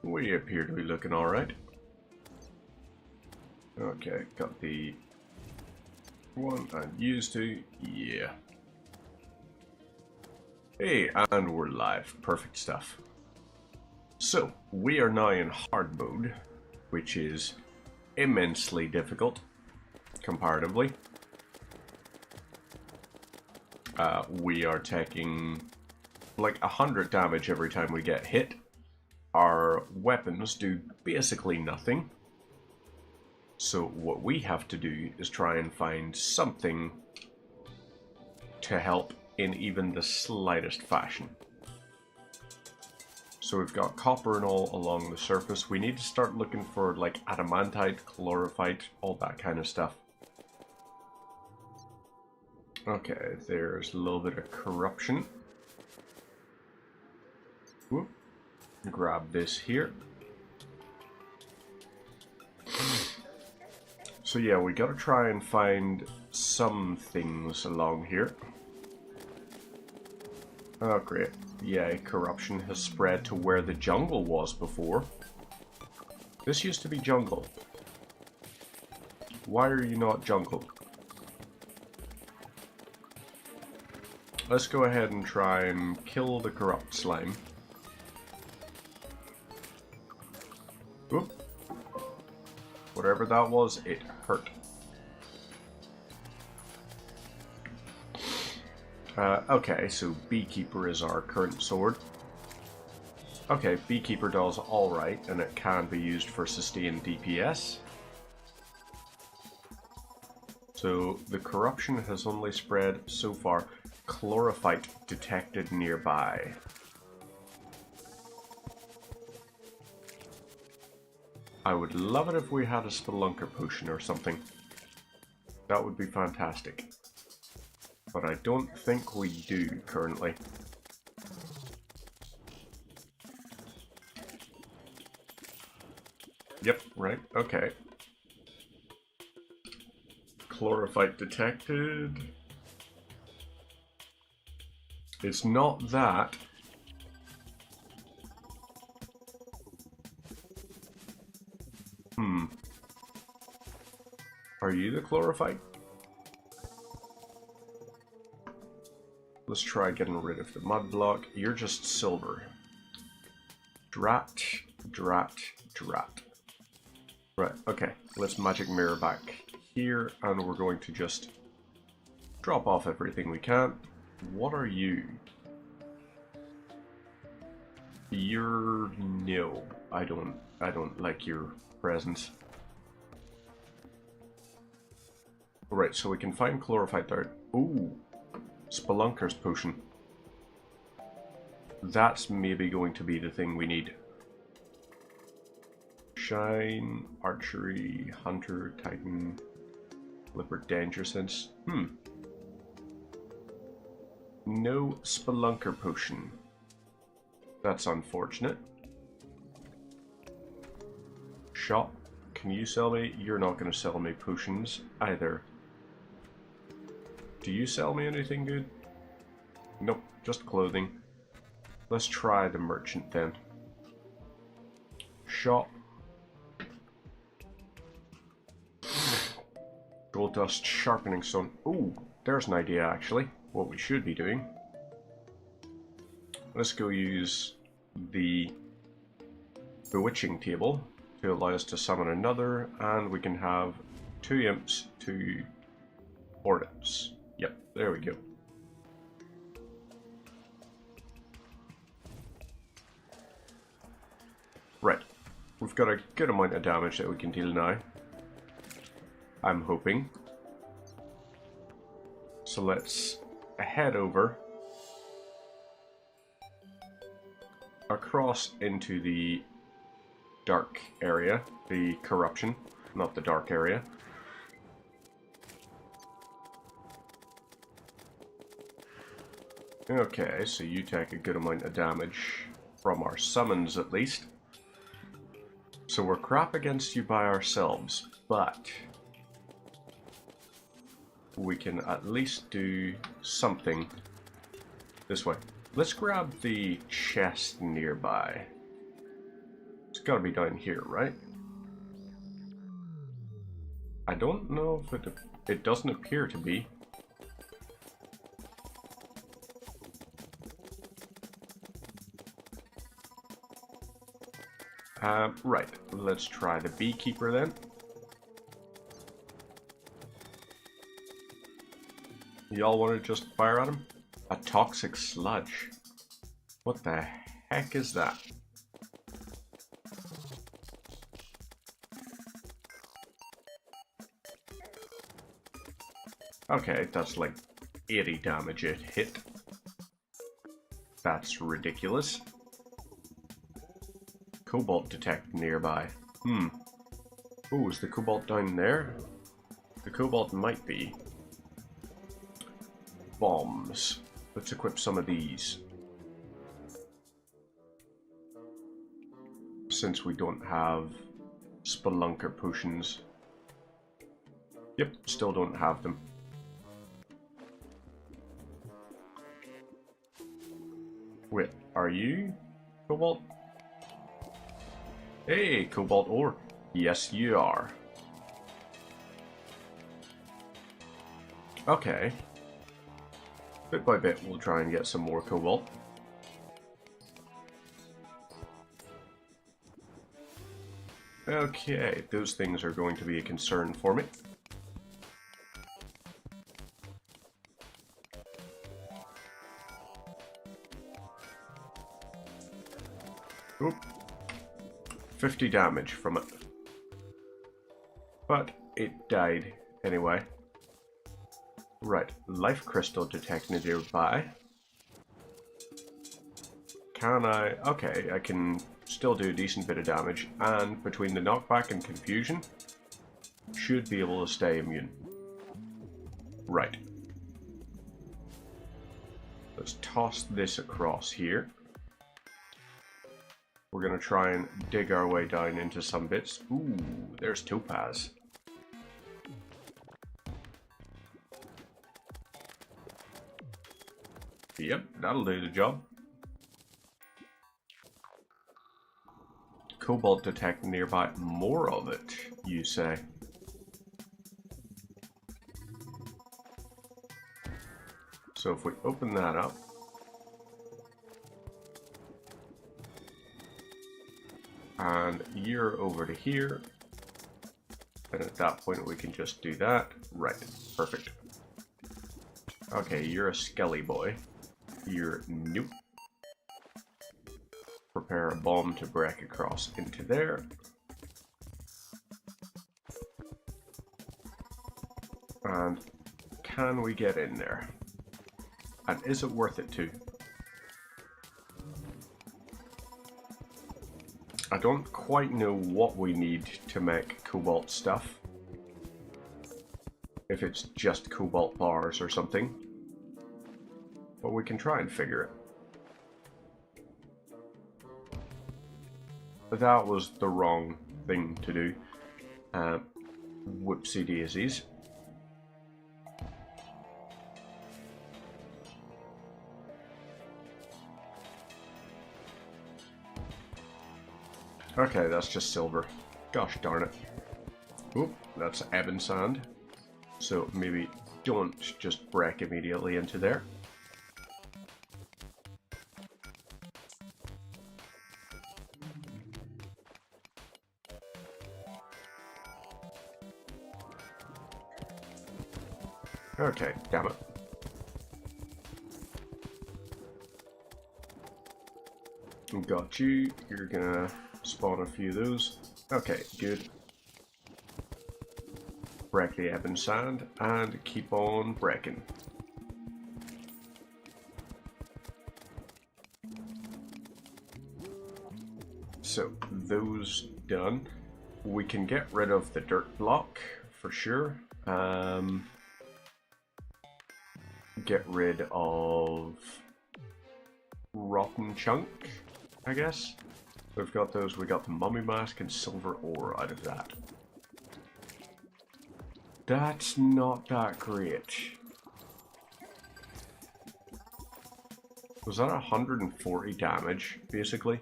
We appear to be looking alright. Okay, got the one and used to. Yeah. Hey, and we're live. Perfect stuff. So, we are now in hard mode, which is immensely difficult, comparatively. We are taking like 100 damage every time we get hit. Our weapons do basically nothing. So what we have to do is try and find something to help in even the slightest fashion. So we've got copper and all along the surface. We need to start looking for like adamantite, chlorophyte, all that kind of stuff. Okay, there's a little bit of corruption. Whoop. Grab this here. So yeah, we gotta try and find some things along here. Oh great. Yeah, corruption has spread to where the jungle was before. This used to be jungle. Why are you not jungle? Let's go ahead and try and kill the corrupt slime. Oop. Whatever that was, it hurt. Okay, so Beekeeper is our current sword. Okay, Beekeeper does alright, and it can be used for sustained DPS. So the corruption has only spread so far. Chlorophyte detected nearby. I would love it if we had a Spelunker potion or something. That would be fantastic. But I don't think we do currently. Yep, right, okay. Chlorophyte detected. It's not that. Are you the chlorophyte? Let's try getting rid of the mud block. You're just silver. Drat, drat, drat. Right, okay. Let's magic mirror back here, and we're going to just drop off everything we can. What are you? You're... no. I don't like your presence. Right, so we can find chlorophyte there. Ooh, Spelunker's potion. That's maybe going to be the thing we need. Shine, archery, hunter, titan, leopard, danger sense. No Spelunker potion. That's unfortunate. Shop, can you sell me? You're not going to sell me potions either. Do you sell me anything good? Nope, just clothing. Let's try the merchant then. Shop. Gold dust, sharpening stone. Ooh, there's an idea actually. What we should be doing. Let's go use the bewitching table to allow us to summon another, and we can have 2 imps, 2 ordnance. Yep, there we go. Right, we've got a good amount of damage that we can deal now. I'm hoping. So let's head over across into the dark area, the corruption, not the dark area. Okay, so you take a good amount of damage from our summons at least. So we're crap against you by ourselves, but we can at least do something this way. Let's grab the chest nearby. Let's gotta be down here, right? I don't know if it doesn't appear to be. Right, let's try the beekeeper then. Y'all want to just fire at him? A toxic sludge. What the heck is that? Okay, that's like 80 damage it hit. That's ridiculous. Cobalt detect nearby. Oh, is the cobalt down there? The cobalt might be. Bombs. Let's equip some of these. Since we don't have Spelunker potions. Yep, still don't have them. Wait, are you Cobalt? Hey, Cobalt ore. Yes, you are. Okay. Bit by bit, we'll try and get some more Cobalt. Okay, those things are going to be a concern for me. Oop. 50 damage from it. But it died anyway. Right, life crystal detect nearby. Can I? Okay, I can still do a decent bit of damage, and between the knockback and confusion, should be able to stay immune. Right. Let's toss this across here. We're gonna try and dig our way down into some bits. Ooh, there's Topaz. Yep, that'll do the job. Cobalt detect nearby. More of it, you say? So if we open that up, and you're over to here, and at that point we can just do that. Right, perfect. Okay, you're a skelly boy. You're nope. Prepare a bomb to break across into there. And can we get in there? And is it worth it to? I don't quite know what we need to make cobalt stuff. If it's just cobalt bars or something. But we can try and figure it. But that was the wrong thing to do. Whoopsie daisies. Okay, that's just silver. Gosh darn it. Oop, that's ebon sand. So maybe don't just break immediately into there. Okay, damn it. Got you. You're gonna spawn a few of those. Okay, good. Break the ebon sand and keep on breaking. So, those done. We can get rid of the dirt block for sure. Get rid of rotten chunk, I guess. We've got those. We got the mummy mask and silver ore out of that. That's not that great. Was that 140 damage, basically?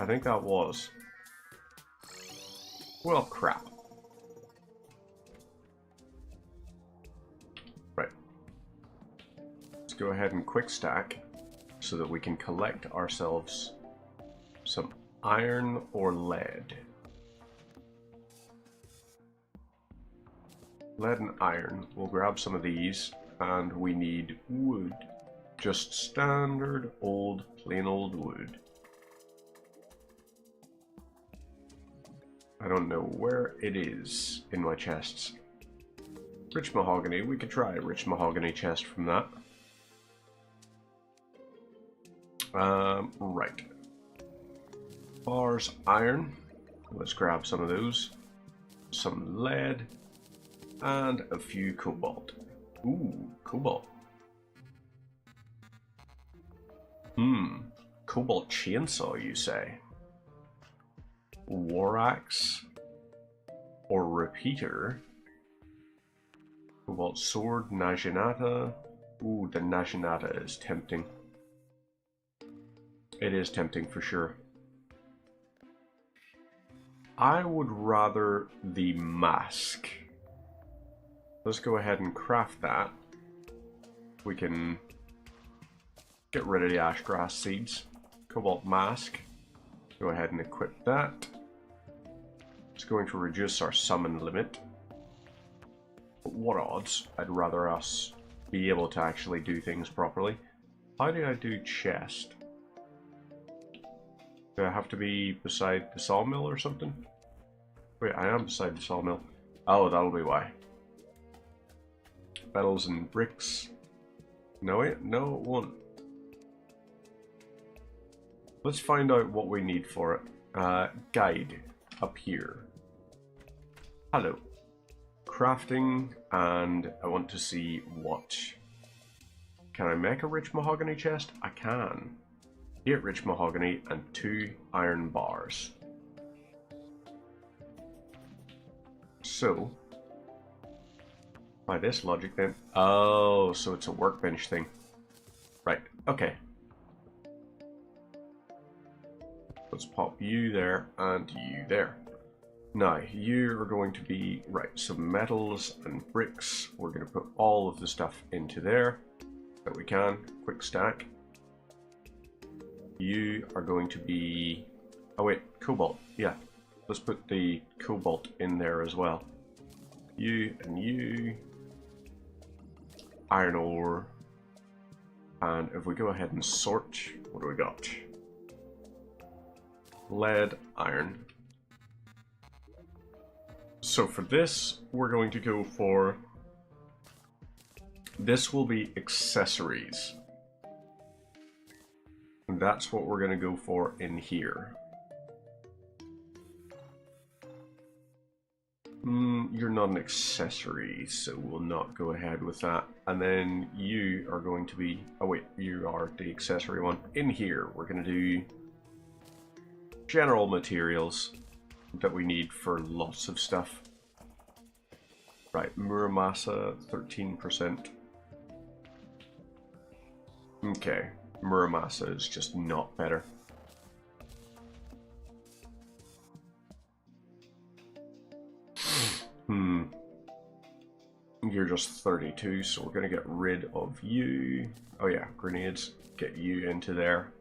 I think that was. Well, crap. Right. Let's go ahead and quick stack so that we can collect ourselves some iron or lead. Lead and iron. We'll grab some of these, and we need wood. Just standard old, plain old wood. I don't know where it is in my chests. Rich mahogany. We could try a rich mahogany chest from that. Right. Bars, iron. Let's grab some of those. Some lead. And a few cobalt. Ooh, cobalt. Cobalt chainsaw, you say? War axe? Or repeater? Cobalt sword, Naginata. Ooh, the Naginata is tempting. It is tempting for sure. I would rather the mask. Let's go ahead and craft that. We can get rid of the ash grass seeds. Cobalt mask. Go ahead and equip that. It's going to reduce our summon limit. But what odds? I'd rather us be able to actually do things properly. How do I do chest? Do I have to be beside the sawmill or something? Wait, I am beside the sawmill. Oh, that'll be why. Metals and bricks. No, wait, no, it won't. Let's find out what we need for it. Guide up here. Hello. Crafting, and I want to see what. Can I make a rich mahogany chest? I can. 8 rich mahogany and 2 iron bars. So, by this logic then, oh, so it's a workbench thing. Right, okay. Let's pop you there and you there. Now, you are going to be, right, some metals and bricks. We're going to put all of the stuff into there that we can. Quick stack. You are going to be, oh wait, cobalt, yeah. Let's put the cobalt in there as well. You and you. Iron ore. And if we go ahead and sort, what do we got? Lead, iron. So for this, we're going to go for, this will be accessories. And that's what we're going to go for in here. You're not an accessory, so we'll not go ahead with that. And then you are going to be, oh wait, you are the accessory one. In here, we're going to do general materials that we need for lots of stuff. Right, Muramasa, 13%. Okay, Muramasa is just not better. You're just 32, so we're going to get rid of you. Oh yeah, grenades. Get you into there.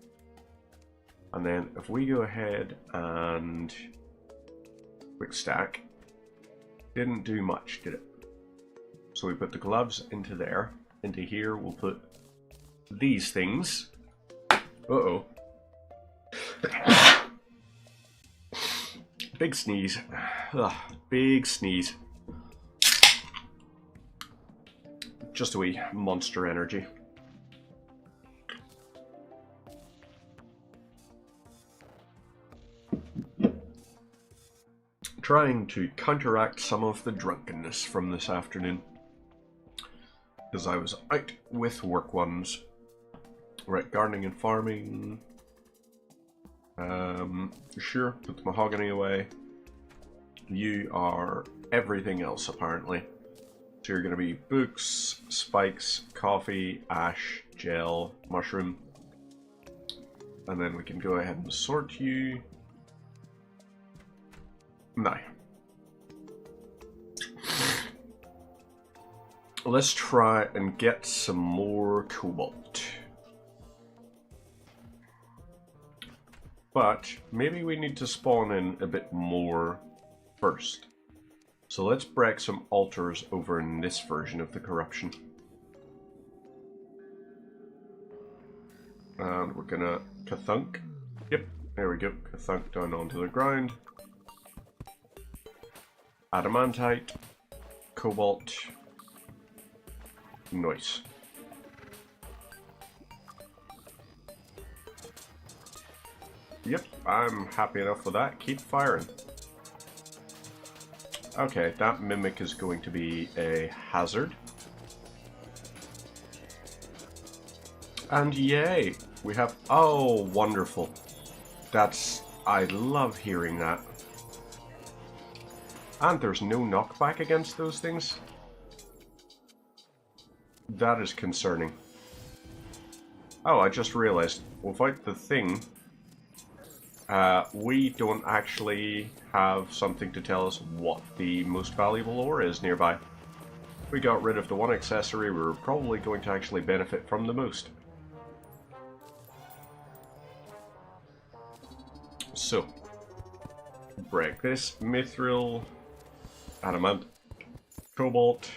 And then if we go ahead and quick stack, didn't do much, did it? So we put the gloves into there. Into here we'll put these things. Uh-oh. Big sneeze. Ugh, big sneeze. Just a wee monster energy. Trying to counteract some of the drunkenness from this afternoon, because I was out with work ones. Right, gardening and farming. Sure, put the mahogany away. You are everything else apparently. So you're going to be books, spikes, coffee, ash, gel, mushroom. and then we can go ahead and sort you. No. Let's try and get some more cobalt. But maybe we need to spawn in a bit more first. So let's break some altars over in this version of the corruption. And we're gonna Kathunk. Yep, there we go. Kathunk down onto the ground. Adamantite. Cobalt. Nice. Yep, I'm happy enough with that. Keep firing. Okay, that mimic is going to be a hazard. And yay! We have... Oh, wonderful. That's... I love hearing that. And there's no knockback against those things? That is concerning. Oh, I just realized, without the thing, we don't actually have something to tell us what the most valuable ore is nearby. We got rid of the one accessory we're probably going to actually benefit from the most. So, break this, mithril, adamant, cobalt.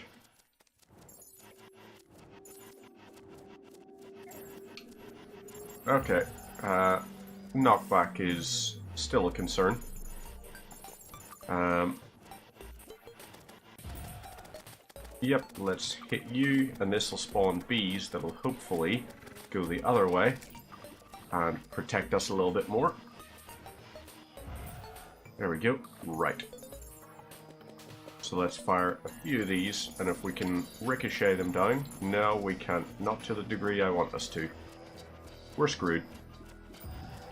Okay, knockback is still a concern. Yep, let's hit you, and this will spawn bees that will hopefully go the other way and protect us a little bit more. There we go. Right. So let's fire a few of these, and if we can ricochet them down. No, we can't. Not to the degree I want us to. We're screwed.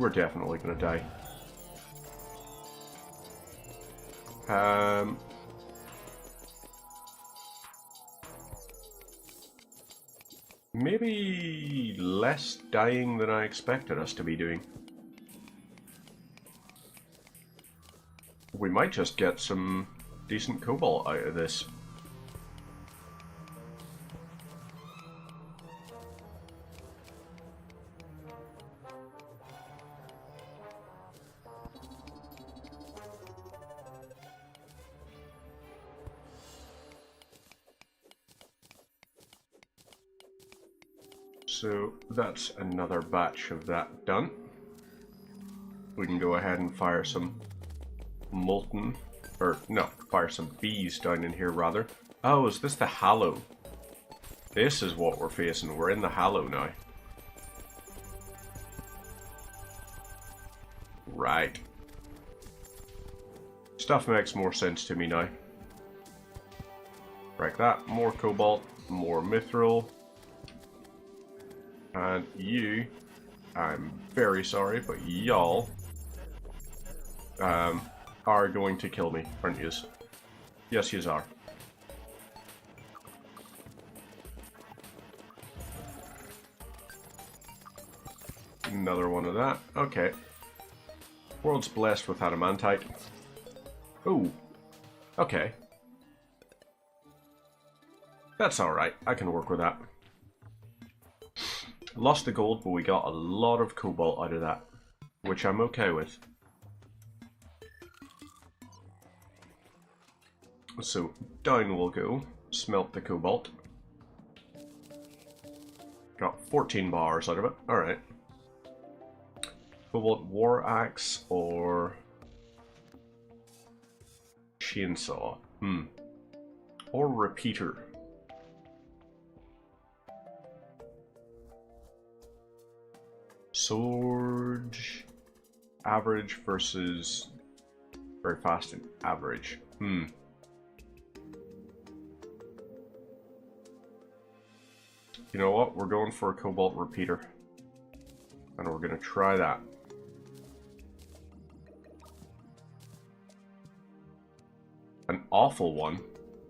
We're definitely gonna die. Maybe less dying than I expected us to be doing. We might just get some decent cobalt out of this. So that's another batch of that done. We can go ahead and fire some molten, or no, fire some bees down in here rather. Oh, is this the Hallow? This is what we're facing. We're in the Hallow now. Right. Stuff makes more sense to me now. Like that, more cobalt, more mithril. And you, I'm very sorry, but y'all are going to kill me, aren't yous? Yes, yous are. Another one of that. Okay. World's blessed with adamantite. Ooh. Okay. That's alright. I can work with that. Lost the gold, but we got a lot of cobalt out of that, which I'm okay with. So, down we'll go. Smelt the cobalt. Got 14 bars out of it. Alright. Cobalt war axe or chainsaw. Or repeater. Sword average versus very fast and average. You know what? We're going for a cobalt repeater. And we're going to try that. An awful one.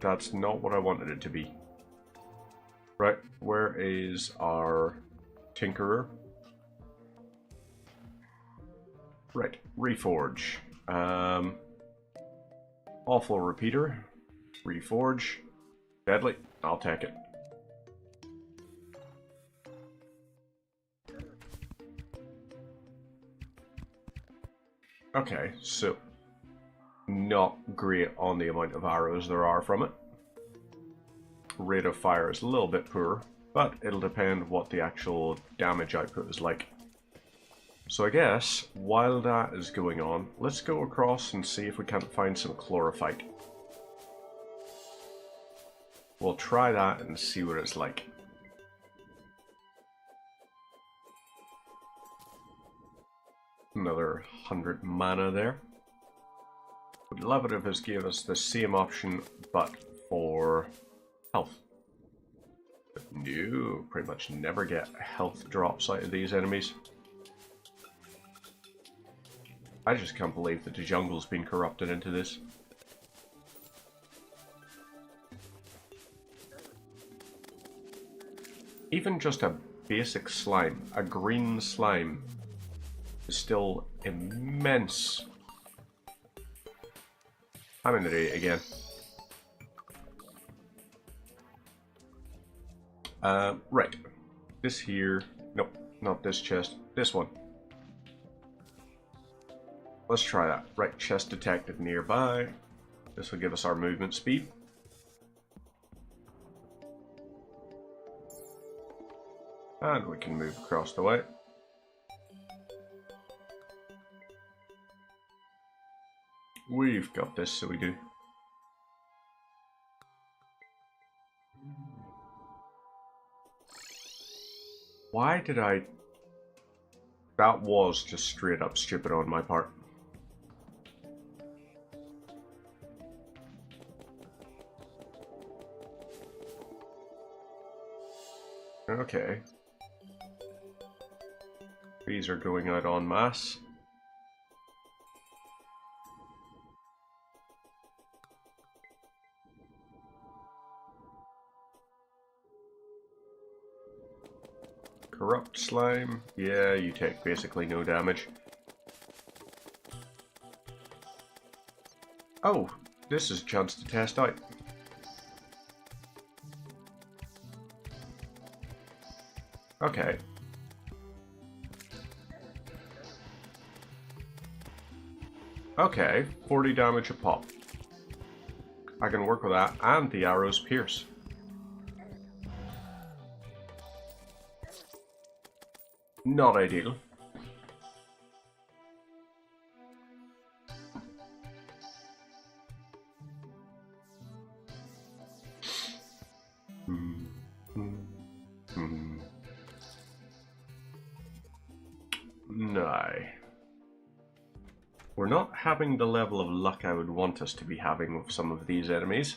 That's not what I wanted it to be. Right, where is our Tinkerer? Right, reforge. Awful repeater. Reforge. Deadly. I'll take it. Okay, so not great on the amount of arrows there are from it. Rate of fire is a little bit poor, but it'll depend what the actual damage output is like. So I guess, while that is going on, let's go across and see if we can't find some chlorophyte. We'll try that and see what it's like. Another 100 mana there. Would love it if this gave us the same option, but for health. But no, pretty much never get health drops out of these enemies. I just can't believe that the jungle's been corrupted into this. Even just a basic slime, a green slime, is still immense. I'm an idiot again. Right. This here. Nope, not this chest. This one. Let's try that. Right, chest detected nearby. This will give us our movement speed. And we can move across the way. We've got this, so we do. Why did I... That was just straight up stupid on my part. Okay. These are going out en masse. Corrupt slime. Yeah, you take basically no damage. Oh, this is a chance to test out. Okay. Okay, 40 damage a pop. I can work with that, and the arrows pierce. Not ideal. No. We're not having the level of luck I would want us to be having with some of these enemies.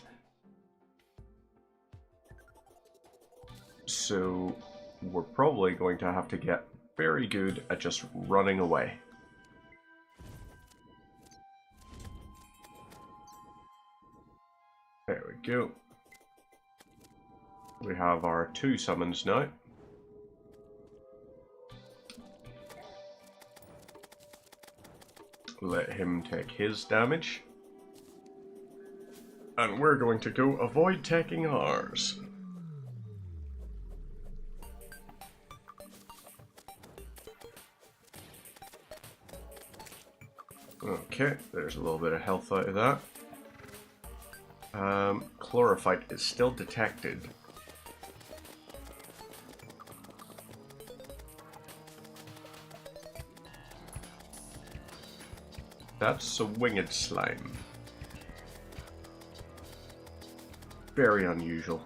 So we're probably going to have to get very good at just running away. There we go. We have our 2 summons now. Let him take his damage. And we're going to go avoid taking ours. Okay, there's a little bit of health out of that. Chlorophyte is still detected. That's a winged slime. Very unusual.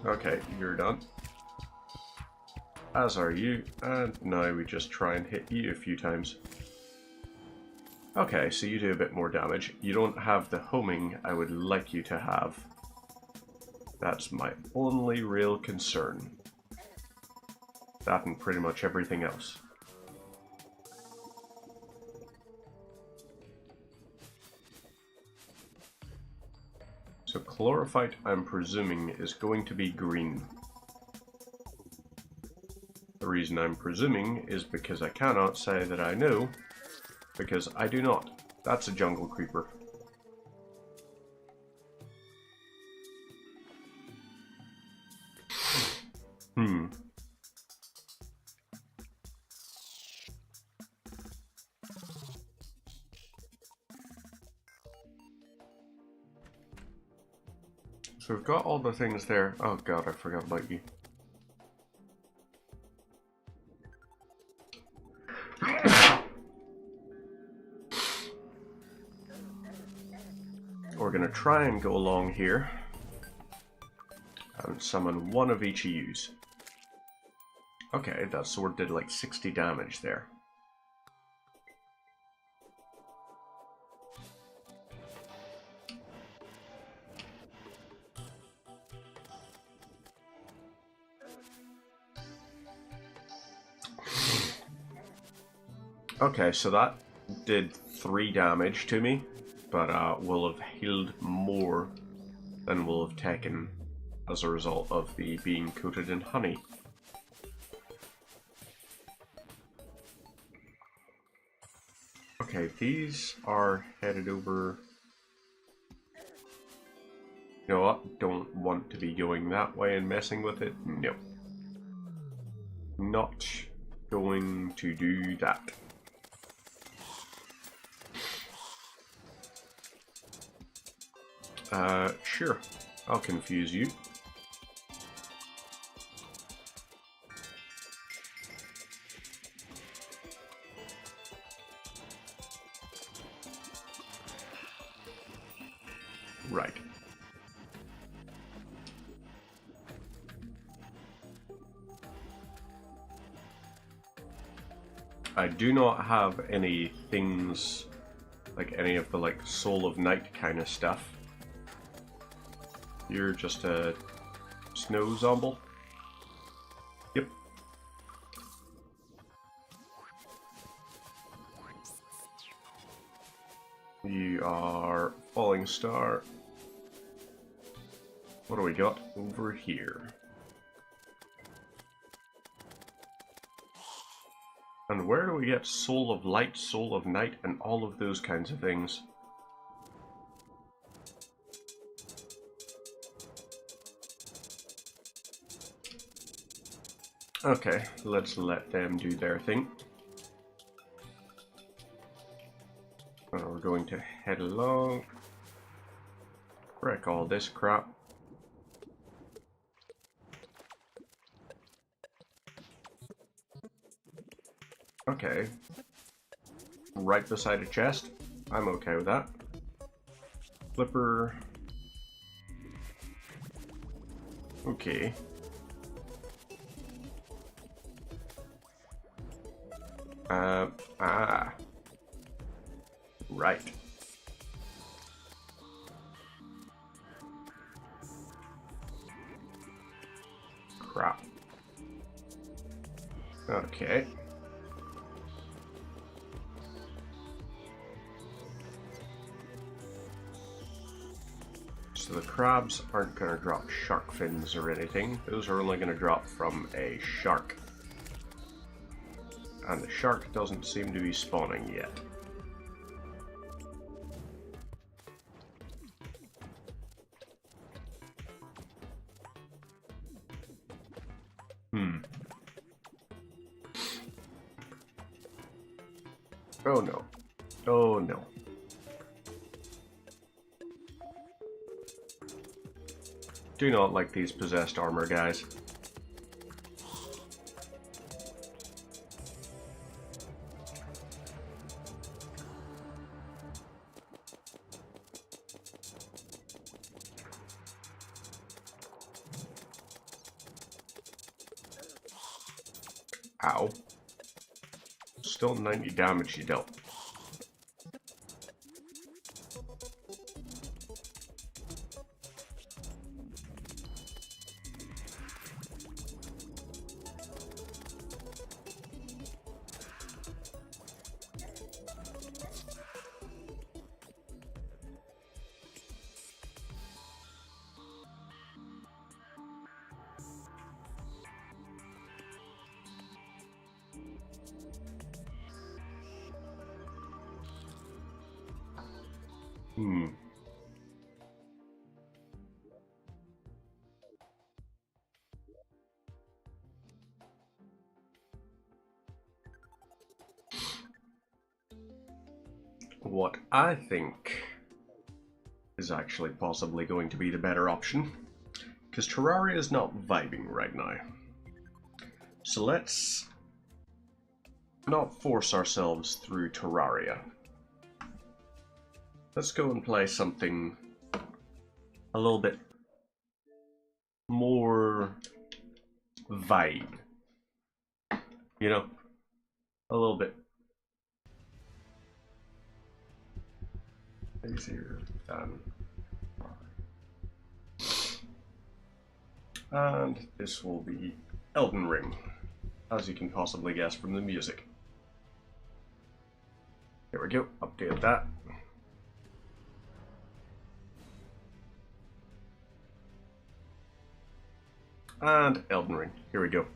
Okay, you're done. As are you, and now we just try and hit you a few times. Okay, so you do a bit more damage. You don't have the homing I would like you to have. That's my only real concern. That and pretty much everything else. So chlorophyte, I'm presuming, is going to be green. The reason I'm presuming is because I cannot say that I know, because I do not. That's a jungle creeper. So we've got all the things there. Oh god, I forgot about you. We're gonna try and go along here and summon one of each of yous. Okay, that sword did like 60 damage there. Okay, so that did 3 damage to me, but will have healed more than will have taken as a result of the being coated in honey. Okay, these are headed over. You know what? Don't want to be going that way and messing with it. No. Not going to do that. Sure. I'll confuse you. Right. I do not have any things, like any of the like Soul of Night kind of stuff. You're just a snow zomble? Yep. You are Falling Star. What do we got over here? And where do we get Soul of Light, Soul of Night, and all of those kinds of things? Okay, let's let them do their thing. And we're going to head along. Wreck all this crap. Okay. Right beside a chest. I'm okay with that. Flipper. Okay. Right. Crap. Okay. So the crabs aren't going to drop shark fins or anything. Those are only going to drop from a shark. And the shark doesn't seem to be spawning yet. Oh no. Oh no. Do not like these possessed armor guys. Ow. Still 90 damage you dealt. What I think is actually possibly going to be the better option, because Terraria is not vibing right now. So let's not force ourselves through Terraria. Let's go and play something a little bit more vibe. You know? A little bit easier than. And this will be Elden Ring, as you can possibly guess from the music. Here we go, update that. And Elden Ring, here we go.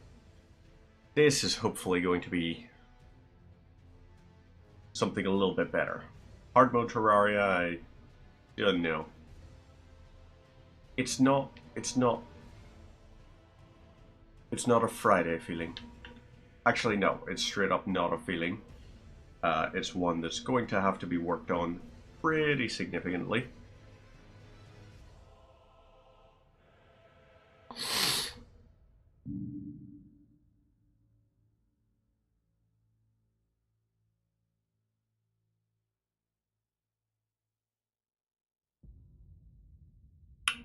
This is hopefully going to be something a little bit better. Hard mode Terraria, I don't know. It's not a Friday feeling. Actually, no, it's straight up not a feeling. It's one that's going to have to be worked on pretty significantly.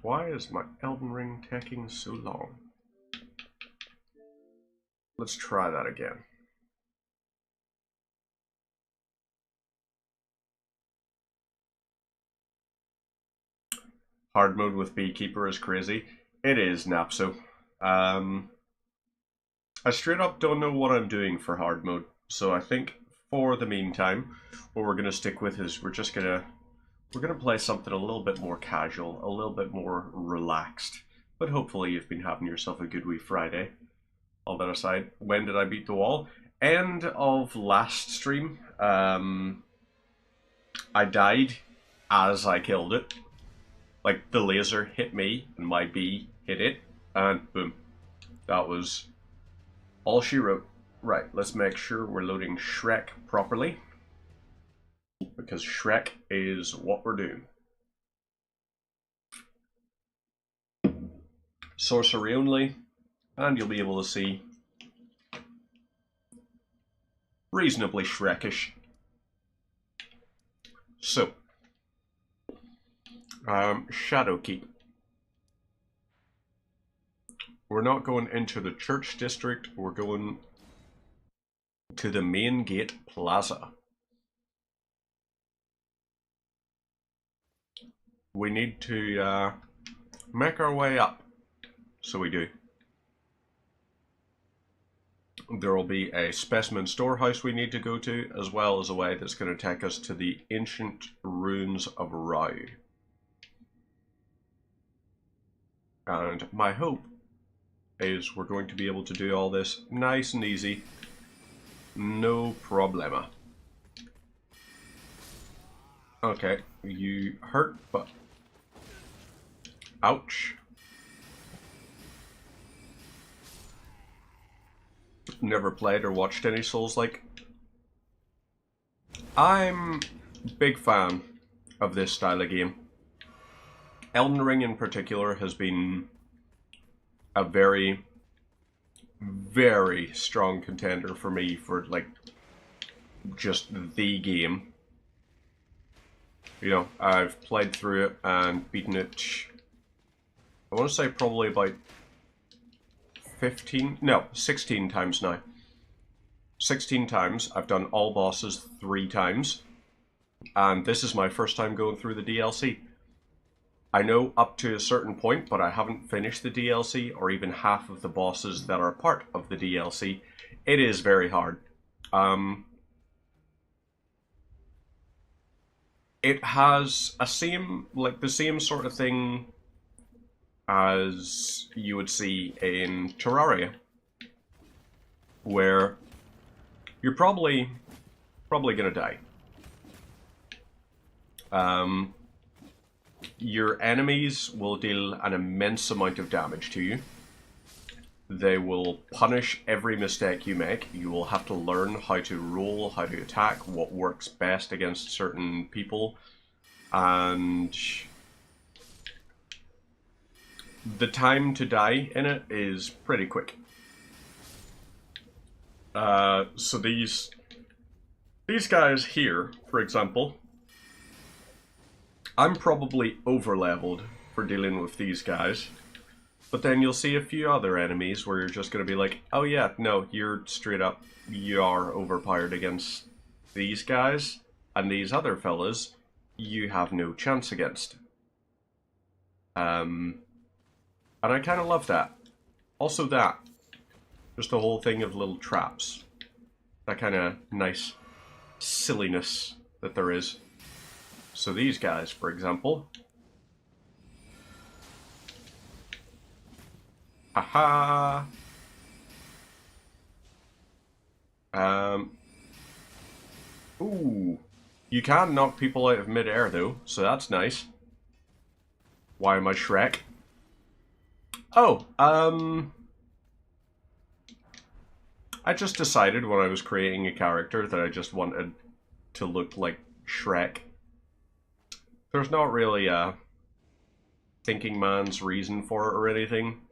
Why is my Elden Ring taking so long? Let's try that again. Hard mode with Beekeeper is crazy. It is, Napso. I straight up don't know what I'm doing for hard mode, so I think for the meantime, what we're gonna stick with is we're gonna play something a little bit more casual, a little bit more relaxed. But hopefully you've been having yourself a good wee Friday. All that aside, when did I beat the wall? End of last stream. I died as I killed it. Like, the laser hit me, and my bee hit it, and boom. That was all she wrote. Right, let's make sure we're loading Shrek properly, because Shrek is what we're doing. Sorcery only, and you'll be able to see reasonably Shrekish. So, Shadowkeep. We're not going into the church district, we're going to the main gate plaza. We need to make our way up, so we do. There will be a specimen storehouse we need to go to, as well as a way that's going to take us to the ancient ruins of Rau. And my hope is we're going to be able to do all this nice and easy, no problema. Okay, you hurt, but ouch. Never played or watched any Souls-like. I'm a big fan of this style of game. Elden Ring in particular has been a very, very strong contender for me for, like, just the game. You know, I've played through it and beaten it, I want to say probably about 16 times now. 16 times. I've done all bosses 3 times. And this is my first time going through the DLC. I know up to a certain point, but I haven't finished the DLC or even half of the bosses that are part of the DLC. It is very hard. It has the same sort of thing as you would see in Terraria, where you're probably gonna die. Your enemies will deal an immense amount of damage to you. They will punish every mistake you make. You will have to learn how to roll, how to attack, what works best against certain people. And the time to die in it is pretty quick. So these guys here, for example, I'm probably over-leveled for dealing with these guys. But then you'll see a few other enemies where you're just going to be like, oh yeah, no, you're straight up, you are overpowered against these guys, and these other fellas, you have no chance against. And I kind of love that. Also that, just the whole thing of little traps. That kind of nice silliness that there is. So these guys, for example. Haha. Ooh. You can knock people out of mid-air though, so that's nice. Why am I Shrek? Oh, I just decided when I was creating a character that I just wanted to look like Shrek. There's not really a thinking man's reason for it or anything.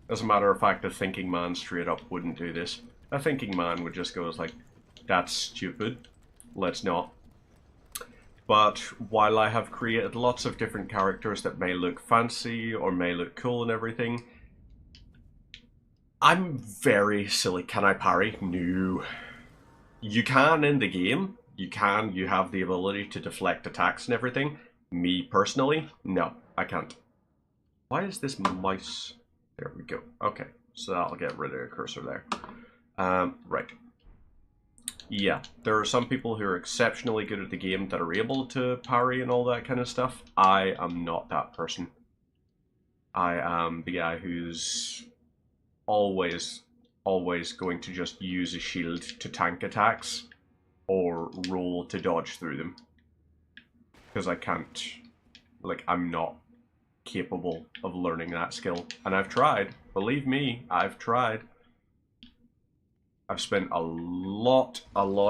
As a matter of fact, a thinking man straight up wouldn't do this. A thinking man would just go like, that's stupid, let's not. But while I have created lots of different characters that may look fancy or may look cool and everything, I'm very silly. Can I parry? No. You can in the game. You can. You have the ability to deflect attacks and everything. Me personally, no, I can't. Why is this mouse... There we go. Okay, so that'll get rid of the cursor there. Right. Yeah, there are some people who are exceptionally good at the game that are able to parry and all that kind of stuff. I am not that person. I am the guy who's always going to just use a shield to tank attacks or roll to dodge through them. Because I can't, like, I'm not capable of learning that skill. And I've tried. Believe me, I've tried. I've spent a lot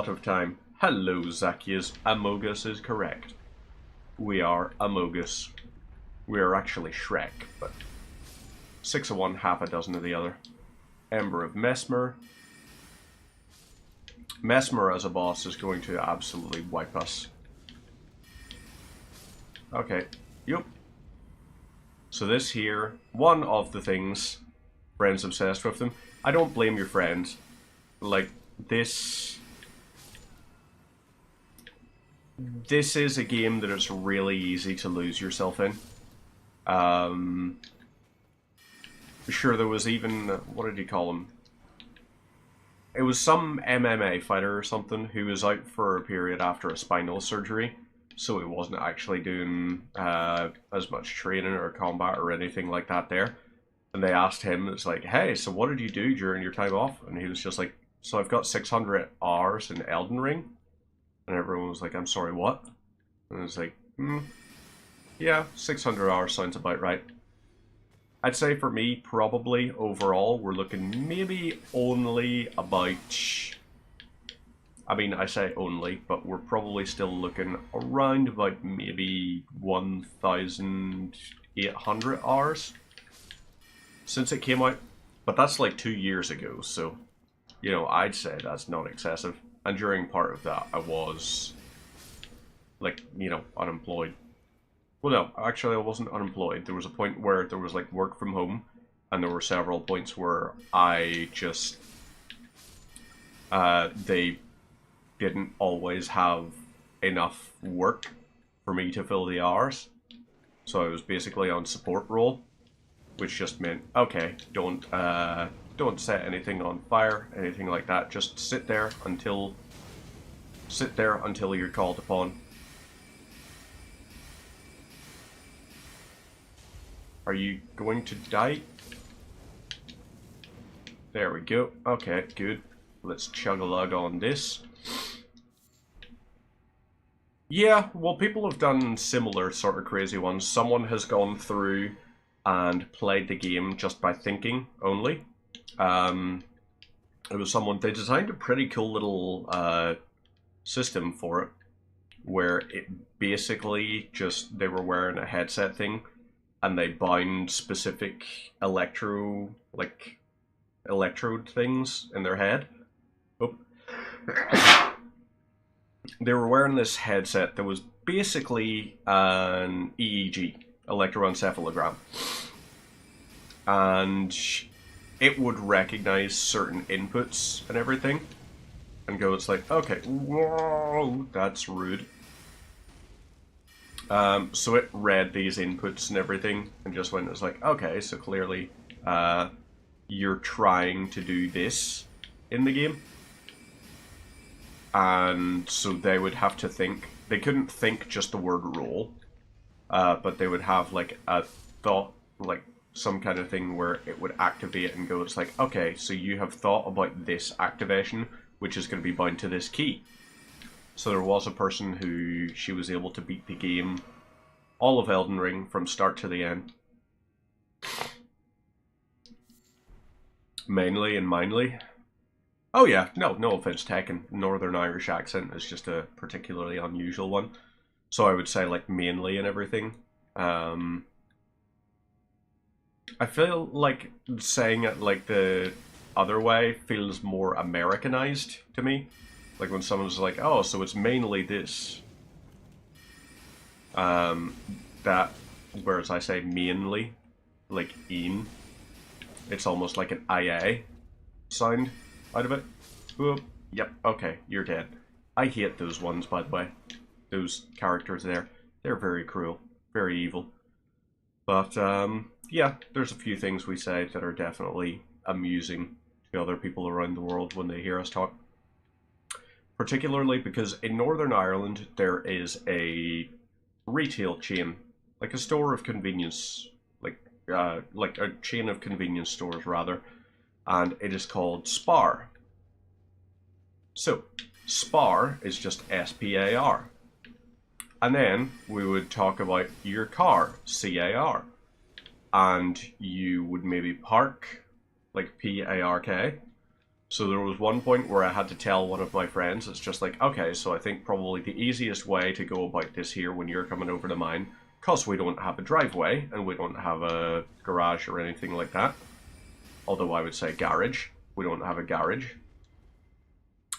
of time. Hello, Zacchaeus. Amogus is correct. We are Amogus. We are actually Shrek, but 6 of one, half a dozen of the other. Ember of Mesmer. Mesmer as a boss is going to absolutely wipe us. Okay. Yep. So this here, one of the things, friends obsessed with them. I don't blame your friends. Like, this is a game that is really easy to lose yourself in. Sure, there was even, what did you call him? It was some MMA fighter or something who was out for a period after a spinal surgery. So he wasn't actually doing as much training or combat or anything like that there. And they asked him, it's like, hey, so what did you do during your time off? And he was just like, so I've got 600 hours in Elden Ring. And everyone was like, I'm sorry, what? And I was like, yeah, 600 hours sounds about right. I'd say for me, probably, overall, we're looking maybe only about... I mean, I say only, but we're probably still looking around about maybe 1,800 hours since it came out. But that's like 2 years ago, so, you know, I'd say that's not excessive. And during part of that, I was, like, you know, unemployed. Well, no, actually, I wasn't unemployed. There was a point where there was, like, work from home, and there were several points where I just, they didn't always have enough work for me to fill the hours. So I was basically on support role, which just meant, okay, don't set anything on fire, anything like that. Just sit there until you're called upon. Are you going to die? There we go. Okay, good. let's chug a lug on this. Yeah, well, people have done similar sort of crazy ones. Someone has gone through and played the game just by thinking only. It was someone, they designed a pretty cool little system for it, where it basically just, they were wearing a headset thing, and they bound specific electrode things in their head. Oh. They were wearing this headset that was basically an EEG, electroencephalogram, and it would recognize certain inputs and everything, and go, it's like, okay, whoa, that's rude. So it read these inputs and everything, and just went, it's like, okay, so clearly, you're trying to do this in the game. And so they would have to think, they couldn't think just the word roll, but they would have like a thought, like some kind of thing where it would activate and go, it's like, okay, so you have thought about this activation, which is going to be bound to this key. So there was a person who, she was able to beat the game, all of Elden Ring, from start to the end. Mainly and mindly. Oh yeah, no offense, Tekken. Northern Irish accent is just a particularly unusual one. So I would say like mainly and everything. I feel like saying it like the other way feels more Americanized to me. Like when someone's like, oh, so it's mainly this. That, whereas I say mainly, like een, it's almost like an IA sound out of it. Whoop. Yep, okay, you're dead. I hate those ones, by the way. Those characters there. They're very cruel. Very evil. But, yeah, there's a few things we say that are definitely amusing to other people around the world when they hear us talk. Particularly because in Northern Ireland, there is a retail chain. Like a store of convenience. Like a chain of convenience stores, rather. And it is called Spar. So, Spar is just S-P-A-R. And then we would talk about your car, C-A-R. And you would maybe park, like P-A-R-K. So there was one point where I had to tell one of my friends, it's just like, okay, so I think probably the easiest way to go about this here when you're coming over to mine, because we don't have a driveway, and we don't have a garage or anything like that. Although I would say garage. We don't have a garage.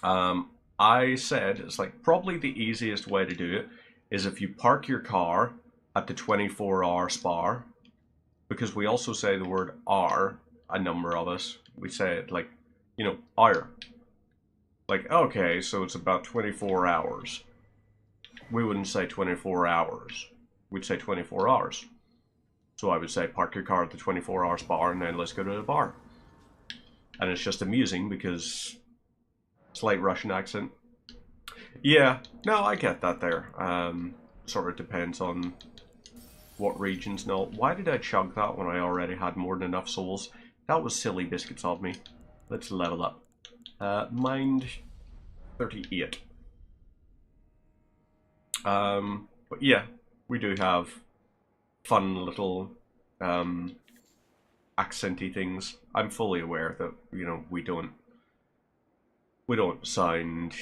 I said, it's like, probably the easiest way to do it is if you park your car at the 24-hour Spar, because we also say the word "r", a number of us. We say it like, you know, "hour". Like, okay, so it's about 24 hours. We wouldn't say 24 hours. We'd say 24 hours. So I would say, park your car at the 24-hour Spar, and then let's go to the bar. And it's just amusing because slight Russian accent. Yeah, no, I get that there. Sort of depends on what regions. No, why did I chug that when I already had more than enough souls? That was silly biscuits of me. Let's level up. Mind 38. But yeah, we do have fun little accenty things. I'm fully aware that, you know, we don't sound.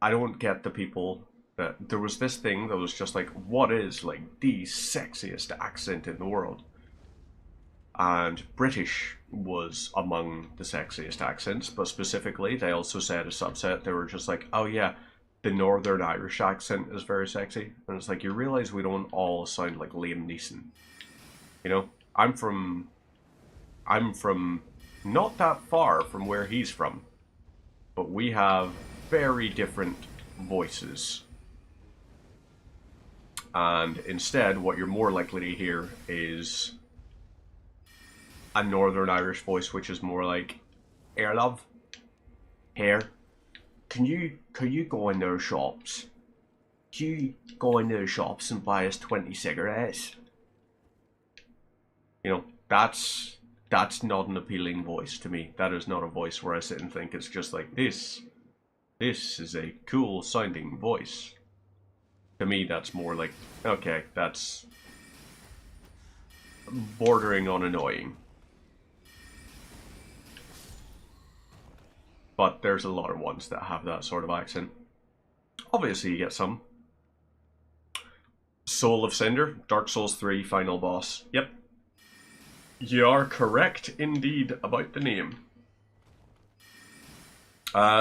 I don't get the people that there was this thing that was just like, what is like the sexiest accent in the world? And British was among the sexiest accents, but specifically they also said a subset, they were just like, oh yeah, the Northern Irish accent is very sexy. And it's like, you realize we don't all sound like Liam Neeson. You know, I'm from not that far from where he's from, but we have very different voices. And instead, what you're more likely to hear is a Northern Irish voice, which is more like, "Here, love, here, can you go in their shops? Can you go in their shops and buy us 20 cigarettes?" You know, that's that's not an appealing voice to me. That is not a voice where I sit and think it's just like this. This is a cool sounding voice. To me, that's more like, okay, that's bordering on annoying. But there's a lot of ones that have that sort of accent. Obviously, you get some. Soul of Cinder, Dark Souls 3 final boss. Yep. You are correct indeed about the name.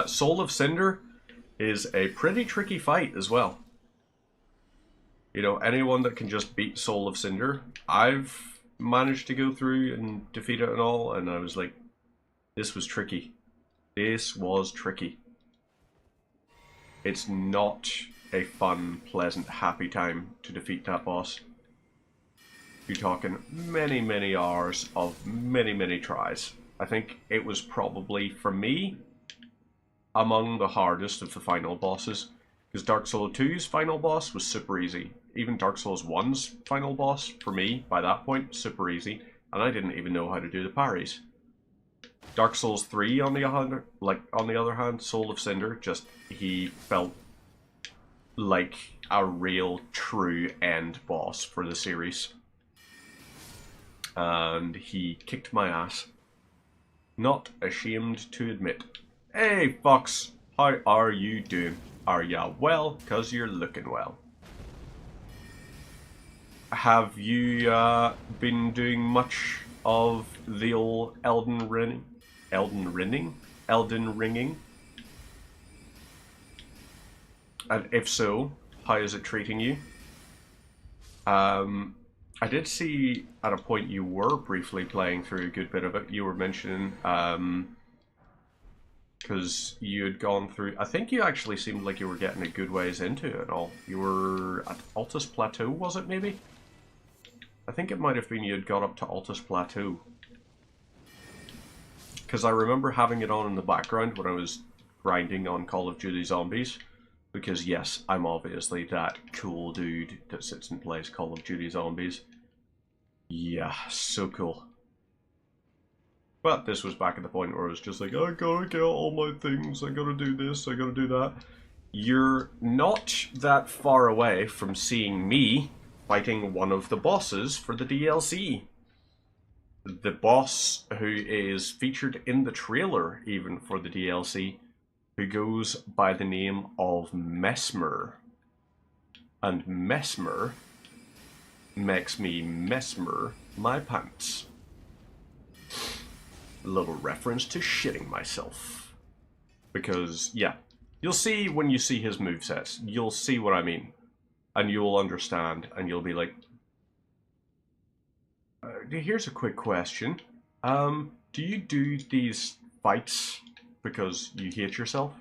Soul of Cinder is a pretty tricky fight as well. You know, anyone that can just beat Soul of Cinder, I've managed to go through and defeat it and all, and I was like, this was tricky. This was tricky. It's not a fun, pleasant, happy time to defeat that boss. You're talking many, many hours of many, many tries. I think it was probably, for me, among the hardest of the final bosses. Because Dark Souls 2's final boss was super easy. Even Dark Souls 1's final boss, for me, by that point, super easy. And I didn't even know how to do the parries. Dark Souls 3, on the other hand, Soul of Cinder, just, he felt like a real, true end boss for the series. And he kicked my ass. Not ashamed to admit. Hey, Fox, how are you doing? Are ya well? 'Cause you're looking well. Have you been doing much of the old Elden Ringing? And if so, how is it treating you? I did see at a point you were briefly playing through a good bit of it. You were mentioning, because you had gone through, I think you actually seemed like you were getting a good ways into it and all. You were at Altus Plateau, was it maybe? I think it might have been you had got up to Altus Plateau. Because I remember having it on in the background when I was grinding on Call of Duty Zombies. Because yes, I'm obviously that cool dude that sits and plays Call of Duty Zombies. Yeah, so cool. But this was back at the point where I was just like, I gotta get all my things, I gotta do this, I gotta do that. You're not that far away from seeing me fighting one of the bosses for the DLC. The boss who is featured in the trailer even for the DLC, who goes by the name of Messmer. And Messmer makes me mesmer my pants. A little reference to shitting myself. Because, yeah, you'll see when you see his movesets, you'll see what I mean. And you'll understand, and you'll be like, here's a quick question. Do you do these fights because you hate yourself?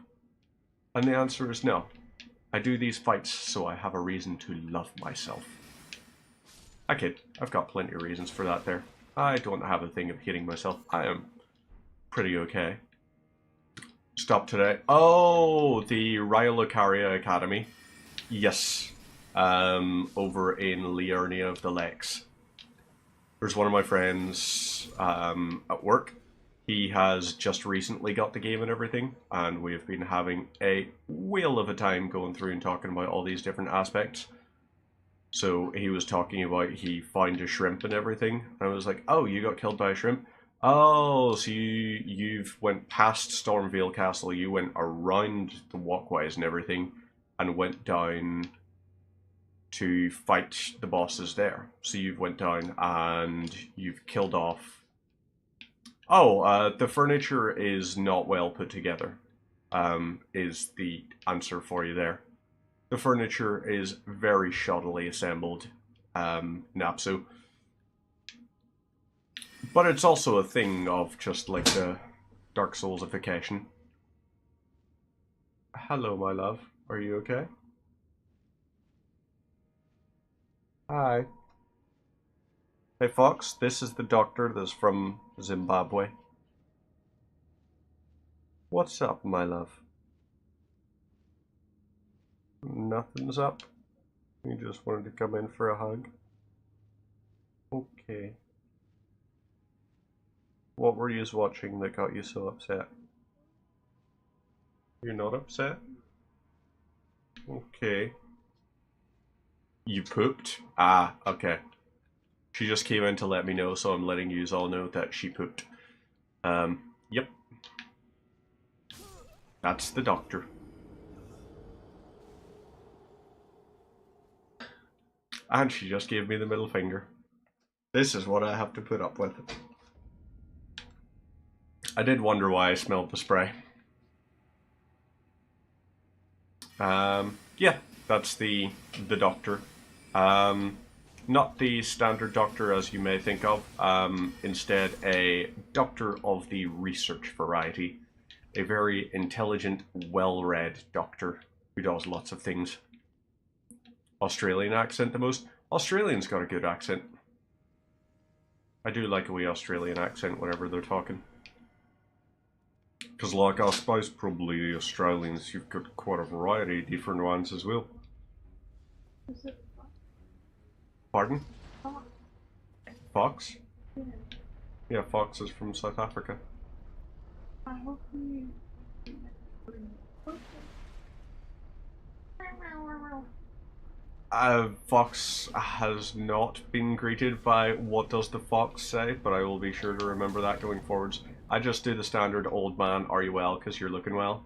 And the answer is no. I do these fights so I have a reason to love myself. I kid. I've got plenty of reasons for that there. I don't have a thing of hating myself. I am pretty okay. Stop today. Oh, the Raya Lucaria Academy. Yes. Over in Liurnia of the Lakes. There's one of my friends at work. He has just recently got the game and everything, and we've been having a whale of a time going through and talking about all these different aspects. So he was talking about he found a shrimp and everything. And I was like, oh, you got killed by a shrimp? Oh, so you've went past Stormveil Castle, you went around the walkways and everything, and went down to fight the bosses there. So you've went down and you've killed off... Oh, the furniture is not well put together, is the answer for you there. The furniture is very shoddily assembled, Napsu. But it's also a thing of just like the Dark Soulsification. Hello, my love. Are you okay? Hi. Hey, Fox. This is the doctor that's from Zimbabwe. What's up, my love? Nothing's up. You just wanted to come in for a hug? Okay. What were you watching that got you so upset? You're not upset? Okay. You pooped? Ah, okay. She just came in to let me know, so I'm letting you all know that she pooped. Yep. That's the doctor. And she just gave me the middle finger. This is what I have to put up with. I did wonder why I smelled the spray. Yeah, that's the doctor. Not the standard doctor as you may think of. Instead, a doctor of the research variety. A very intelligent, well-read doctor who does lots of things. Australian accent the most. Australians got a good accent. I do like a wee Australian accent whenever they're talking. Because, like, I suppose probably the Australians, you've got quite a variety of different ones as well. Pardon? Fox? Yeah. Yeah, Fox is from South Africa. I hope you... Fox has not been greeted by what does the fox say, but I will be sure to remember that going forwards. I just do the standard old man, are you well, because you're looking well.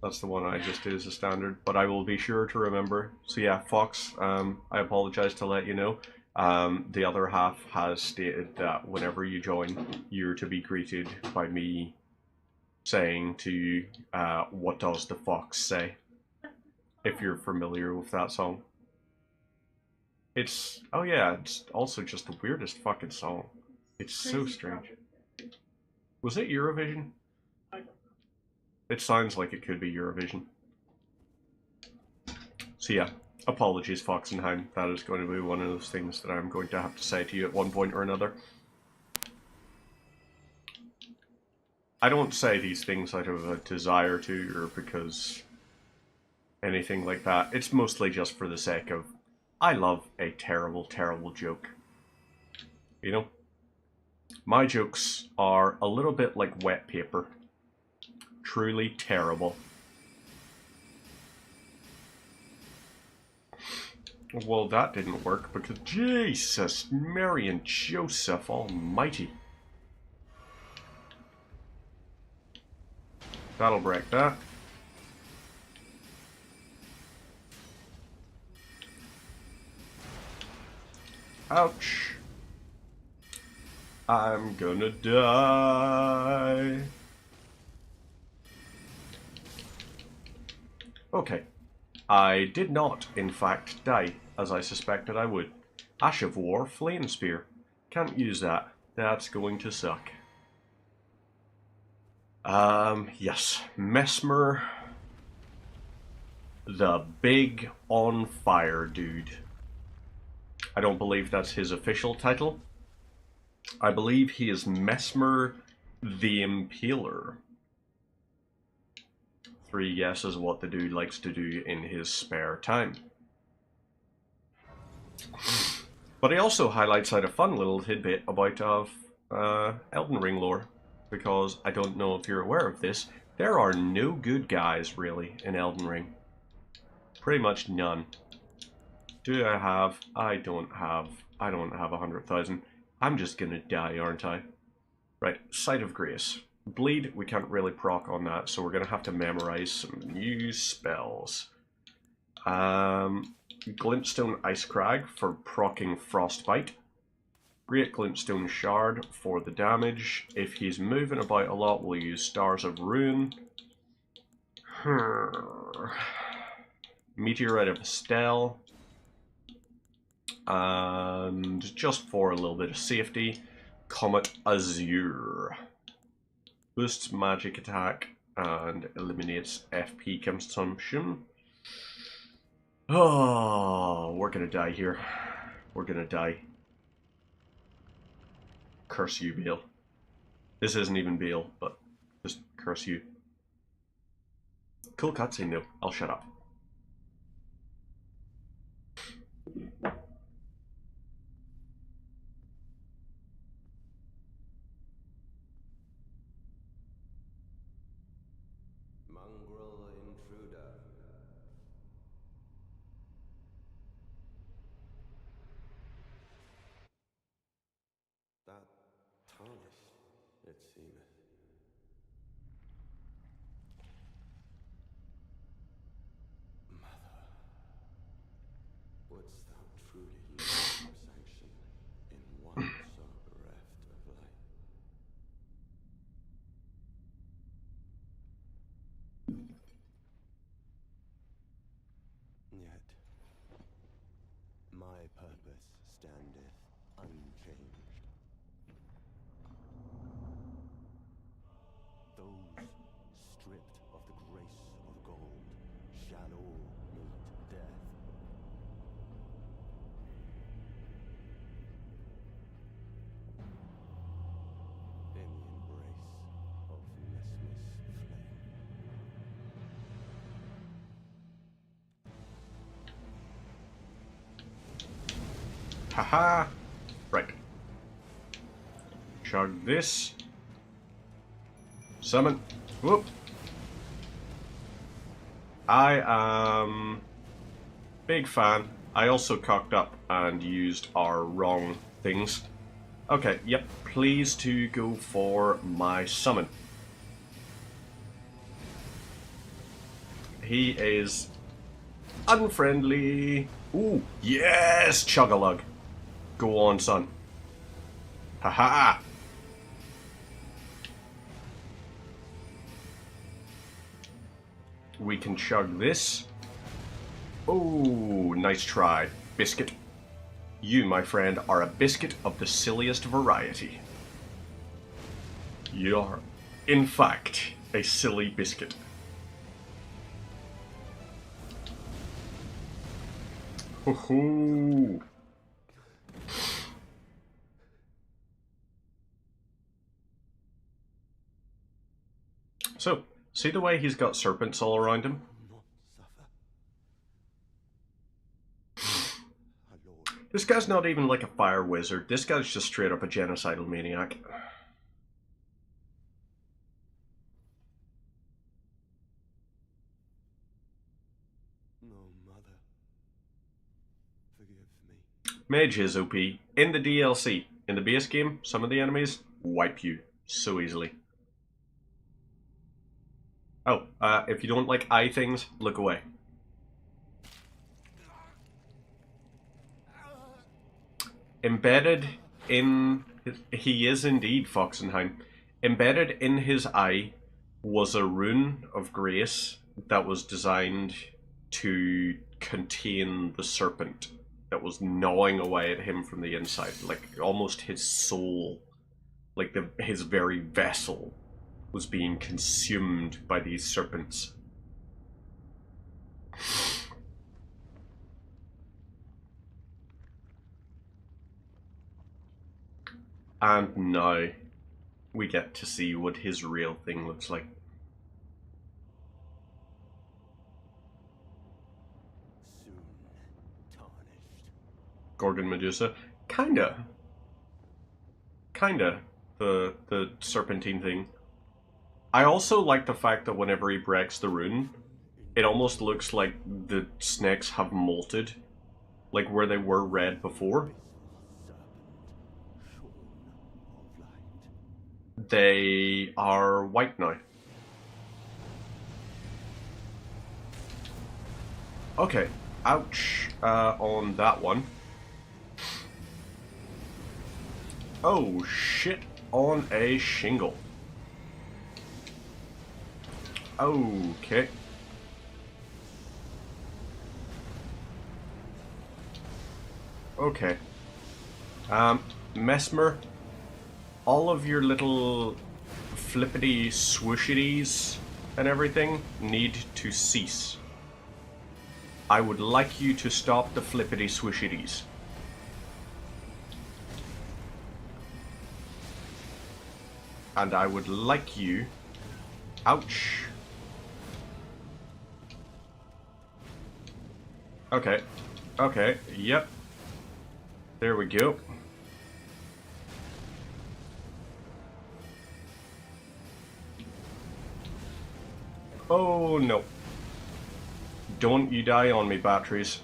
That's the one I just do as a standard, but I will be sure to remember. So yeah, Fox, I apologize to let you know. The other half has stated that whenever you join, you're to be greeted by me saying to you, what does the fox say? If you're familiar with that song. It's, oh yeah, it's also just the weirdest fucking song. It's so strange. Was it Eurovision? It sounds like it could be Eurovision. So yeah, apologies Foxenheim, that is going to be one of those things that I'm going to have to say to you at one point or another. I don't say these things out of a desire to, or because anything like that. It's mostly just for the sake of, I love a terrible, terrible joke. You know? My jokes are a little bit like wet paper. Truly terrible. Well, that didn't work because Jesus, Mary and Joseph almighty. That'll break that. Ouch. I'm gonna die. Okay. I did not, in fact, die, as I suspected I would. Ash of War, Flame Spear. Can't use that. That's going to suck. Yes. Messmer. The big on fire dude. I don't believe that's his official title. I believe he is Messmer the Impaler. 3 guesses what the dude likes to do in his spare time. But he also highlights out a fun little tidbit about Elden Ring lore, because I don't know if you're aware of this, there are no good guys really in Elden Ring. Pretty much none. Do I have? I don't have 100,000. I'm just gonna die, aren't I? Right, Sight of Grace. Bleed, we can't really proc on that, so we're gonna have to memorize some new spells. Glintstone Ice Crag for proccing Frostbite. Great Glintstone Shard for the damage. If he's moving about a lot, we'll use Stars of Ruin. Meteorite of Estelle. And just for a little bit of safety, Comet Azure. Boosts magic attack and eliminates FP consumption. Oh, we're gonna die here. We're gonna die. Curse you, Bale. This isn't even Bale, but just curse you. Cool cutscene though. I'll shut up. Haha. Right. Chug this. Summon. Whoop. I am big fan. I also cocked up and used our wrong things. Okay, yep. Please to go for my summon. He is unfriendly. Ooh, yes! Chug-a-lug. Go on, son. Haha! We can chug this. Oh, nice try. Biscuit. You, my friend, are a biscuit of the silliest variety. You are, in fact, a silly biscuit. Ho-ho! So, see the way he's got serpents all around him? This guy's not even like a fire wizard. This guy's just straight up a genocidal maniac. No, Mother. Forgive me. Mage is OP. In the DLC, in the base game, some of the enemies wipe you so easily. Oh, if you don't like eye things, look away. Embedded in... He is indeed Foxenheim. Embedded in his eye was a rune of grace that was designed to contain the serpent that was gnawing away at him from the inside. Like, almost his soul. Like, his very vessel was being consumed by these serpents. And now we get to see what his real thing looks like. Soon tarnished. Gorgon Medusa. Kinda, the serpentine thing. I also like the fact that whenever he breaks the rune, it almost looks like the snakes have molted, like where they were red before. They are white now. Okay, ouch on that one. Oh shit on a shingle. Okay. Okay. Mesmer, all of your little flippity swooshities and everything need to cease. I would like you to stop the flippity swooshities. And I would like you... Ouch. Okay. Okay, yep. There we go. Oh no. Don't you die on me, batteries.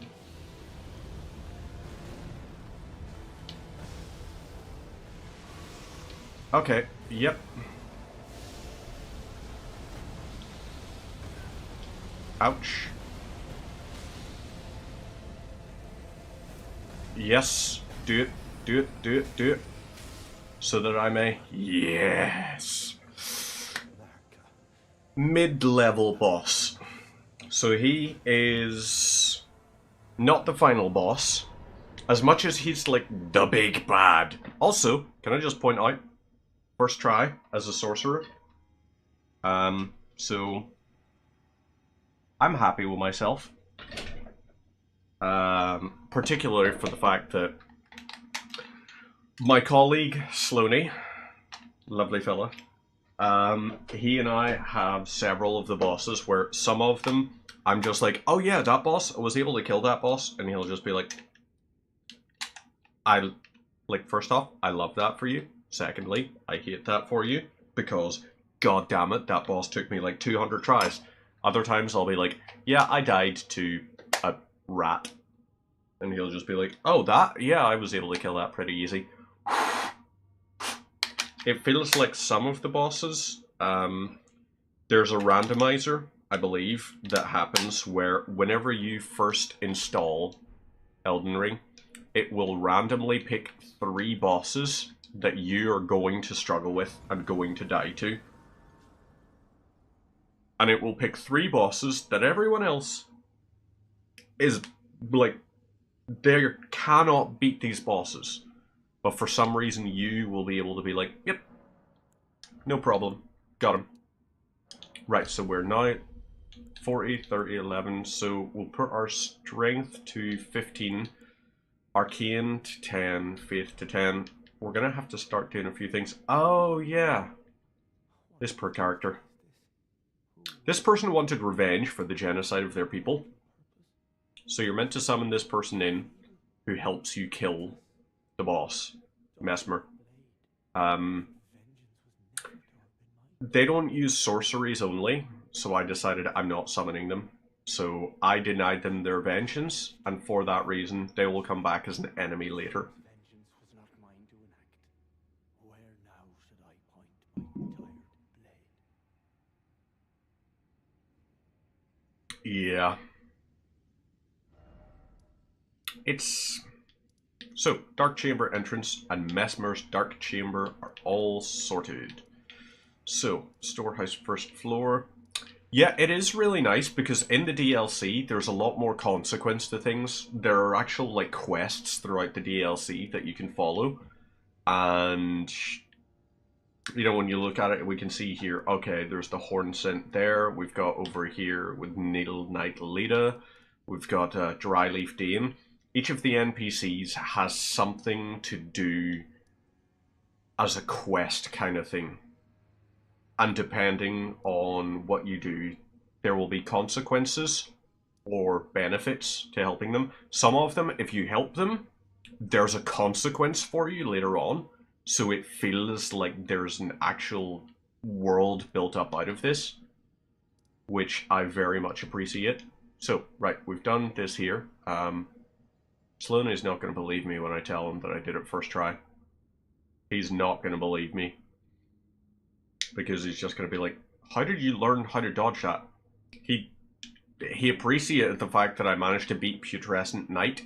Okay, yep. Ouch. Yes. Do it. Do it. Do it. Do it. So that I may... Yes. Mid-level boss. So he is not the final boss, as much as he's like the big bad. Also, can I just point out, first try as a sorcerer. So I'm happy with myself. Particularly for the fact that my colleague Sloaney, lovely fella, he and I have several of the bosses where some of them I'm just like, oh yeah, that boss, I was able to kill that boss, and he'll just be like, first off, I love that for you. Secondly, I hate that for you because, god damn it, that boss took me like 200 tries. Other times I'll be like, yeah, I died to a rat. And he'll just be like, oh, that? Yeah, I was able to kill that pretty easy. It feels like some of the bosses, there's a randomizer, I believe, that happens where whenever you first install Elden Ring, it will randomly pick 3 bosses that you are going to struggle with and going to die to. And it will pick 3 bosses that everyone else is, like, they cannot beat these bosses. But for some reason you will be able to be like, yep, no problem, got him. Right, so we're now 40, 30, 11, so we'll put our strength to 15, arcane to 10, faith to 10. We're gonna have to start doing a few things. Oh yeah, this poor character. This person wanted revenge for the genocide of their people. So you're meant to summon this person in who helps you kill the boss, Messmer. They don't use sorceries only, so I decided I'm not summoning them. So I denied them their vengeance, and for that reason, they will come back as an enemy later. Vengeance was not mine to enact. Where now should I point my tired blade? Yeah. It's... So, Dark Chamber entrance and Messmer's Dark Chamber are all sorted. So, Storehouse first floor. Yeah, it is really nice because in the DLC, there's a lot more consequence to things. There are actual, like, quests throughout the DLC that you can follow. And, you know, when you look at it, we can see here, okay, there's the Horn Scent there. We've got over here with Needle Knight Lita. We've got Dryleaf Dane. Each of the NPCs has something to do as a quest kind of thing. And depending on what you do, there will be consequences or benefits to helping them. Some of them, if you help them, there's a consequence for you later on. So it feels like there's an actual world built up out of this, which I very much appreciate. So, right, we've done this here. Sloan is not going to believe me when I tell him that I did it first try. He's not going to believe me. Because he's just going to be like, how did you learn how to dodge that? He appreciated the fact that I managed to beat Putrescent Knight,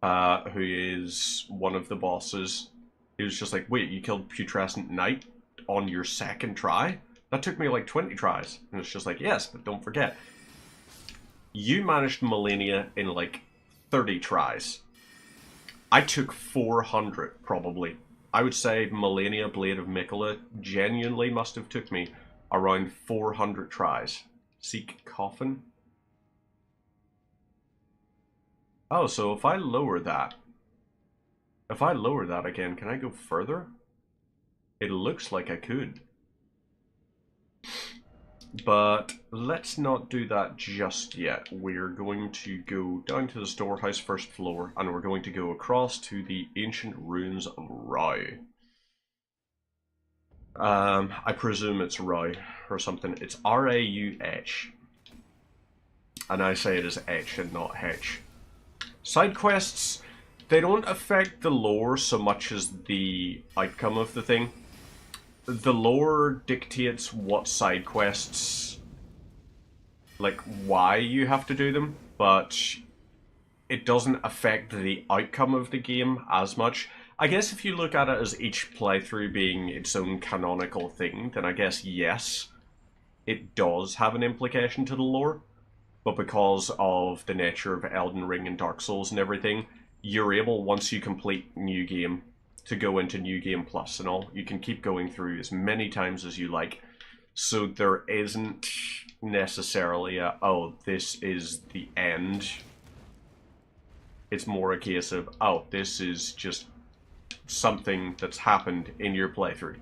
who is one of the bosses. He was just like, wait, you killed Putrescent Knight on your second try? That took me like 20 tries. And it's just like, yes, but don't forget, you managed Malenia in like 30 tries. I took 400, probably. I would say Malenia Blade of Miquella genuinely must have took me around 400 tries. Seek Coffin. Oh, so if I lower that... If I lower that again, can I go further? It looks like I could. But let's not do that just yet. We're going to go down to the storehouse first floor, and we're going to go across to the ancient ruins of Rau. I presume it's Rau or something. It's R-A-U-H. And I say it as H and not H. Side quests, they don't affect the lore so much as the outcome of the thing. The lore dictates what side quests, like why you have to do them, but it doesn't affect the outcome of the game as much. I guess if you look at it as each playthrough being its own canonical thing, then I guess yes, it does have an implication to the lore. But because of the nature of Elden Ring and Dark Souls and everything, you're able, once you complete New Game, to go into New Game Plus and all. You can keep going through as many times as you like. So there isn't necessarily a, oh, this is the end. It's more a case of, oh, this is just something that's happened in your playthrough.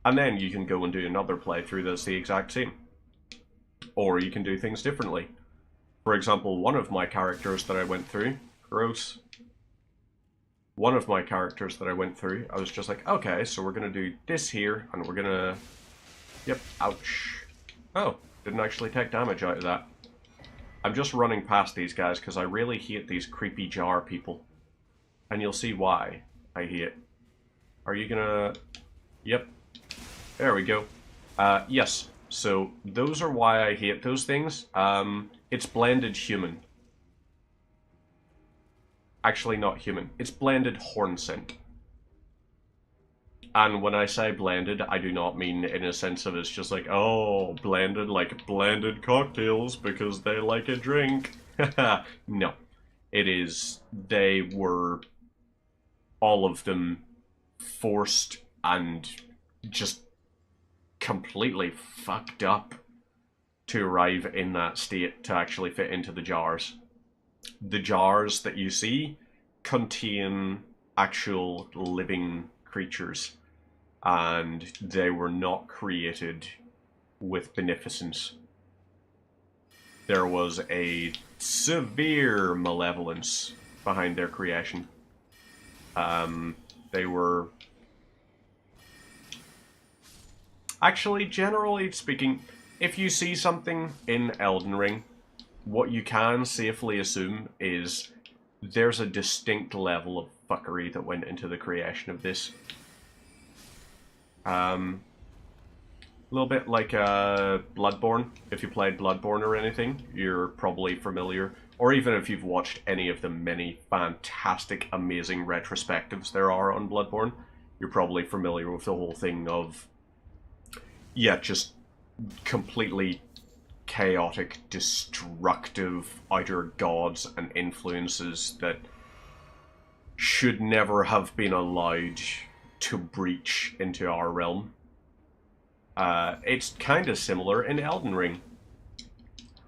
And then you can go and do another playthrough that's the exact same. Or you can do things differently. For example, one of my characters that I went through, gross. one of my characters that I went through, I was just like, okay, so we're going to do this here, and we're going to... Yep, ouch. Oh, didn't actually take damage out of that. I'm just running past these guys because I really hate these creepy jar people. And you'll see why I hate. Are you gonna... Yep. There we go. Yes. So, those are why I hate those things. It's blended human. Actually, not human. It's blended horn scent. And when I say blended, I do not mean in a sense of it's just like, oh, blended, like blended cocktails because they like a drink. No. It is, they were, all of them, forced and just completely fucked up to arrive in that state to actually fit into the jars. The jars that you see contain actual living creatures. And they were not created with beneficence. There was a severe malevolence behind their creation. They were... Actually, generally speaking, if you see something in Elden Ring, what you can safely assume is there's a distinct level of fuckery that went into the creation of this. A little bit like Bloodborne. If you played Bloodborne or anything, you're probably familiar. Or even if you've watched any of the many fantastic, amazing retrospectives there are on Bloodborne, you're probably familiar with the whole thing of, yeah, just completely chaotic, destructive outer gods and influences that should never have been allowed to breach into our realm. It's kind of similar in Elden Ring.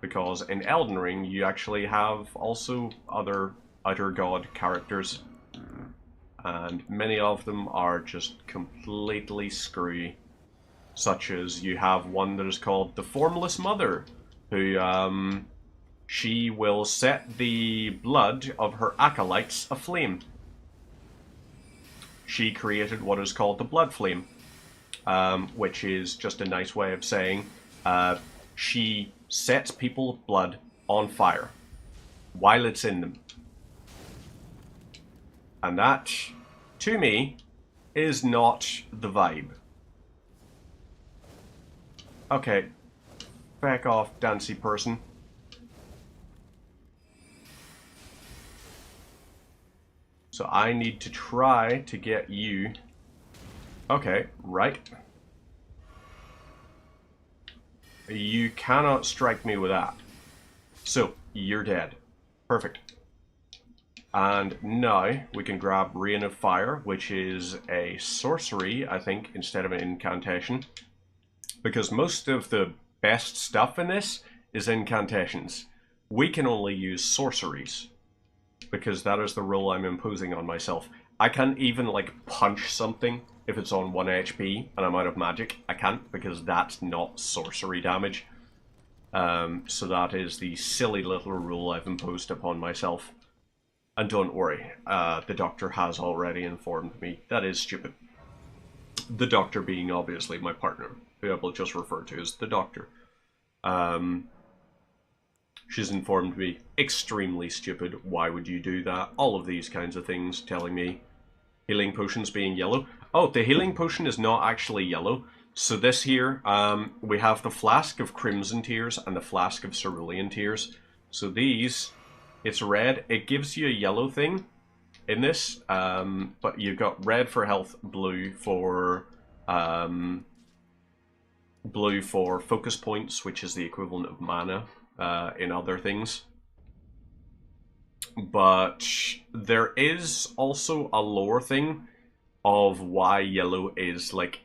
Because in Elden Ring, you actually have also other outer god characters. And many of them are just completely screwy. Such as you have one that is called the Formless Mother, who, she will set the blood of her acolytes aflame. She created what is called the Blood Flame, which is just a nice way of saying she sets people's blood on fire while it's in them. And that, to me, is not the vibe. Okay, back off, dancy person. So I need to try to get you... Okay, right. You cannot strike me with that. So, you're dead. Perfect. And now we can grab Rain of Fire, which is a sorcery, I think, instead of an incantation. Because most of the best stuff in this is incantations. We can only use sorceries. Because that is the rule I'm imposing on myself. I can't even, like, punch something if it's on 1 HP and I'm out of magic. I can't, because that's not sorcery damage. So that is the silly little rule I've imposed upon myself. And don't worry, the doctor has already informed me. That is stupid. The doctor being obviously my partner, who I will just refer to as the doctor. She's informed me, extremely stupid, why would you do that? All of these kinds of things, telling me healing potions being yellow. Oh, the healing potion is not actually yellow. So this here, we have the Flask of Crimson Tears and the Flask of Cerulean Tears. So these, it's red. It gives you a yellow thing in this, but you've got red for health, blue for focus points, which is the equivalent of mana in other things. But there is also a lore thing of why yellow is like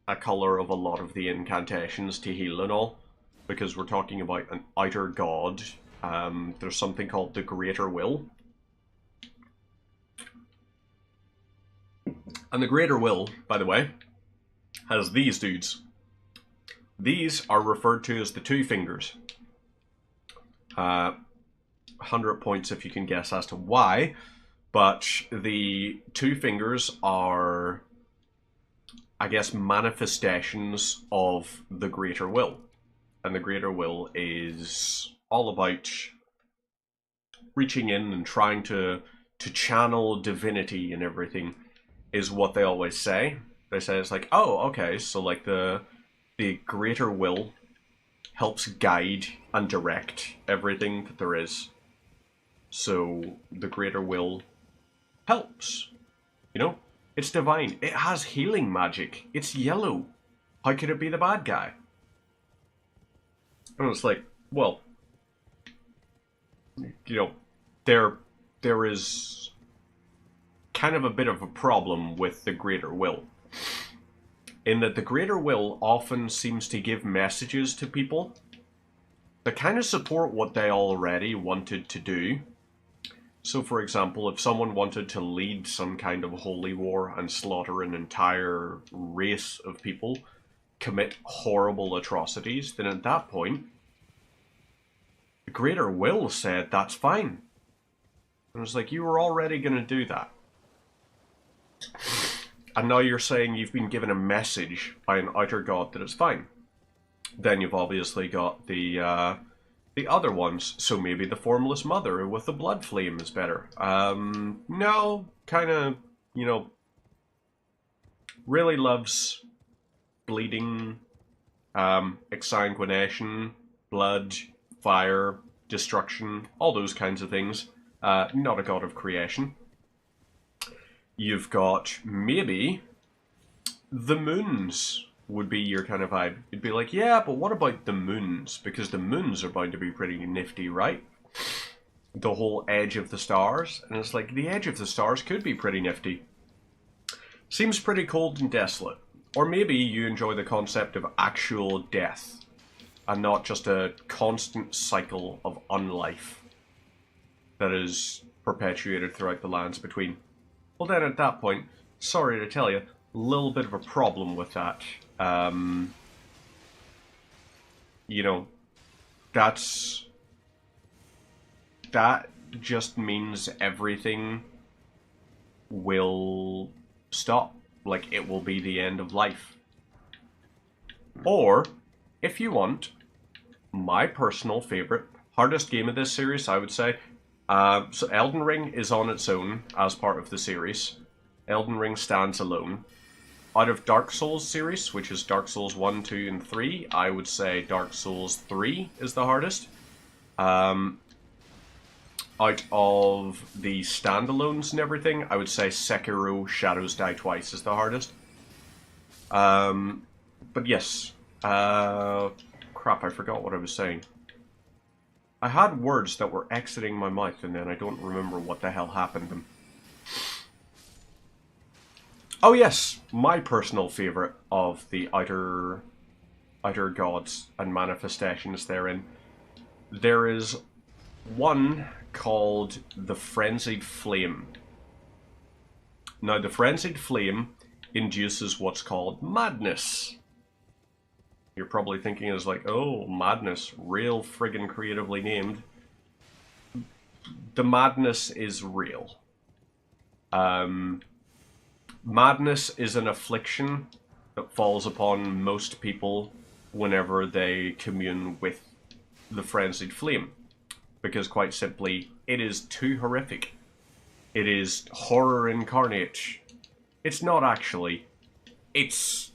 a color of a lot of the incantations to heal and all, because we're talking about an outer god. There's something called the Greater Will. And the Greater Will, by the way, has these dudes. These are referred to as the Two Fingers. 100 points if you can guess as to why. But the two fingers are, I guess, manifestations of the greater will. And the greater will is all about reaching in and trying to channel divinity and everything, is what they always say. They say it's like, oh, okay, so like the greater will helps guide and direct everything that there is. So the greater will helps. You know? It's divine. It has healing magic. It's yellow. How could it be the bad guy? And it's like, well, you know, there is kind of a bit of a problem with the greater will, in that the greater will often seems to give messages to people that kind of support what they already wanted to do. So for example, if someone wanted to lead some kind of holy war and slaughter an entire race of people, commit horrible atrocities, then at that point, the greater will said that's fine. And it's like, you were already going to do that. And now you're saying you've been given a message by an outer god that it's fine. Then you've obviously got the other ones. So maybe the Formless Mother with the blood flame is better. No, kind of, you know, really loves bleeding, exsanguination, blood, fire, destruction, all those kinds of things. Not a god of creation. You've got maybe the moons would be your kind of vibe. You'd be like, yeah, but what about the moons? Because the moons are bound to be pretty nifty, right? The whole edge of the stars. And it's like, the edge of the stars could be pretty nifty. Seems pretty cold and desolate. Or maybe you enjoy the concept of actual death, and not just a constant cycle of unlife that is perpetuated throughout the lands between. Well then at that point, sorry to tell you, a little bit of a problem with that. You know, that just means everything will stop. Like, it will be the end of life. Or, if you want, my personal favorite, hardest game of this series, I would say. So Elden Ring is on its own as part of the series. Elden Ring stands alone. Out of Dark Souls series, which is Dark Souls 1, 2, and 3, I would say Dark Souls 3 is the hardest. Out of the standalones and everything, I would say Sekiro Shadows Die Twice is the hardest. But yes. Crap, I forgot what I was saying. I had words that were exiting my mouth and then I don't remember what the hell happened to them. Oh yes, my personal favourite of the outer gods and manifestations therein. There is one called the Frenzied Flame. Now the Frenzied Flame induces what's called madness. You're probably thinking is like, oh, madness, real friggin' creatively named. The madness is real. Madness is an affliction that falls upon most people whenever they commune with the Frenzied Flame. Because quite simply, it is too horrific. It is horror incarnate. It's not actually. It's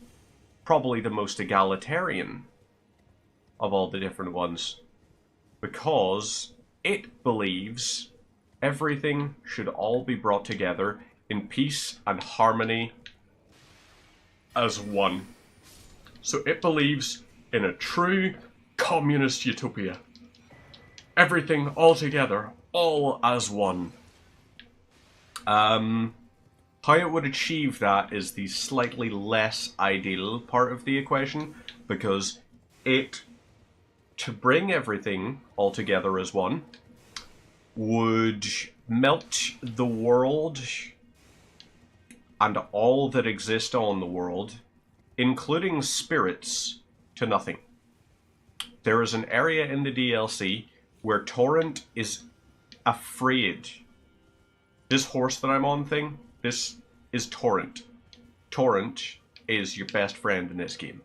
probably the most egalitarian of all the different ones, because it believes everything should all be brought together in peace and harmony as one. So it believes in a true communist utopia. Everything all together, all as one. How it would achieve that is the slightly less ideal part of the equation, because to bring everything all together as one, would melt the world and all that exist on the world, including spirits, to nothing. There is an area in the DLC where Torrent is afraid This horse that I'm on thing, this is Torrent. Torrent is your best friend in this game.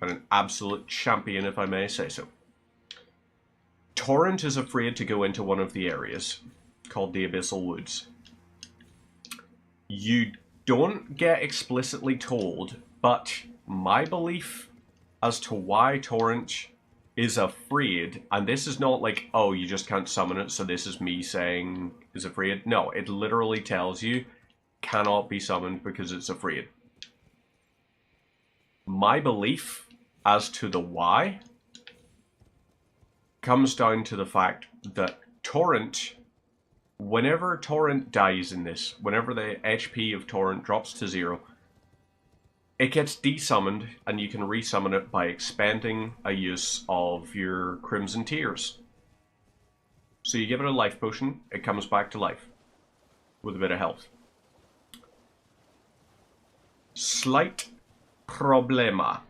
And an absolute champion, if I may say so. Torrent is afraid to go into one of the areas, called the Abyssal Woods. You don't get explicitly told, but my belief as to why Torrent is afraid, and this is not like, oh, you just can't summon it, so this is me saying is afraid. No, it literally tells you cannot be summoned because it's afraid. My belief as to the why comes down to the fact that Torrent, whenever Torrent dies in this, whenever the HP of Torrent drops to 0, it gets desummoned, and you can resummon it by expending a use of your Crimson Tears. So you give it a life potion, it comes back to life with a bit of health. Slight problema.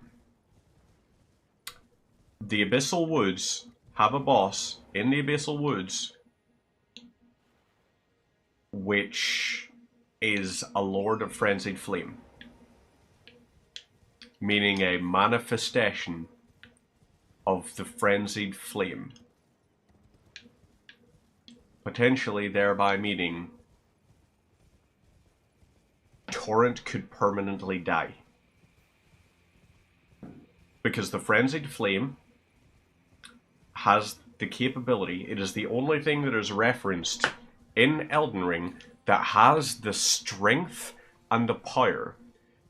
The Abyssal Woods have a boss in the Abyssal Woods which is a Lord of Frenzied Flame, meaning a manifestation of the Frenzied Flame, potentially thereby meaning Torrent could permanently die. Because the Frenzied Flame has the capability, it is the only thing that is referenced in Elden Ring that has the strength and the power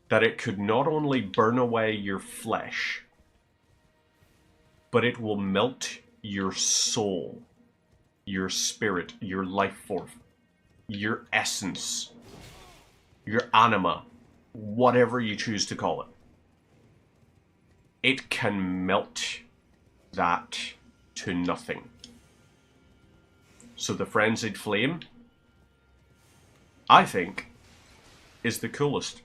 that it could not only burn away your flesh, but it will melt your soul, your spirit, your life force, your essence, your anima, whatever you choose to call it. It can melt that to nothing. So the Frenzied Flame, I think, is the coolest.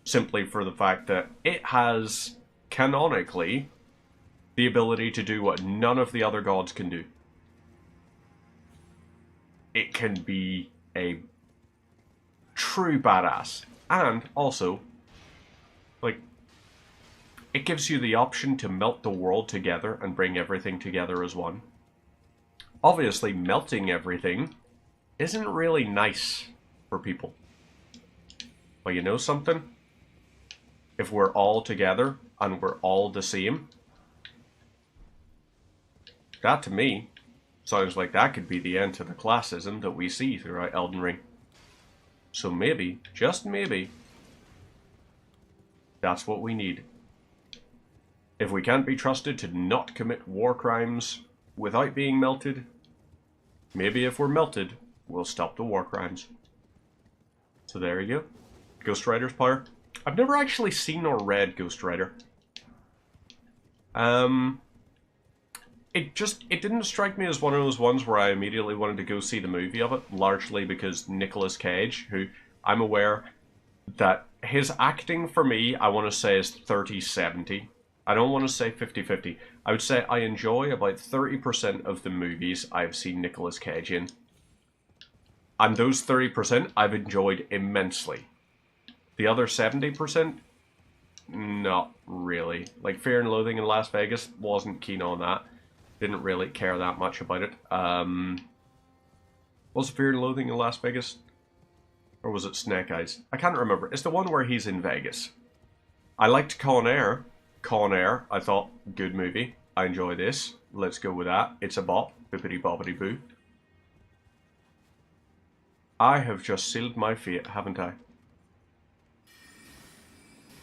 Simply for the fact that it has, canonically, the ability to do what none of the other gods can do. It can be a true badass. And also, like, it gives you the option to melt the world together and bring everything together as one. Obviously, melting everything isn't really nice for people. But you know something? If we're all together and we're all the same, that to me sounds like that could be the end to the classism that we see throughout Elden Ring. So maybe, just maybe, that's what we need. If we can't be trusted to not commit war crimes without being melted, maybe if we're melted, we'll stop the war crimes. So there you go. Ghost Rider's power. I've never actually seen or read Ghost Rider. It didn't strike me as one of those ones where I immediately wanted to go see the movie of it, largely because Nicolas Cage, who I'm aware that his acting for me, I want to say is 30-70. I don't want to say 50-50. I would say I enjoy about 30% of the movies I've seen Nicolas Cage in. And those 30% I've enjoyed immensely. The other 70%, not really. Like Fear and Loathing in Las Vegas, wasn't keen on that. Didn't really care that much about it. Was it Fear and Loathing in Las Vegas? Or was it Snake Eyes? I can't remember. It's the one where he's in Vegas. I liked Con Air. Con Air, I thought, good movie. I enjoy this. Let's go with that. It's a bop. Bippity boppity boo. I have just sealed my fate, haven't I?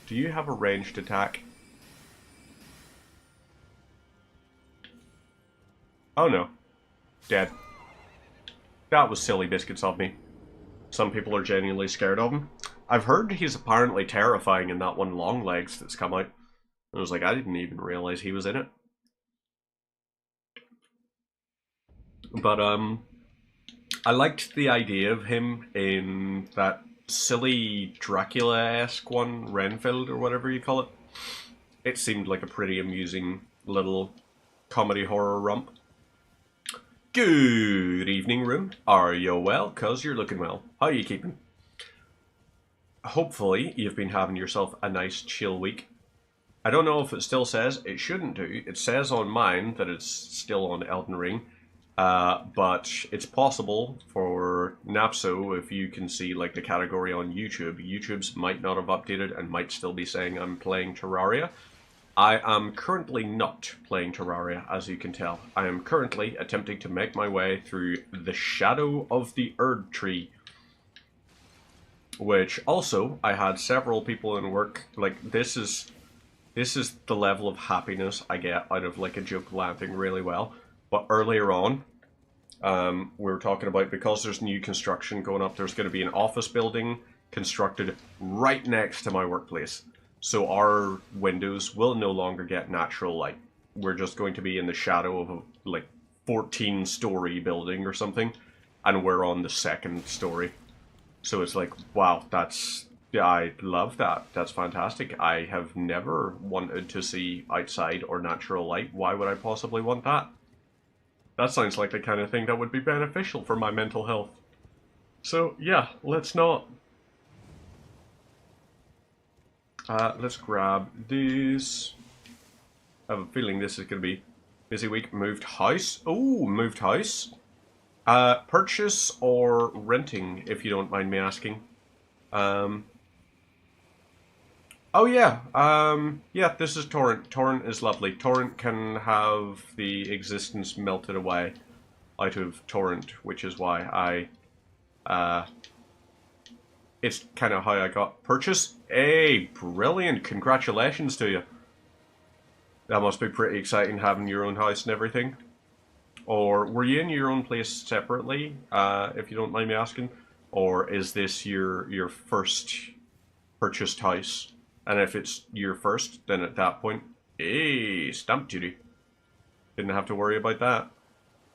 Do you have a ranged attack? Oh no. Dead. That was silly biscuits of me. Some people are genuinely scared of him. I've heard he's apparently terrifying in that one Longlegs that's come out. I was like, I didn't even realize he was in it. But, I liked the idea of him in that silly Dracula-esque one, Renfield or whatever you call it. It seemed like a pretty amusing little comedy horror romp. Good evening, room. Are you well? 'Cause you're looking well. How are you keeping? Hopefully, you've been having yourself a nice chill week. I don't know if it still says, it shouldn't do. It says on mine that it's still on Elden Ring. But it's possible for Napso, if you can see like the category on YouTube, YouTube's might not have updated and might still be saying I'm playing Terraria. I am currently not playing Terraria, as you can tell. I am currently attempting to make my way through the Shadow of the Erd Tree. Which also, I had several people in work, like this is the level of happiness I get out of like a joke landing really well. But earlier on, we were talking about, because there's new construction going up, there's going to be an office building constructed right next to my workplace. So our windows will no longer get natural light. We're just going to be in the shadow of a like 14-story building or something, and we're on the second story. So it's like, wow, I love that. That's fantastic. I have never wanted to see outside or natural light. Why would I possibly want that? That sounds like the kind of thing that would be beneficial for my mental health. So yeah, let's grab these. I have a feeling this is going to be a busy week. Moved house. Oh, moved house. Purchase or renting, if you don't mind me asking. Oh yeah, yeah, this is Torrent. Torrent is lovely. Torrent can have the existence melted away out of Torrent, which is why it's kind of how I got Purchase. Hey, brilliant, congratulations to you. That must be pretty exciting, having your own house and everything. Or were you in your own place separately, if you don't mind me asking? Or is this your first purchased house? And if it's your first, then at that point, hey, stamp duty. Didn't have to worry about that.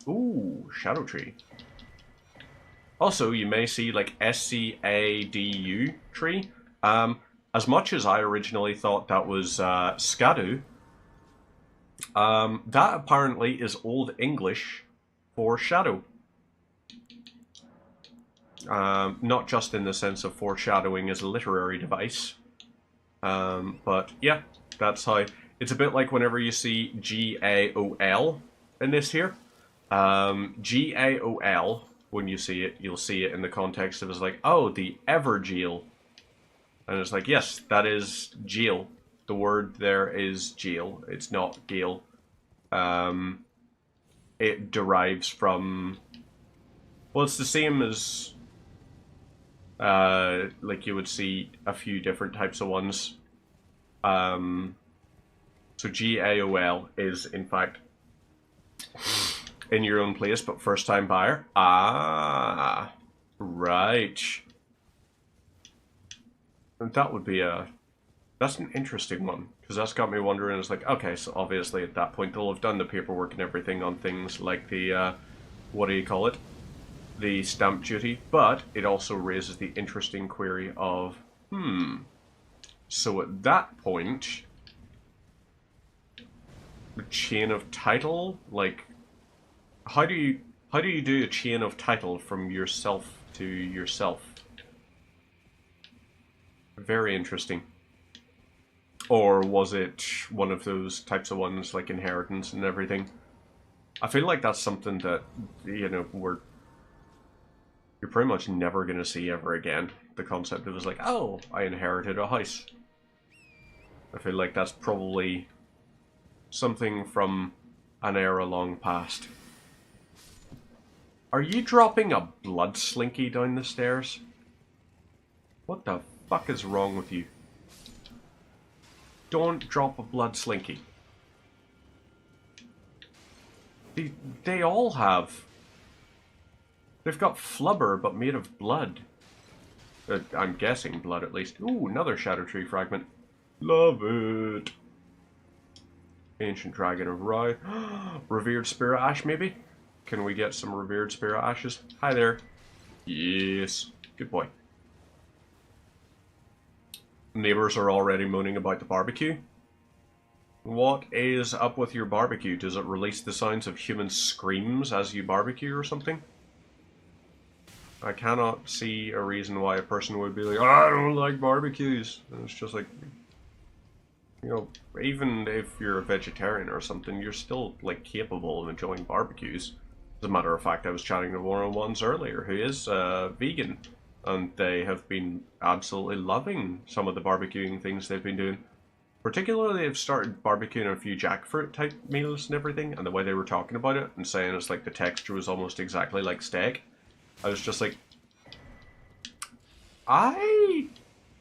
Ooh, Shadow Tree. Also, you may see like SCADU tree. As much as I originally thought that was Scadu, that apparently is Old English for shadow. Not just in the sense of foreshadowing as a literary device. But yeah, that's how. It's a bit like whenever you see GAOL in this here. GAOL, when you see it, you'll see it in the context of it's like, oh, the Evergaol. And it's like, yes, that is Gale. The word there is Gale. It's not Gale. It derives from... Well, it's the same as... like you would see a few different types of ones. So GAOL is, in fact, in your own place, but first time buyer. Ah, right. And that would be that's an interesting one, because that's got me wondering, it's like, okay, so obviously at that point they'll have done the paperwork and everything on things like the, what do you call it? The stamp duty, but it also raises the interesting query of, so at that point, the chain of title, like, how do you do a chain of title from yourself to yourself? Very interesting. Or was it one of those types of ones like inheritance and everything? I feel like that's something that, you know, you're pretty much never going to see ever again. The concept of it was like, oh, I inherited a house. I feel like that's probably something from an era long past. Are you dropping a blood slinky down the stairs? What the fuck is wrong with you? Don't drop a blood slinky. They all have. They've got flubber, but made of blood. I'm guessing blood, at least. Ooh, another Shadow Tree fragment. Love it. Ancient Dragon of Rye. Revered Spirit Ash, maybe? Can we get some Revered Spirit Ashes? Hi there. Yes. Good boy. Neighbors are already moaning about the barbecue. What is up with your barbecue? Does it release the sounds of human screams as you barbecue or something? I cannot see a reason why a person would be like, oh, I don't like barbecues. And it's just like, you know, even if you're a vegetarian or something, you're still, like, capable of enjoying barbecues. As a matter of fact, I was chatting to one-on-ones earlier who is vegan, and they have been absolutely loving some of the barbecuing things they've been doing. Particularly, they've started barbecuing a few jackfruit type meals and everything, and the way they were talking about it and saying it's like the texture was almost exactly like steak. I was just like, I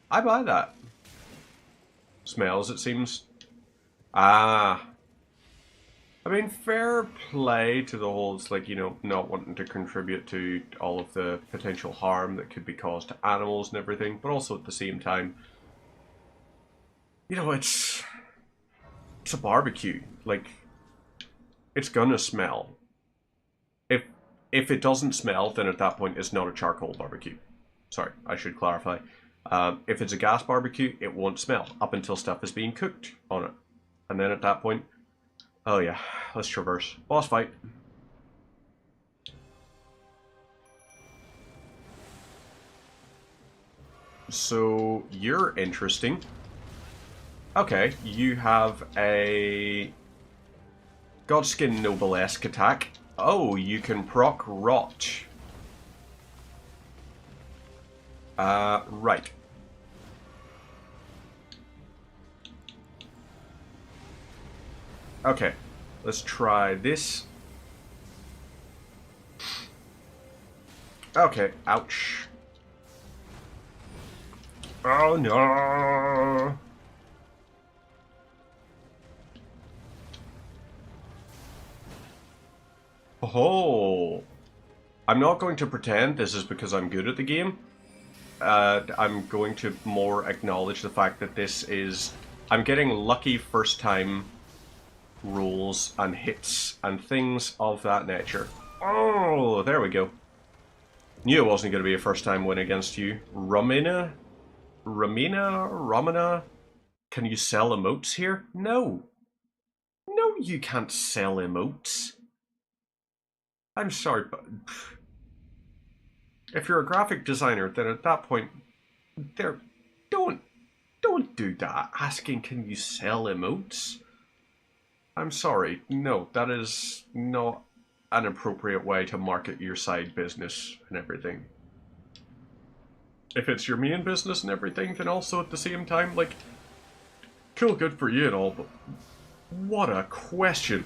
buy that. Smells, it seems. Ah. I mean, fair play to the whole, it's like, you know, not wanting to contribute to all of the potential harm that could be caused to animals and everything, but also at the same time, you know, it's a barbecue. Like, it's gonna smell. If it doesn't smell, then at that point it's not a charcoal barbecue. Sorry, I should clarify. If it's a gas barbecue, it won't smell up until stuff is being cooked on it. And then at that point, oh yeah, let's traverse. Boss fight. So, you're interesting. Okay, you have a Godskin Noble-esque attack. Oh, you can proc Rot. Right. Okay, let's try this. Okay, ouch. Oh no! Oh! I'm not going to pretend this is because I'm good at the game. I'm going to more acknowledge the fact that this is... I'm getting lucky first time rolls and hits and things of that nature. Oh, there we go. Knew it wasn't going to be a first time win against you. Romina? Can you sell emotes here? No. No, you can't sell emotes. I'm sorry, but... If you're a graphic designer, then at that point, don't do that. Asking, can you sell emotes? I'm sorry, no, that is not an appropriate way to market your side business and everything. If it's your main business and everything, then also at the same time, like, cool, good for you and all, but what a question.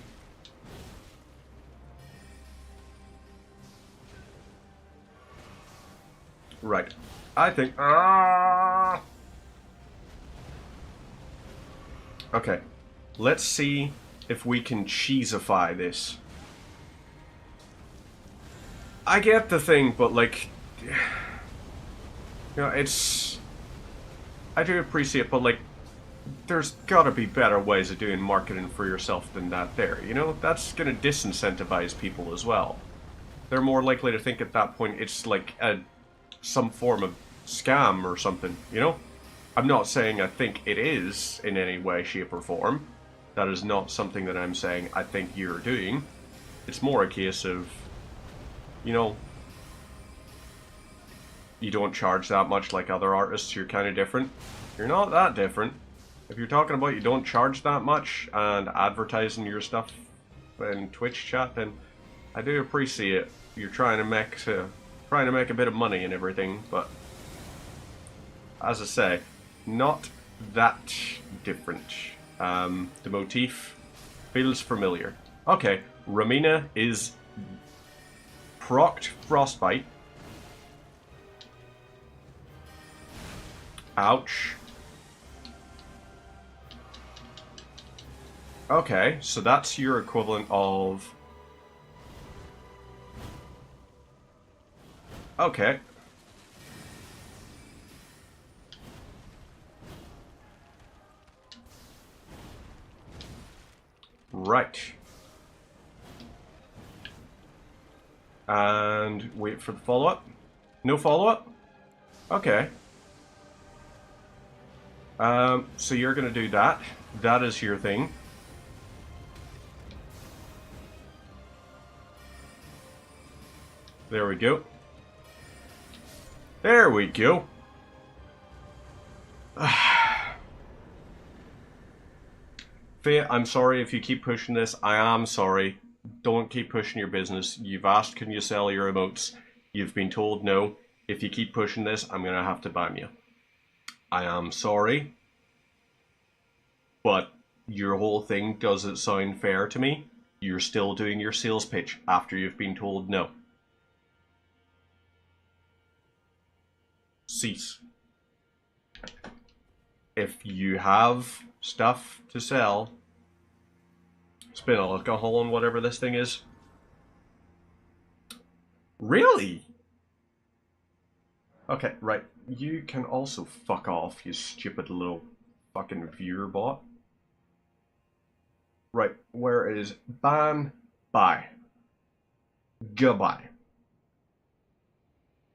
Right. I think... Okay. Let's see if we can cheesify this. I get the thing, but like... You know, it's... I do appreciate it, but like... There's gotta be better ways of doing marketing for yourself than that there, you know? That's gonna disincentivize people as well. They're more likely to think at that point it's like some form of scam or something, you know? I'm not saying I think it is in any way, shape, or form. That is not something that I'm saying I think you're doing. It's more a case of, you know, you don't charge that much like other artists, you're kind of different. You're not that different. If you're talking about you don't charge that much and advertising your stuff in Twitch chat, then I do appreciate you're trying to make a bit of money and everything, but as I say, not that different. The motif feels familiar. Okay, Romina is procced Frostbite. Ouch. Okay, so that's your equivalent of... Okay. Right. And wait for the follow-up. No follow-up? Okay. So you're gonna do that. That is your thing. There we go. There we go. Faye, I'm sorry if you keep pushing this. I am sorry. Don't keep pushing your business. You've asked, can you sell your emotes? You've been told no. If you keep pushing this, I'm going to have to ban you. I am sorry. But your whole thing doesn't sound fair to me. You're still doing your sales pitch after you've been told no. Cease. If you have stuff to sell, spin alcohol and whatever this thing is. Really? Okay, right. You can also fuck off, you stupid little fucking viewer bot. Right, where is ban? Bye. Goodbye.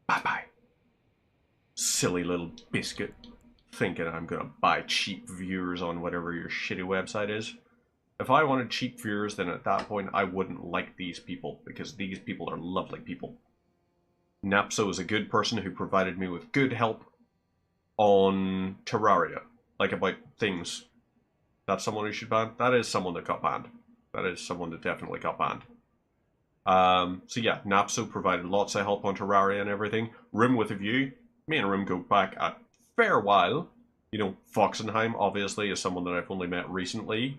Bye-bye. Silly little biscuit. Thinking I'm gonna buy cheap viewers on whatever your shitty website is. If I wanted cheap viewers, then at that point I wouldn't like these people, because these people are lovely people. Napso is a good person who provided me with good help on Terraria. Like about things. That's someone who should ban? That is someone that got banned. That is someone that definitely got banned. So yeah, Napso provided lots of help on Terraria and everything. Room with a View. Me and Room go back a fair while. You know, Foxenheim obviously is someone that I've only met recently,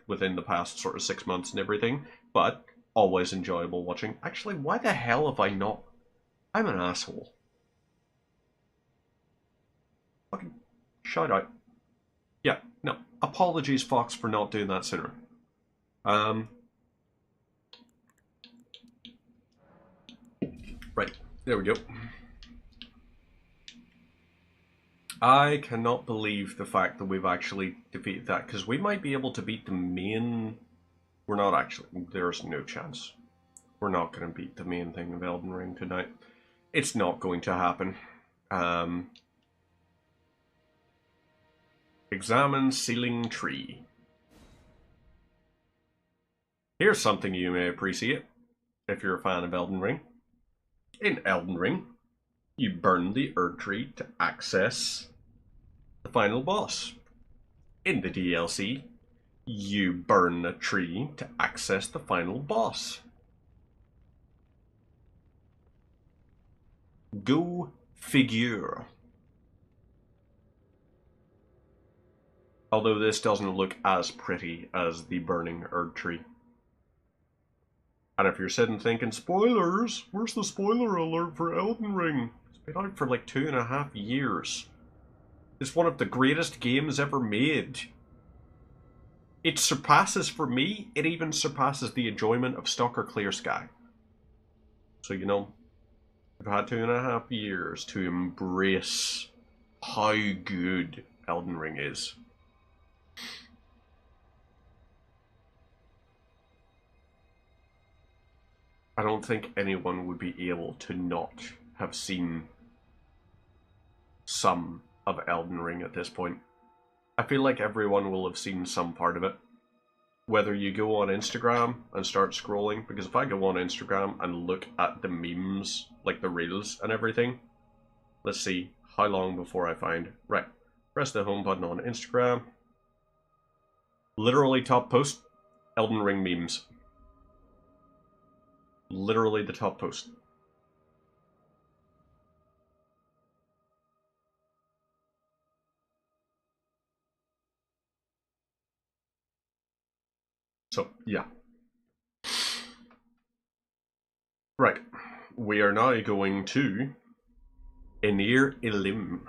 within the past sort of 6 months and everything, but always enjoyable watching. Actually, why the hell have I not... I'm an asshole. Fucking shout out. Yeah, no. Apologies, Fox, for not doing that sooner. Right, there we go. I cannot believe the fact that we've actually defeated that, because we might be able to beat the main... We're not actually. There's no chance. We're not going to beat the main thing of Elden Ring tonight. It's not going to happen. Examine Sealing Tree. Here's something you may appreciate, if you're a fan of Elden Ring. In Elden Ring, you burn the Erd Tree to access the final boss. In the DLC, you burn a tree to access the final boss. Go figure. Although this doesn't look as pretty as the burning Erd Tree. And if you're sitting thinking, spoilers, where's the spoiler alert for Elden Ring? It's been out for like 2.5 years. It's one of the greatest games ever made. It surpasses, for me, it even surpasses the enjoyment of Stalker Clear Sky. So, you know, I've had 2.5 years to embrace how good Elden Ring is. I don't think anyone would be able to not have seen some of Elden Ring at this point. I feel like everyone will have seen some part of it. Whether you go on Instagram and start scrolling, because if I go on Instagram and look at the memes, like the reels and everything, let's see how long before I find... Right, press the home button on Instagram. Literally top post, Elden Ring memes. Literally the top post. So, yeah. Right. We are now going to Anir Ilim.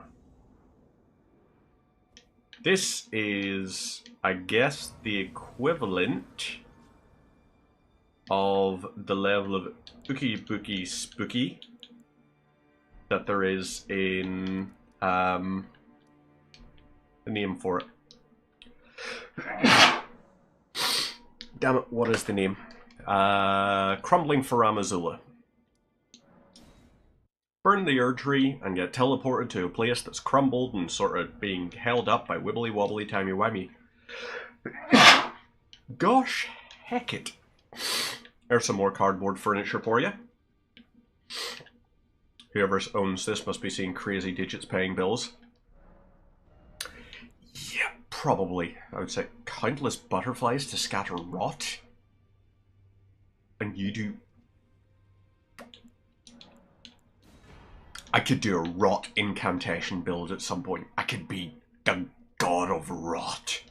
This is, I guess, the equivalent of the level of Ookie Bookie Spooky that there is in the name for it. Damn it, what is the name? Crumbling Farum Azula. Burn the Erd Tree and get teleported to a place that's crumbled and sort of being held up by wibbly wobbly timey wimey. Gosh heck it. There's some more cardboard furniture for you. Whoever owns this must be seeing crazy digits paying bills. Yeah, probably. I would say countless butterflies to scatter rot. And you do... I could do a rot incantation build at some point. I could be the god of rot.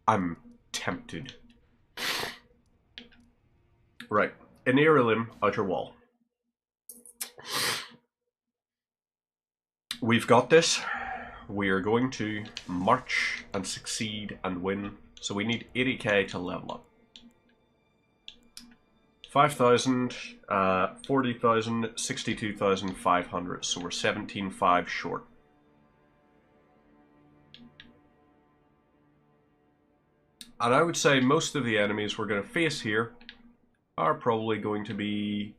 I'm tempted. Right. Inerilim, outer wall. We've got this. We are going to march and succeed and win. So we need 80k to level up. 5,000, 40,000, 62,500. So we're 17,500 short. And I would say most of the enemies we're going to face here are probably going to be...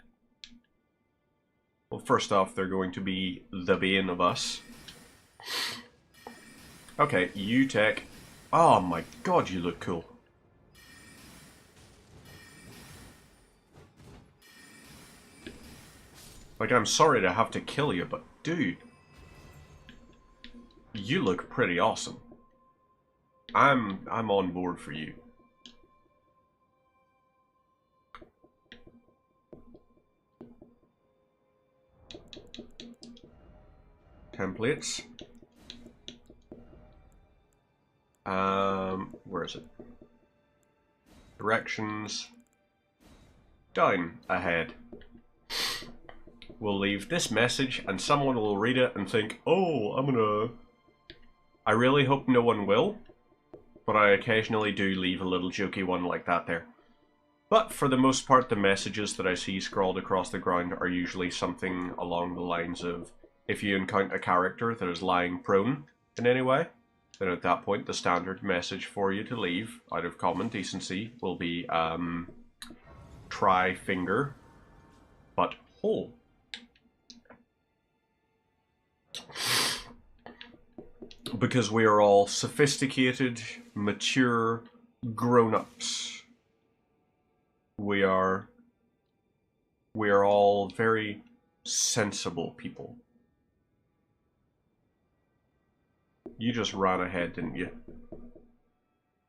Well, first off, they're going to be the bane of us. Okay, you take... Oh my god, you look cool. Like, I'm sorry to have to kill you, but dude, you look pretty awesome. I'm on board for you. Templates. Where is it? Directions. Down ahead. We'll leave this message and someone will read it and think, oh, I'm gonna... I really hope no one will, but I occasionally do leave a little jokey one like that there. But for the most part, the messages that I see scrawled across the ground are usually something along the lines of, if you encounter a character that is lying prone in any way, then at that point the standard message for you to leave, out of common decency, will be, try finger, but hole. Because we are all sophisticated, mature, grown-ups. We are all very sensible people. You just ran ahead, didn't you?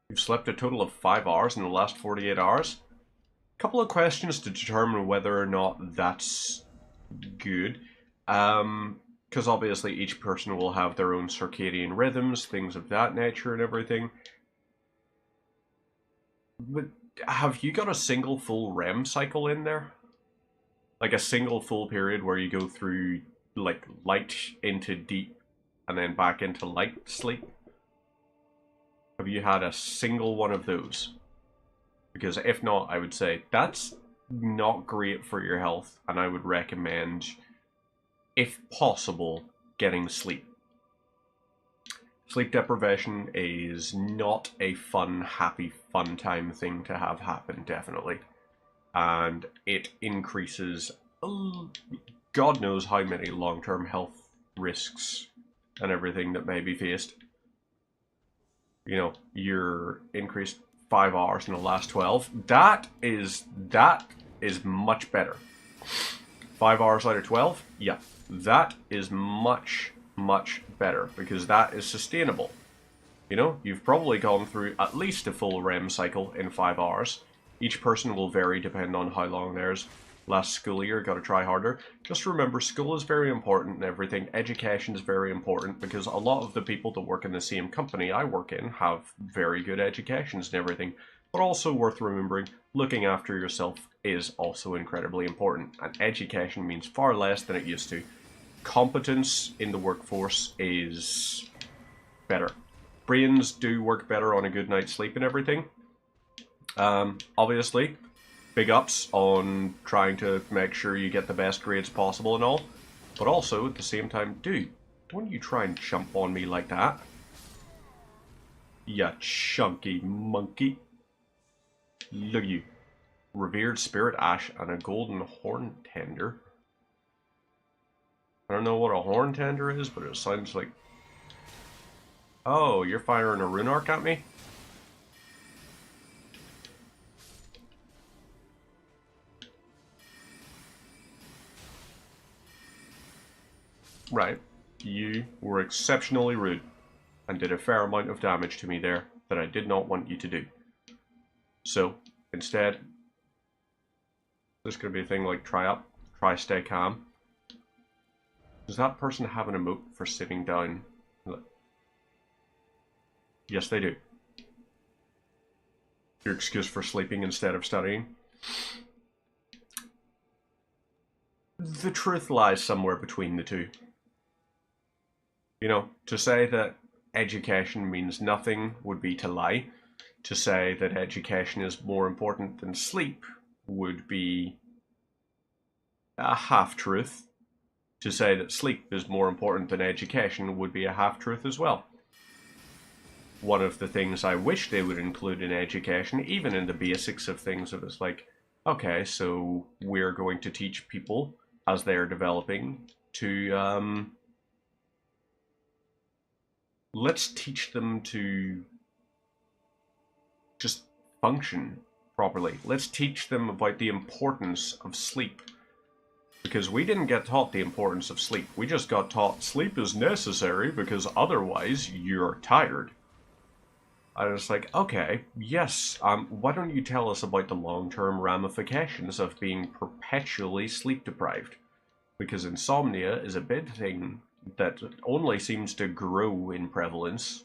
You've slept a total of 5 hours in the last 48 hours? Couple of questions to determine whether or not that's good. Because obviously each person will have their own circadian rhythms, things of that nature and everything. But have you got a single full REM cycle in there? Like a single full period where you go through like light into deep and then back into light sleep? Have you had a single one of those? Because if not, I would say that's not great for your health, and I would recommend, if possible, getting sleep. Sleep deprivation is not a fun, happy, fun time thing to have happen, definitely. And it increases, God knows how many long-term health risks and everything that may be faced. You know, you're increased 5 hours in the last 12. That is much better. 5 hours out of 12? Yeah. That is much, much better because that is sustainable. You know, you've probably gone through at least a full REM cycle in 5 hours. Each person will vary depending on how long theirs. Last school year, got to try harder. Just remember, school is very important and everything. Education is very important because a lot of the people that work in the same company I work in have very good educations and everything. But also worth remembering, looking after yourself is also incredibly important. And education means far less than it used to. Competence in the workforce is better. Brains do work better on a good night's sleep and everything. Obviously, big ups on trying to make sure you get the best grades possible and all. But also, at the same time, dude, don't you try and jump on me like that. Ya chunky monkey. Look at you. Revered spirit ash and a golden horn tender. I don't know what a horn tender is, but it sounds like... Oh, you're firing a rune arc at me? Right. You were exceptionally rude and did a fair amount of damage to me there that I did not want you to do. So, instead, there's going to be a thing like try up, try stay calm. Does that person have an emote for sitting down? Yes, they do. Your excuse for sleeping instead of studying? The truth lies somewhere between the two. You know, to say that education means nothing would be to lie. To say that education is more important than sleep would be a half-truth. To say that sleep is more important than education would be a half-truth as well. One of the things I wish they would include in education, even in the basics of things, it was like, okay, so we're going to teach people as they're developing to, let's teach them to just function properly. Let's teach them about the importance of sleep. Because we didn't get taught the importance of sleep. We just got taught sleep is necessary because otherwise you're tired. I was like, okay, yes, why don't you tell us about the long-term ramifications of being perpetually sleep deprived? Because insomnia is a big thing that only seems to grow in prevalence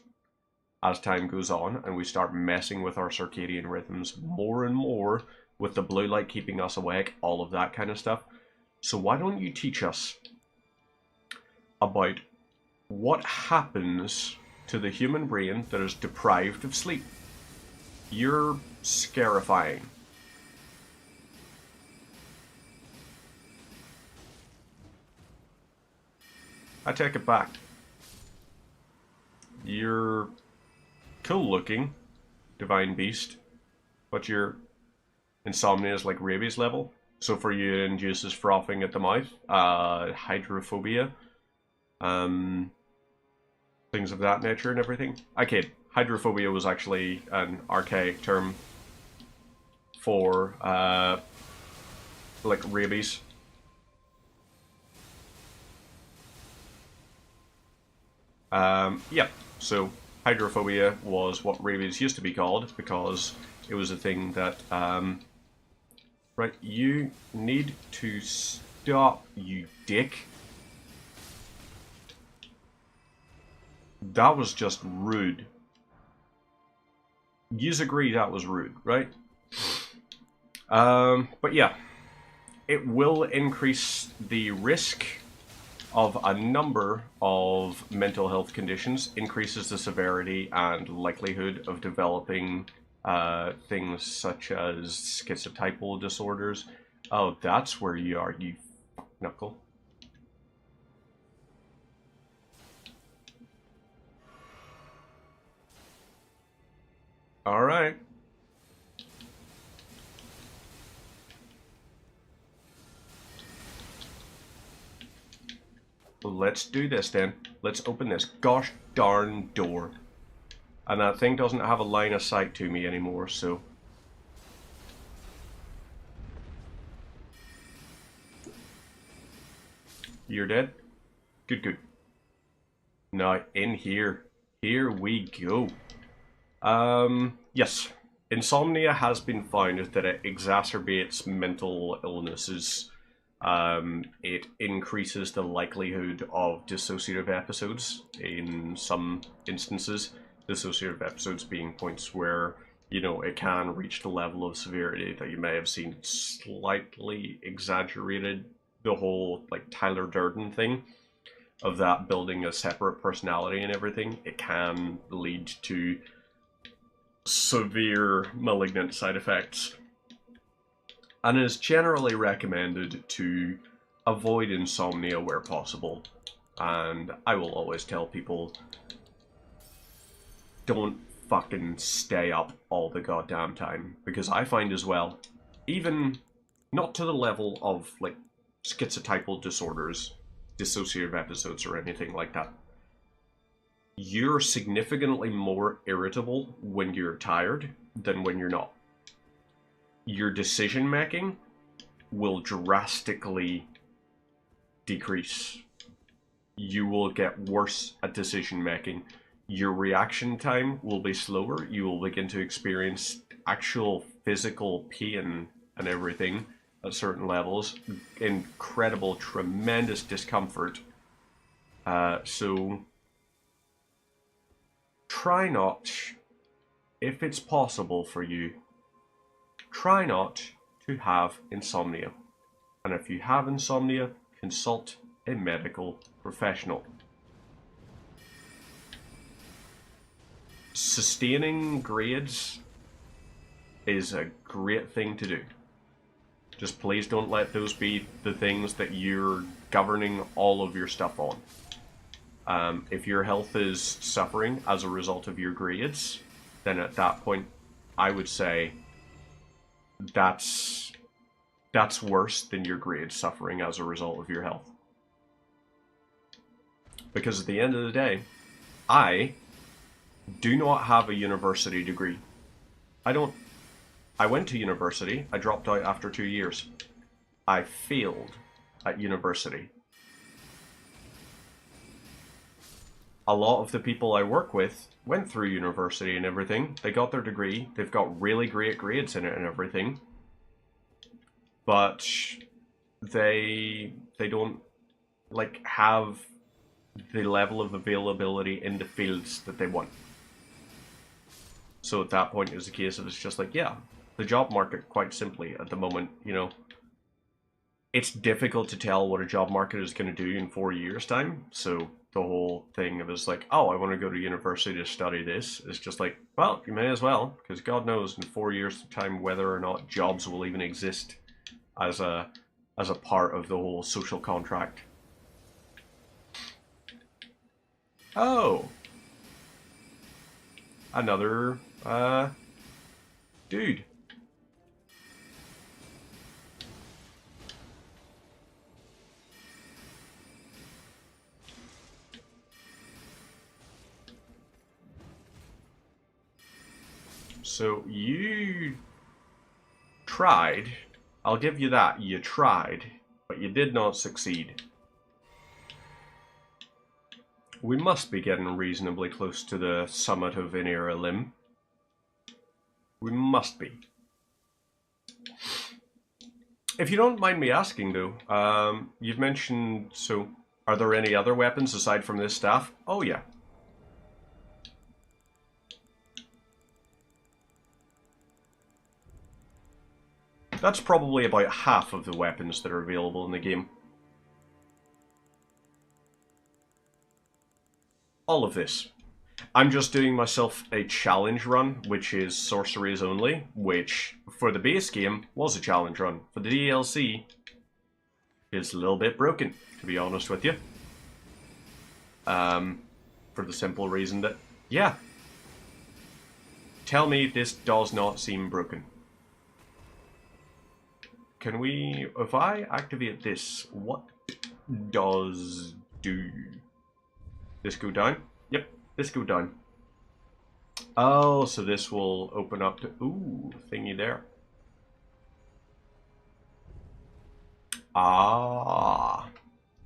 as time goes on, and we start messing with our circadian rhythms more and more, with the blue light keeping us awake, all of that kind of stuff. So why don't you teach us about what happens to the human brain that is deprived of sleep? You're scarifying. I take it back. You're cool looking, divine beast, but your insomnia is like rabies level. So for you it induces frothing at the mouth, hydrophobia, things of that nature and everything. I kid. Hydrophobia was actually an archaic term for like rabies. Yeah, so hydrophobia was what rabies used to be called because it was a thing that, right, you need to stop, you dick. That was just rude. Yous agree that was rude, right? But yeah, it will increase the risk of a number of mental health conditions, increases the severity and likelihood of developing things such as schizotypal disorders. Oh, that's where you are, you knuckle. All right. Let's do this then. Let's open this gosh darn door. And that thing doesn't have a line of sight to me anymore, so... You're dead? Good, good. Now, in here. Here we go. Yes. Insomnia has been found that it exacerbates mental illnesses. It increases the likelihood of dissociative episodes in some instances. Dissociative episodes being points where, you know, it can reach the level of severity that you may have seen slightly exaggerated. The whole, like, Tyler Durden thing of that building a separate personality and everything, it can lead to severe malignant side effects, and is generally recommended to avoid insomnia where possible. And I will always tell people, don't fucking stay up all the goddamn time, because I find as well, even not to the level of like schizotypal disorders, dissociative episodes or anything like that, you're significantly more irritable when you're tired than when you're not. Your decision making will drastically decrease you will get worse at decision making. Your reaction time will be slower. You will begin to experience actual physical pain and everything at certain levels. Incredible, tremendous discomfort. So try not, if it's possible for you, try not to have insomnia. And if you have insomnia, consult a medical professional. Sustaining grades is a great thing to do. Just please don't let those be the things that you're governing all of your stuff on. If your health is suffering as a result of your grades, then at that point, I would say that's worse than your grades suffering as a result of your health. Because at the end of the day, I do not have a university degree. I went to university, I dropped out after 2 years. I failed at university. A lot of the people I work with went through university and everything. They got their degree, they've got really great grades in it and everything. But they don't like have the level of availability in the fields that they want. So at that point, it was a case of it's just like, yeah, the job market, quite simply, at the moment, you know, it's difficult to tell what a job market is going to do in 4 years' time. So the whole thing of is like, oh, I want to go to university to study this, is just like, well, you may as well, because God knows in 4 years' time whether or not jobs will even exist as a part of the whole social contract. Oh, another dude. So you tried, I'll give you that, you tried, but you did not succeed. We must be getting reasonably close to the summit of Inera Lim. We must be. If you don't mind me asking though, you've mentioned, so are there any other weapons aside from this staff? Oh yeah. That's probably about half of the weapons that are available in the game. All of this. I'm just doing myself a challenge run, which is sorceries only, which for the base game was a challenge run. For the DLC, it's a little bit broken, to be honest with you. For the simple reason that, yeah. Tell me this does not seem broken. Can we, if I activate this, what does do? This go down? Yep, this go down. Oh, so this will open up to, ooh, thingy there. Ah,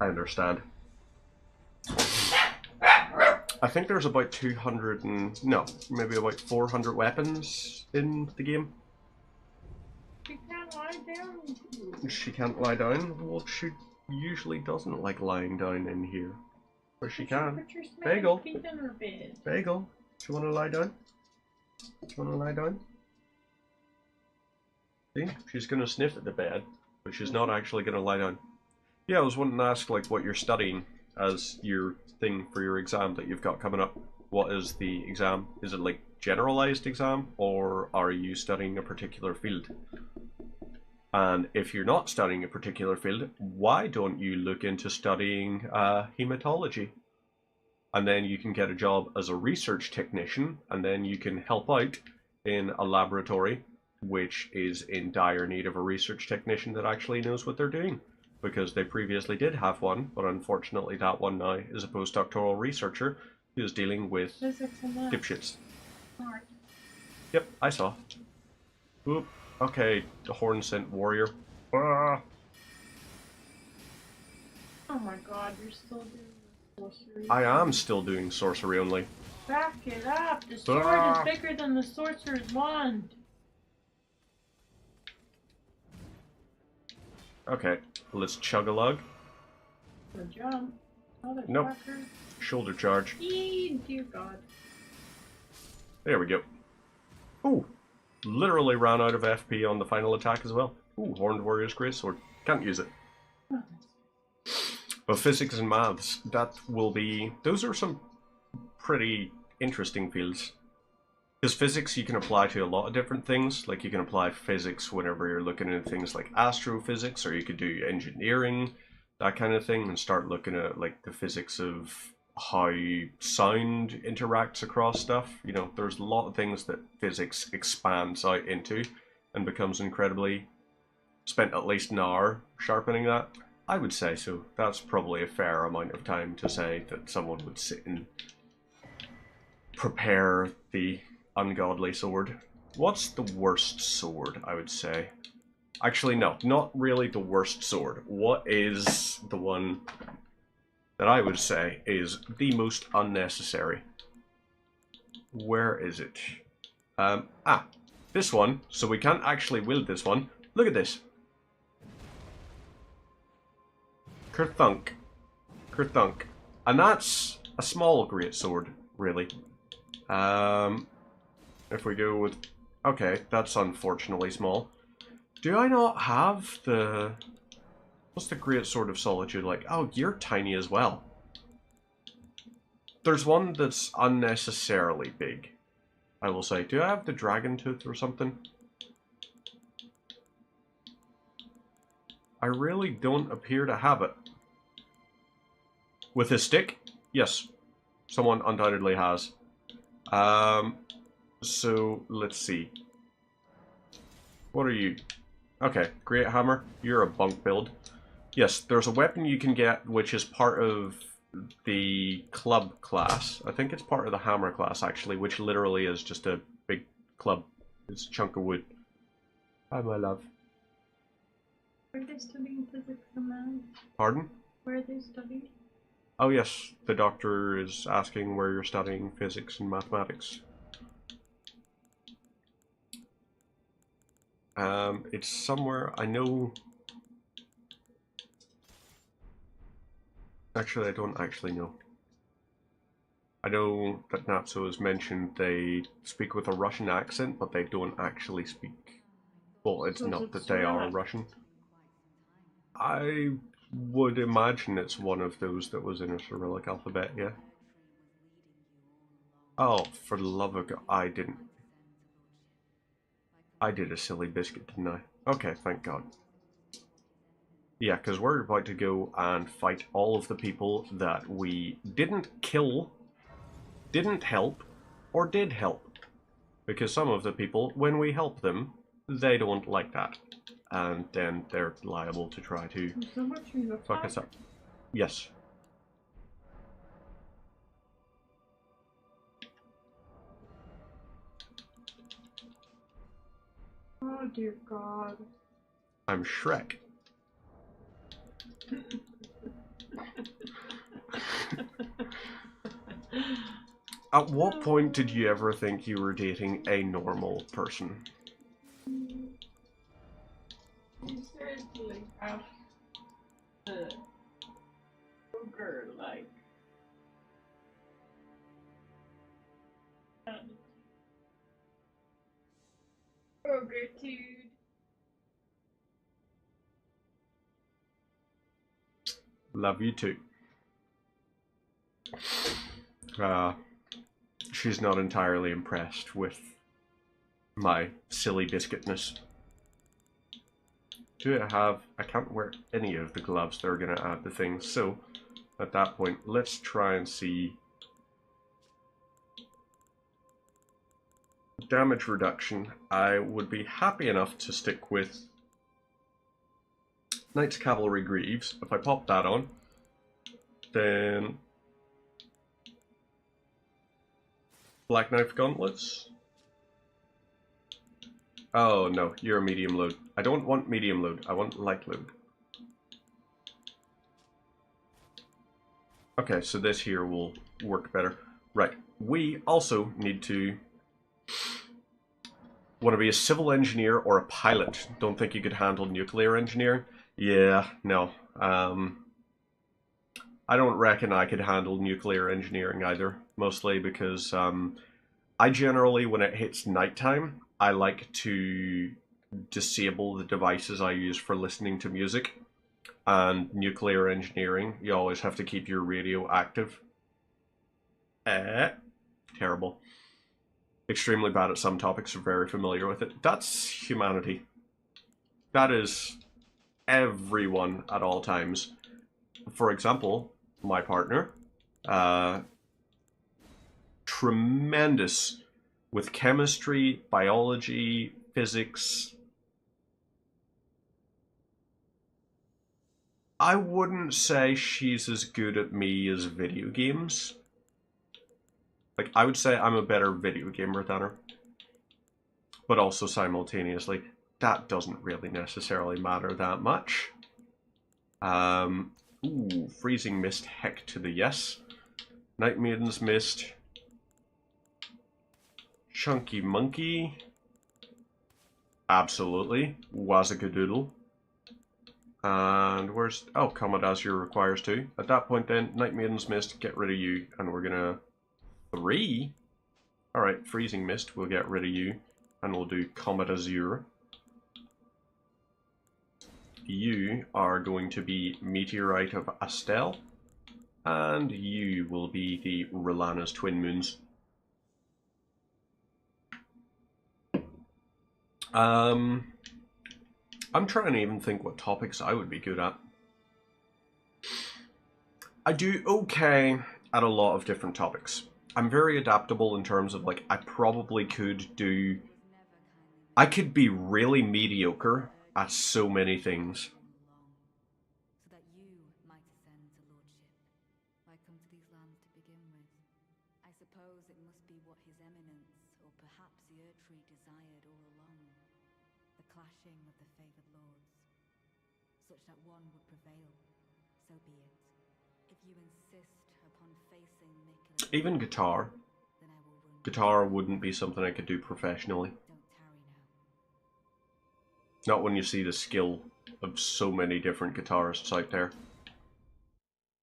I understand. I think there's about 200 and, no, maybe about 400 weapons in the game. She can't lie down. She can't lie down? Well, she usually doesn't like lying down in here. But she can. Put your smelly Bagel. feet on her bed. Bagel, do you want to lie down? Do you want to lie down? See? She's going to sniff at the bed, but she's not actually going to lie down. Yeah, I was wanting to ask like what you're studying as your thing for your exam that you've got coming up. What is the exam? Is it like generalized exam, or are you studying a particular field? And if you're not studying a particular field, why don't you look into studying hematology? And then you can get a job as a research technician, and then you can help out in a laboratory which is in dire need of a research technician that actually knows what they're doing. Because they previously did have one, but unfortunately that one now is a postdoctoral researcher who is dealing with Physics and math. dipshits. Smart. Yep, I saw. Oop. Okay, the horn scent warrior. Ah. Oh my god, you're still doing this. Sorcery. I am still doing sorcery only. Back it up. The sword Ah. is bigger than the sorcerer's wand. Okay, let's chug a lug. Good jump. Motherfucker. Nope. Shoulder charge. Eee, dear God. There we go. Ooh, literally ran out of FP on the final attack as well. Ooh, Horned Warrior's Greatsword. Can't use it. But physics and maths, that will be... Those are some pretty interesting fields. Because physics you can apply to a lot of different things. Like you can apply physics whenever you're looking at things like astrophysics, or you could do engineering, that kind of thing, and start looking at like the physics of how sound interacts across stuff. You know, there's a lot of things that physics expands out into and becomes incredibly... Spent at least an hour sharpening that. I would say so. That's probably a fair amount of time to say that someone would sit and prepare the ungodly sword. What's the worst sword, I would say? Actually, no, not really the worst sword. What is the one that I would say is the most unnecessary? Where is it? This one. So we can't actually wield this one. Look at this. Kerthunk. Kerthunk. And that's a small greatsword, really. If we go with... Okay, that's unfortunately small. Do I not have the... What's the Greatsword of Solitude like? Oh, you're tiny as well. There's one that's unnecessarily big, I will say. Do I have the Dragon Tooth or something? I really don't appear to have it. With a stick? Yes. Someone undoubtedly has. So, let's see. What are you? Okay, Great Hammer. You're a bunk build. Yes, there's a weapon you can get which is part of the club class. I think it's part of the hammer class, actually, which literally is just a big club. It's a chunk of wood. Hi, my love. Where are they studying physics and math? Pardon? Where are they studying? Oh yes, the doctor is asking where you're studying physics and mathematics. It's somewhere, I know... Actually, I don't actually know. I know that Natso has mentioned they speak with a Russian accent, but they don't actually speak... Well, it's So not it's that they are Cyrillic. Russian. I would imagine it's one of those that was in a Cyrillic alphabet, yeah. Oh, for the love of God, I didn't. I did a silly biscuit, didn't I? Okay, thank God. Yeah, because we're about to go and fight all of the people that we didn't kill, didn't help, or did help. Because some of the people, when we help them, they don't like that. And then they're liable to try to There's so much in the fuck us up. Yes. Oh dear God. I'm Shrek. At what point did you ever think you were dating a normal person? You seriously have the ogre like ogre-tude. Love you too. She's not entirely impressed with my silly biscuitness. Do I have... I can't wear any of the gloves that are going to add the things, so at that point, let's try and see... Damage reduction. I would be happy enough to stick with Knights Cavalry Greaves. If I pop that on, then Black Knife Gauntlets. Oh no, you're a medium load. I don't want medium load, I want light load. Okay, so this here will work better. Right, we also need to... Want to be a civil engineer or a pilot? Don't think you could handle nuclear engineering? Yeah, no. I don't reckon I could handle nuclear engineering either. Mostly because I generally, when it hits nighttime, I like to disable the devices I use for listening to music. And nuclear engineering, you always have to keep your radio active. Terrible. Extremely bad at some topics, are very familiar with it. That's humanity. That is everyone at all times. For example, my partner, tremendous with chemistry, biology, physics. I wouldn't say she's as good at me as video games. Like, I would say I'm a better video gamer than her. But also simultaneously, that doesn't really necessarily matter that much. Ooh, Freezing Mist, heck to the yes. Night Maiden's Mist. Chunky Monkey. Absolutely. Wazakadoodle. And where's... Oh, Comet Azure requires two. At that point then, Night Maiden's Mist, get rid of you. And we're gonna... 3? Alright, Freezing Mist, we'll get rid of you. And we'll do Comet Azure. You are going to be Meteorite of Astel. And you will be the Rellana's Twin Moons. I'm trying to even think what topics I would be good at. I do okay at a lot of different topics. I'm very adaptable in terms of, like, I probably could do... I could be really mediocre at so many things. So that you might ascend to lordship. Why come to these lands to begin with? I suppose it must be what His Eminence, or perhaps the Erdtree, desired all along. The clashing of the favored lords. Such that one would prevail. So be it. If you insist upon facing Nicholas... Even guitar. then I will run. Guitar wouldn't be something I could do professionally. Don't tarry now. Not when you see the skill of so many different guitarists out there.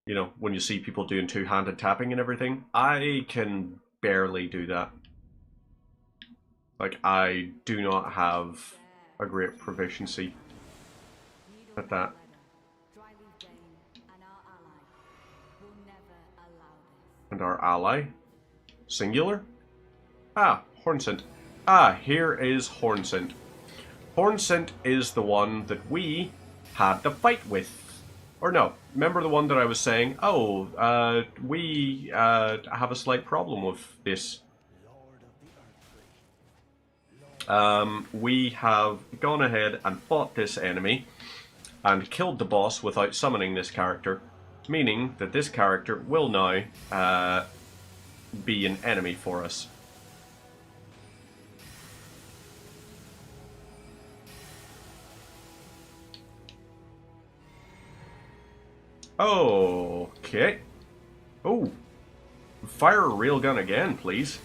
You know, when you see people doing two-handed tapping and everything, I can barely do that. Like, I do not have a great proficiency at that. Dryleaf Dane and our ally will never allow this. And our ally? Singular? Ah, Hornsent. Ah, here is Hornsent. Hornsent is the one that we had the fight with. Or no, remember the one that I was saying, oh, we have a slight problem with this. We have gone ahead and fought this enemy and killed the boss without summoning this character, meaning that this character will now be an enemy for us. Okay. Oh, fire a railgun again, please.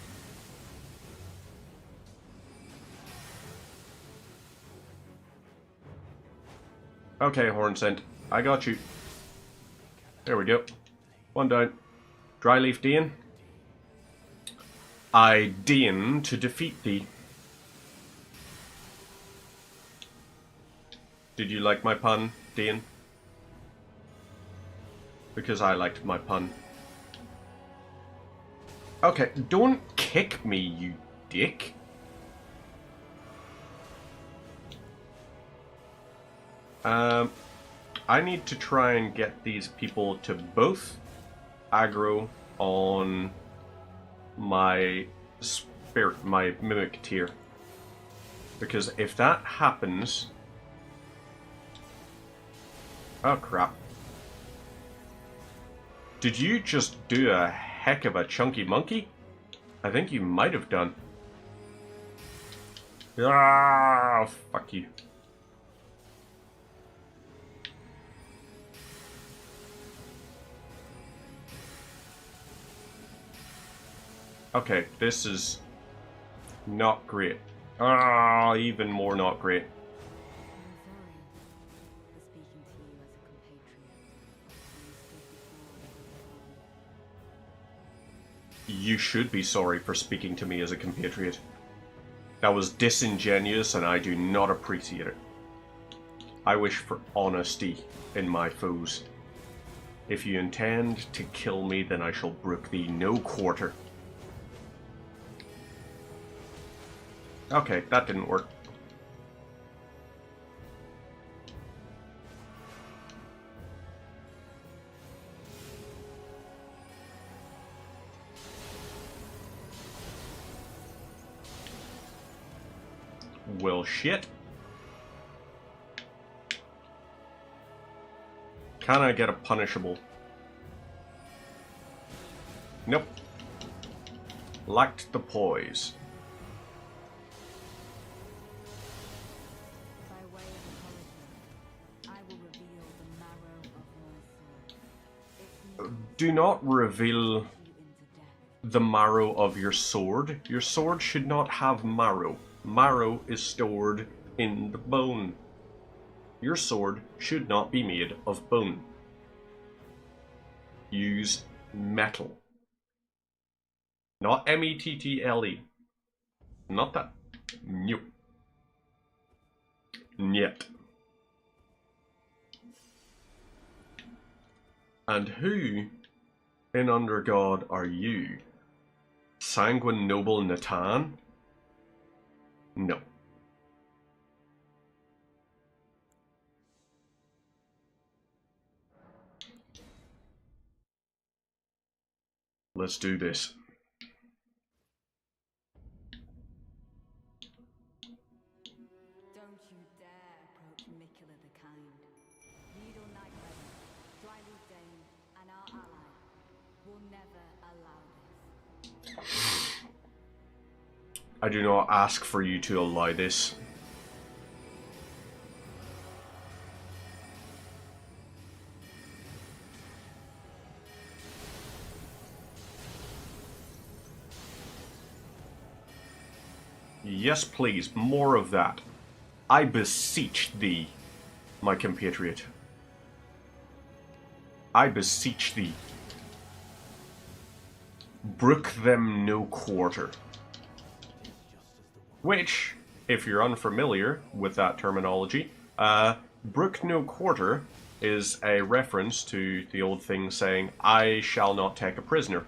Okay, Hornsent, I got you. There we go. One down. Dryleaf Dane. I deign to defeat thee. Did you like my pun, Dane? Because I liked my pun. Okay, don't kick me, you dick. I need to try and get these people to both aggro on my spirit, my mimic tier. Because if that happens... Oh crap. Did you just do a heck of a chunky monkey? I think you might have done. Ah, fuck you. Okay, this is not great. Ah, even more not great. I'm sorry for speaking to you as a compatriot. You should be sorry for speaking to me as a compatriot. That was disingenuous and I do not appreciate it. I wish for honesty in my foes. If you intend to kill me, then I shall brook thee no quarter. Okay, that didn't work. Well, shit. Can I get a punishable? Nope. Lacked the poise. By way of apology, I will reveal the marrow of my sword. Its Do not reveal you into death. the marrow of your sword. Your sword should not have marrow. Marrow is stored in the bone. Your sword should not be made of bone. Use metal. Not mettle. Not that. Nope. Niet. And who in Under God are you? Sanguine Noble Natan? No. Let's do this. Don't you dare approach Mikula the Kind. Needle Nightweather, Dryleaf Dane, and our ally will never allow this. I do not ask for you to allow this. Yes, please, more of that. I beseech thee, my compatriot. I beseech thee. Brook them no quarter. Which, if you're unfamiliar with that terminology, brook no quarter is a reference to the old thing saying, I shall not take a prisoner.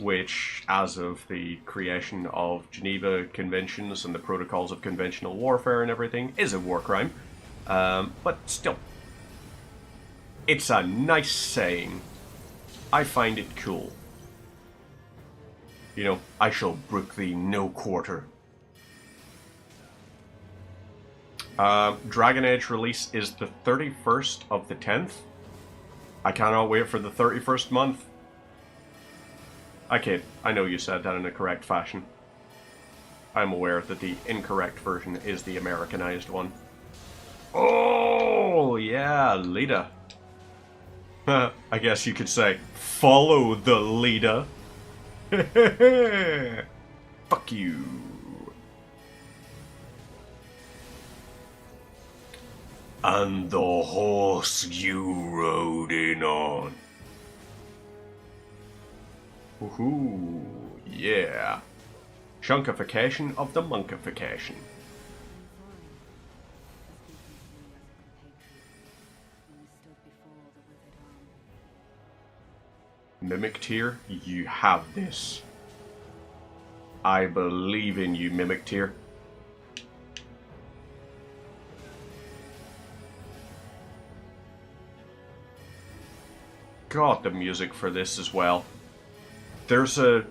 Which, as of the creation of Geneva Conventions and the protocols of conventional warfare and everything, is a war crime. But still, it's a nice saying. I find it cool. You know, I shall brook thee no quarter. Dragon Age release is the 31st of the 10th. I cannot wait for the 31st month. I kid. I know you said that in a correct fashion. I'm aware that the incorrect version is the Americanized one. Oh, yeah, Lita. I guess you could say, follow the leader. Fuck you. And the horse you rode in on. Woohoo, yeah. Chunkification of the monkification. Mimic Tier, you have this. I believe in you, Mimic Tier. God, the music for this as well. There's a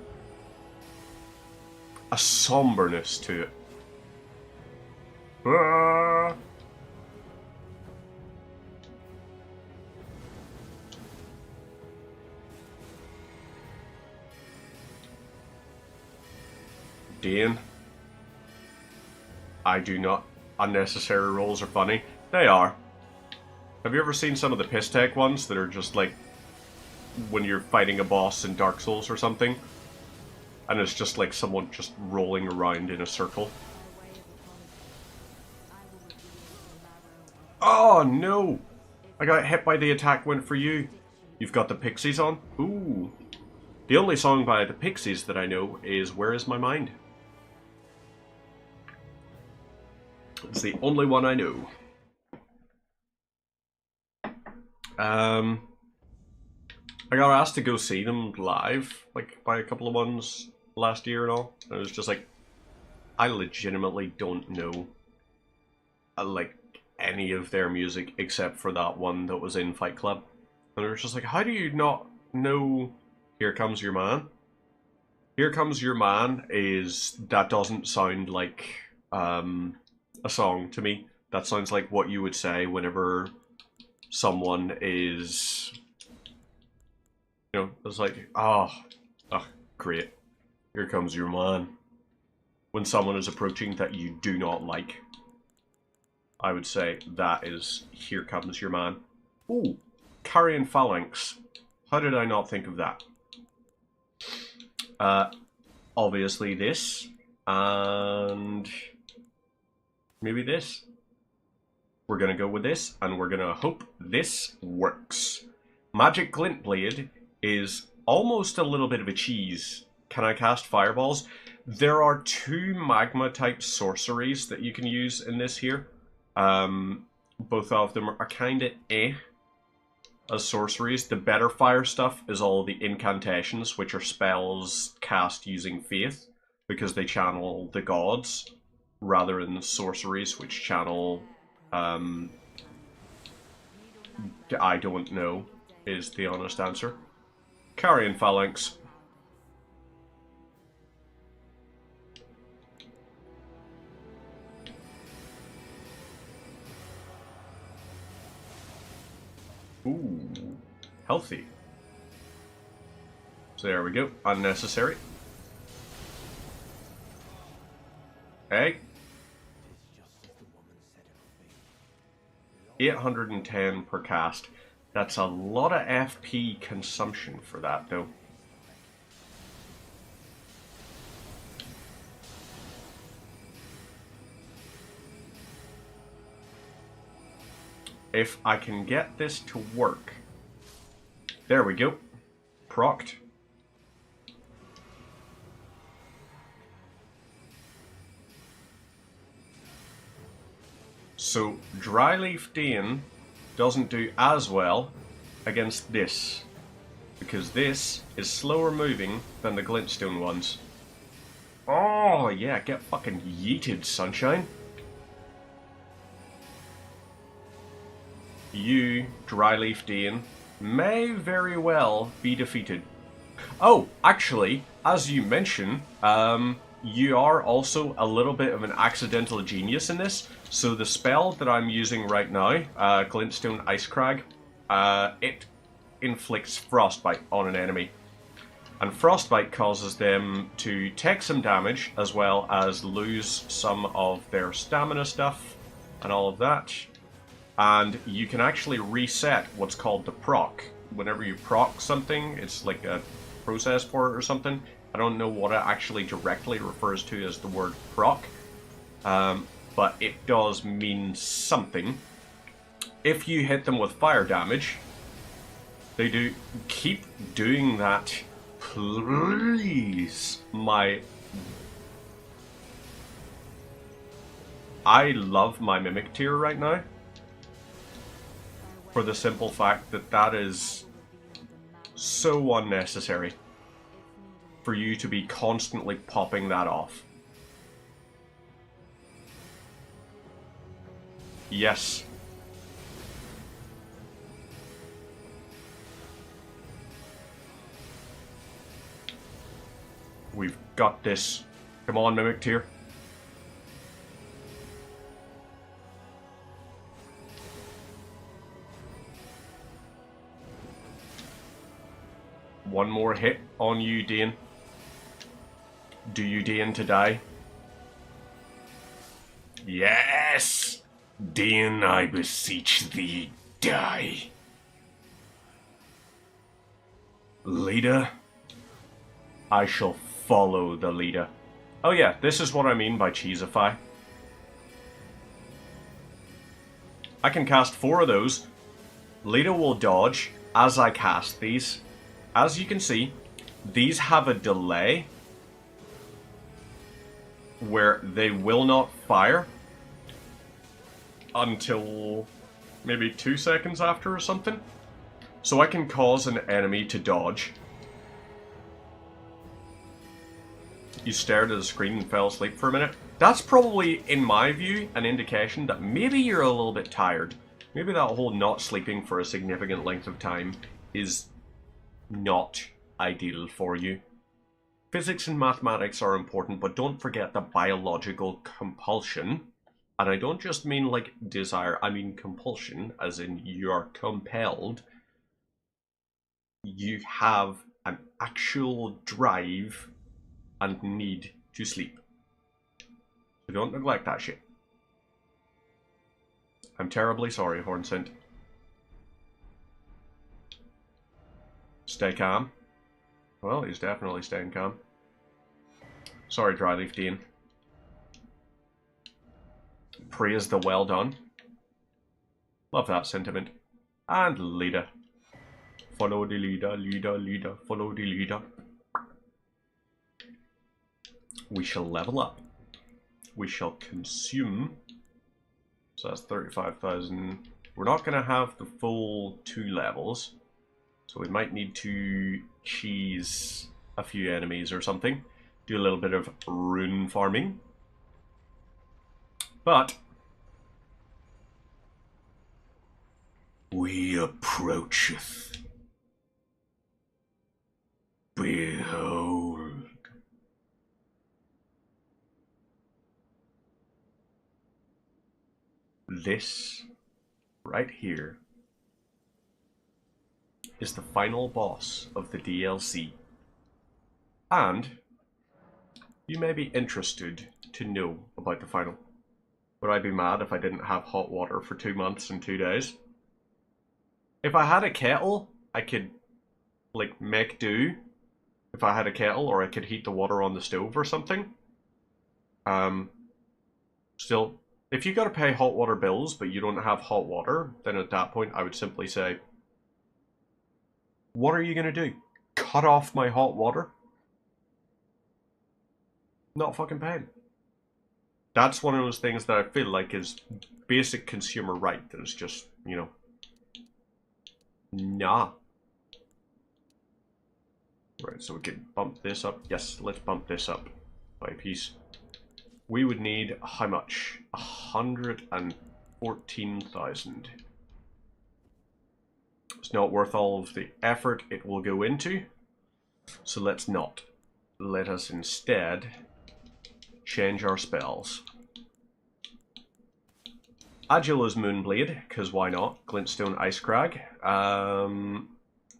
somberness to it. Ah. Dane, I do not. Unnecessary rolls are funny. They are. Have you ever seen some of the piss take ones that are just like when you're fighting a boss in Dark Souls or something? and it's just like someone just rolling around in a circle. Oh no! I got hit by the attack went for you. You've got the Pixies on? Ooh. The only song by the Pixies that I know is Where Is My Mind? It's the only one I know. I got asked to go see them live, like, by a couple of ones last year and all. And it was just like, I legitimately don't know, like, any of their music except for that one that was in Fight Club. And it was just like, how do you not know Here Comes Your Man? Here Comes Your Man that doesn't sound like a song to me. That sounds like what you would say whenever someone is, you know, it's like, oh, great. Here comes your man. When someone is approaching that you do not like, I would say that is Here Comes Your Man. Ooh, Carrion Phalanx. How did I not think of that? Obviously this, and maybe this. We're gonna go with this, and we're gonna hope this works. Magic Glint Blade is almost a little bit of a cheese. Can I cast fireballs? There are 2 magma type sorceries that you can use in this here. Both of them are kinda as sorceries. The better fire stuff is all the incantations, which are spells cast using faith, because they channel the gods, rather than the sorceries, which channel, I don't know, is the honest answer. Carrion Phalanx. Ooh, healthy. So there we go. Unnecessary. Hey. 810 per cast. That's a lot of FP consumption for that, though. If I can get this to work. There we go. Procced. So, Dryleaf Dane doesn't do as well against this, because this is slower moving than the Glintstone ones. Oh, yeah, get fucking yeeted, sunshine. You, Dryleaf Dane, may very well be defeated. Oh, actually, as you mention, you are also a little bit of an accidental genius in this. So the spell that I'm using right now, Glintstone Icecrag, it inflicts Frostbite on an enemy. And Frostbite causes them to take some damage, as well as lose some of their stamina stuff, and all of that. And you can actually reset what's called the proc. Whenever you proc something, it's like a process port or something. I don't know what it actually directly refers to as the word proc, but it does mean something. If you hit them with fire damage, they do keep doing that, please. I love my Mimic tier right now, for the simple fact that that is so unnecessary for you to be constantly popping that off. Yes. We've got this. Come on, Mimic tier. One more hit on you, Dane. Do you deign to die? Yes! Dane, I beseech thee, die. Leda, I shall Follow the leader. Oh yeah, this is what I mean by cheesify. I can cast 4 of those. Leader will dodge as I cast these. As you can see, these have a delay where they will not fire until maybe 2 seconds after or something. So I can cause an enemy to dodge. You stared at the screen and fell asleep for a minute. That's probably, in my view, an indication that maybe you're a little bit tired. Maybe that whole not sleeping for a significant length of time is not ideal for you. Physics and mathematics are important, but don't forget the biological compulsion. And I don't just mean like desire, I mean compulsion, as in you are compelled. You have an actual drive and need to sleep. So don't neglect that shit. I'm terribly sorry, Hornsent. Stay calm. Well, he's definitely staying calm. Sorry, Dryleaf Dean. Praise the well done. Love that sentiment. And leader. Follow the leader, leader, leader, follow the leader. We shall level up. We shall consume. So that's 35,000. We're not going to have the full 2 levels. So we might need to cheese a few enemies or something. Do a little bit of rune farming. But we approacheth. Behold. This right here is the final boss of the DLC. And you may be interested to know about the final. Would I be mad if I didn't have hot water for 2 months and 2 days? If I had a kettle, I could like make do. If I had a kettle, or I could heat the water on the stove or something. Still, if you gotta pay hot water bills, but you don't have hot water, then at that point I would simply say, what are you gonna do? Cut off my hot water? Not fucking paying. That's one of those things that I feel like is basic consumer right. That is just, you know, nah. Right, so we can bump this up. Yes, let's bump this up by a piece. We would need how much? 114,000. It's not worth all of the effort it will go into. So let's not. Let us instead change our spells. Agula's Moonblade, because why not? Glintstone Icecrag.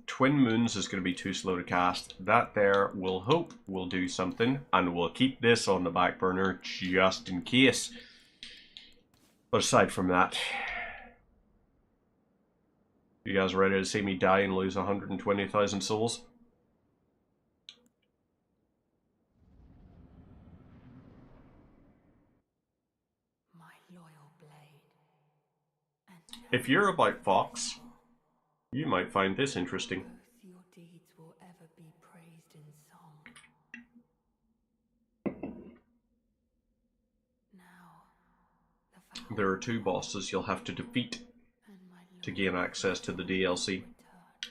Twin Moons is going to be too slow to cast. That there, we'll hope, will do something. And we'll keep this on the back burner just in case. But aside from that, you guys ready to see me die and lose 120,000 souls? My loyal blade. And If you're about Fox, you might find this interesting. both your deeds will ever be praised in song. Now, the vow There are 2 bosses you'll have to defeat and my to gain access to the DLC. return.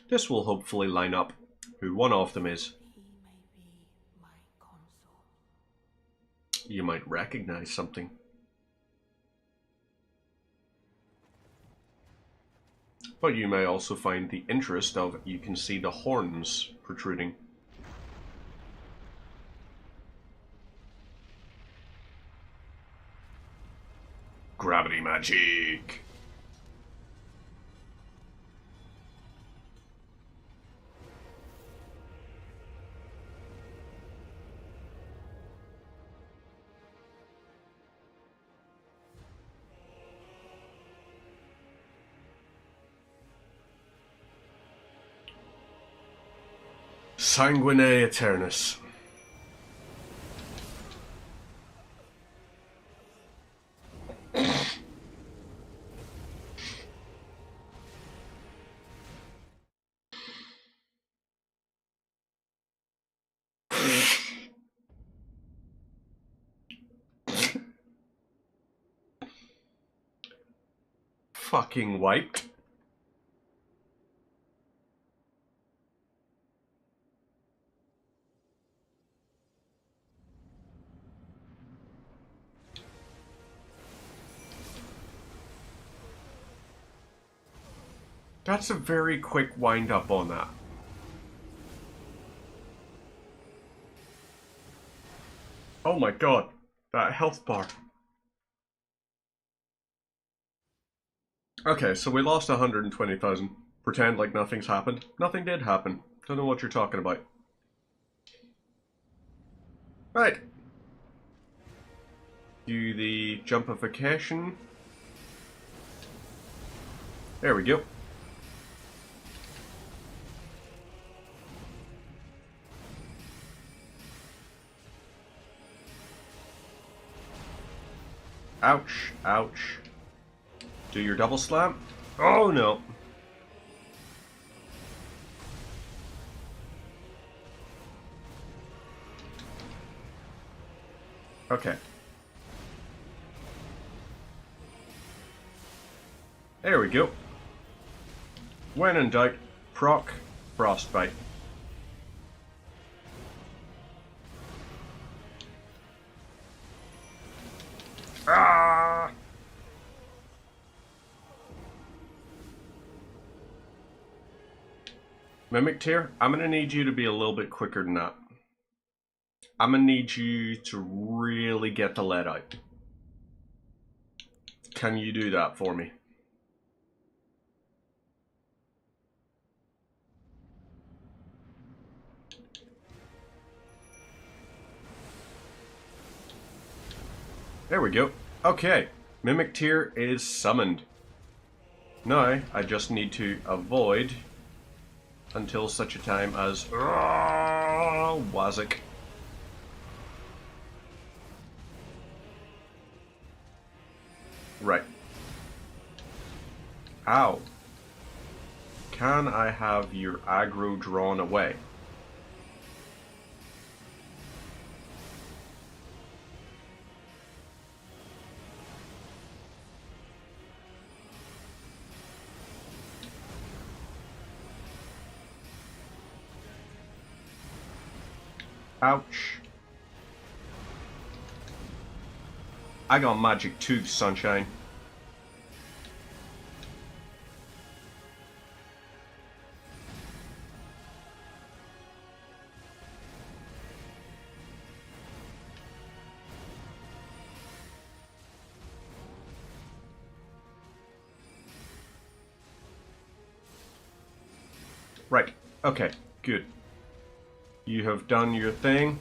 This will hopefully line up who one of them is. He may be my consort. You might recognize something. But you may also find the interest of, you can see the horns protruding. Gravity magic! Sanguine Eternus. fucking wiped. That's a very quick wind up on that. Oh my god, that health bar. Okay, so we lost 120,000. Pretend like nothing's happened. Nothing did happen. Don't know what you're talking about. Right. Do the jumpification. There we go. Ouch, ouch. Do your double slam. Oh no. Okay. There we go. When in doubt, proc frostbite. Ah! Mimic Tear, I'm gonna need you to be a little bit quicker than that. I'm gonna need you to really get the lead out. Can you do that for me? There we go. Okay, Mimic Tear is summoned. Now, I just need to avoid until such a time as Wazik. Right. Ow. Can I have your aggro drawn away? Ouch. I got magic tooth, sunshine. Right. Okay. Good. You have done your thing.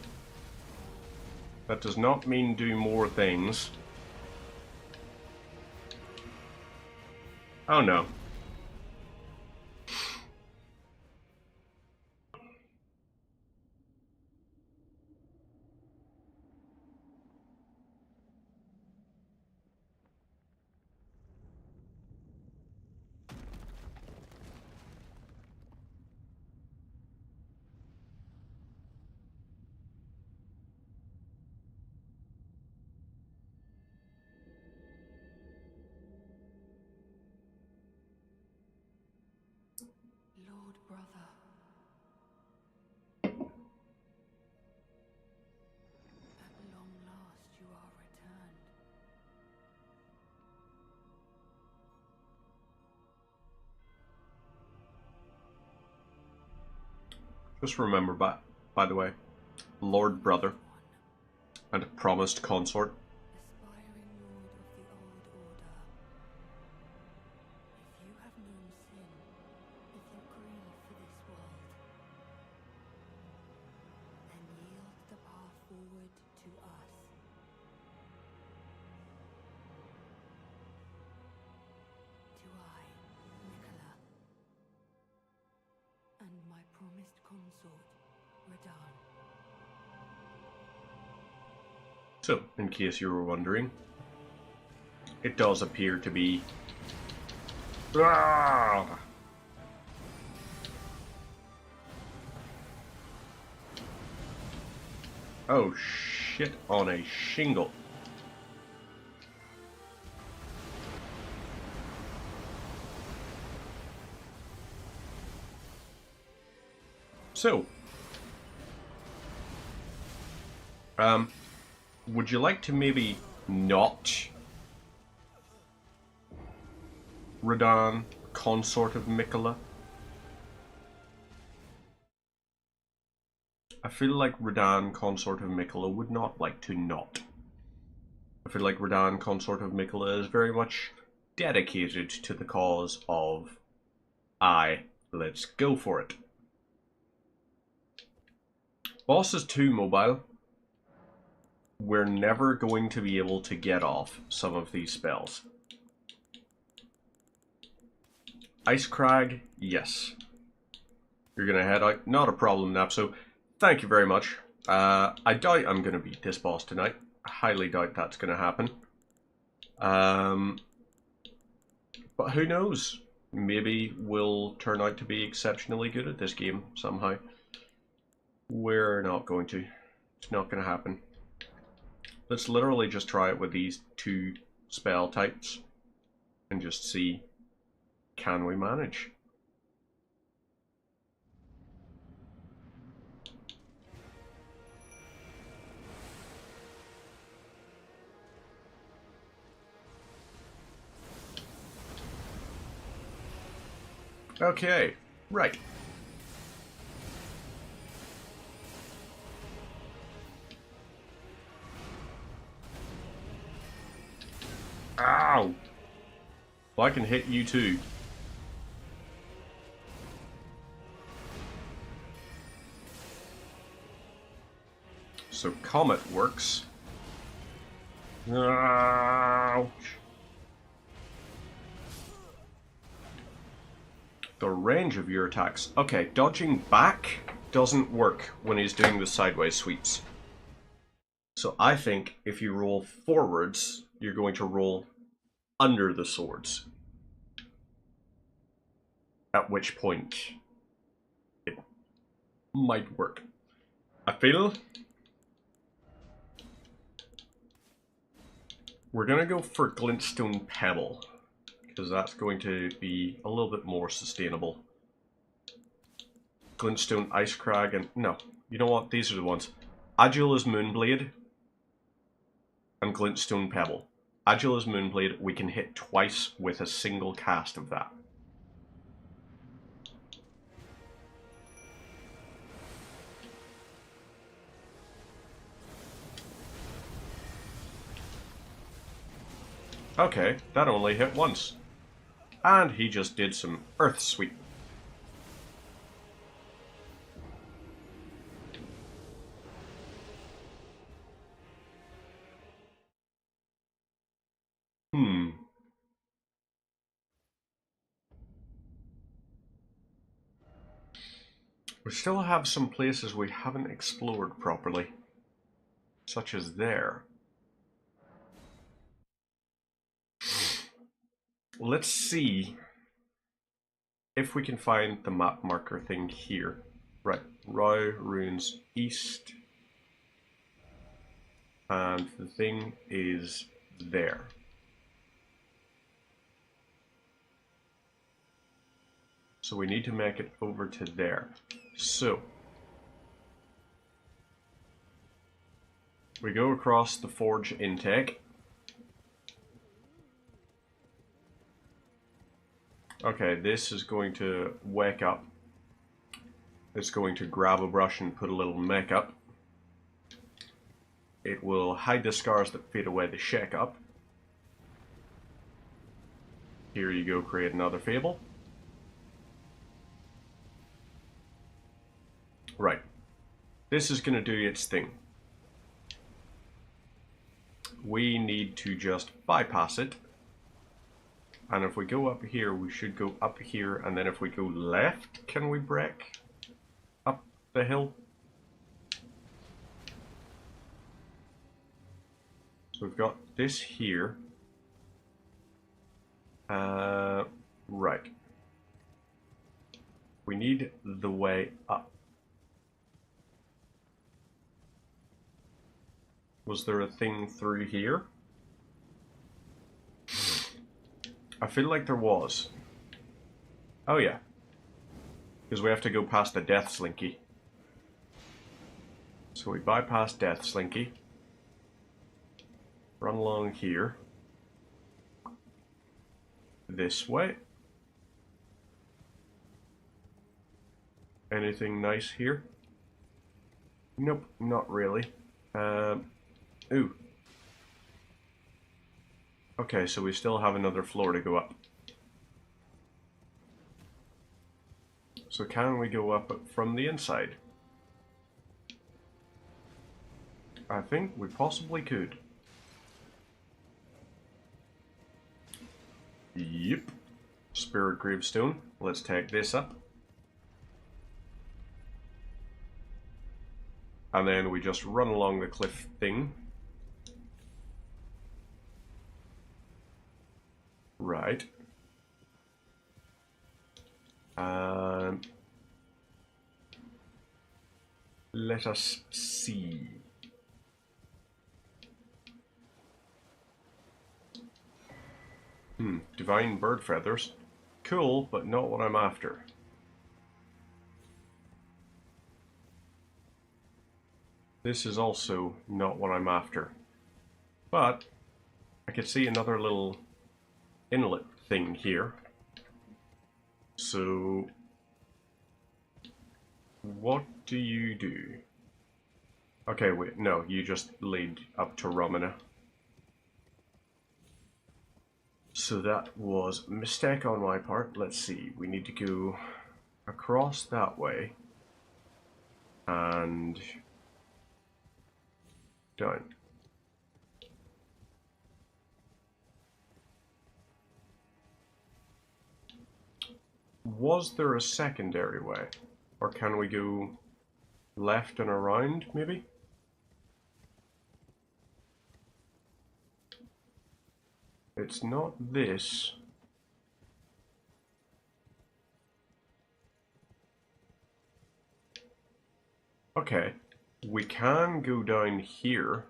That does not mean do more things. Oh no. Lord brother. At long last you are returned. Just remember, by the way, Lord Brother and a promised consort. Aspiring lord of the old order. If you have known sin, if you grieve for this world, then yield the path forward to us. To I, Nicola, and my promised consort, Radahn. So, in case you were wondering, it does appear to be... Ah! Oh shit on a shingle. So, would you like to maybe not Radahn, consort of Miquella? I feel like Radahn, consort of Miquella, would not like to not. I feel like Radahn, consort of Miquella, is very much dedicated to the cause of let's go for it. Boss is too mobile. We're never going to be able to get off some of these spells. Icecrag, yes. You're gonna head out. Not a problem, Napso. Thank you very much. I doubt I'm gonna beat this boss tonight. I highly doubt that's gonna happen. But who knows? Maybe we'll turn out to be exceptionally good at this game somehow. We're not going to. It's not gonna happen. Let's literally just try it with these two spell types and just see, can we manage? Okay, right. Ow! Well, I can hit you too. So Comet works. Ouch. The range of your attacks. Okay, dodging back doesn't work when he's doing the sideways sweeps. So I think if you roll forwards, you're going to roll under the swords. At which point it might work. I feel we're gonna go for Glintstone Pebble, because that's going to be a little bit more sustainable. Glintstone Icecrag and no, you know what? These are the ones. Agile as Moonblade and Glintstone Pebble. Agile as Moonblade, we can hit twice with a single cast of that. Okay, that only hit once. And he just did some Earth Sweep. We still have some places we haven't explored properly, such as there. Let's see if we can find the map marker thing here. Right, Rao Runes East. And the thing is there. So we need to make it over to there. So we go across the forge intake. Okay, this is going to wake up. It's going to grab a brush and put a little makeup. It will hide the scars that fade away the shake up. Here you go, create another fable. Right. This is going to do its thing. We need to just bypass it. And if we go up here, we should go up here. And then if we go left, can we break up the hill? So we've got this here. Right. We need the way up. Was there a thing through here? I feel like there was. Oh yeah. Because we have to go past the Death Slinky. So we bypass Death Slinky. Run along here. This way. Anything nice here? Nope, not really. Ooh. Okay, so we still have another floor to go up. So can we go up from the inside? I think we possibly could. Yep. Spirit Gravestone. Let's take this up. And then we just run along the cliff thing. Right. Let us see. Divine bird feathers. Cool, but not what I'm after. This is also not what I'm after. But I could see another little inlet thing here. So what do you do? Okay, wait, no, you just lead up to Romana. So that was a mistake on my part. Let's see, we need to go across that way and down. Was there a secondary way? Or can we go left and around, maybe? It's not this. Okay, we can go down here.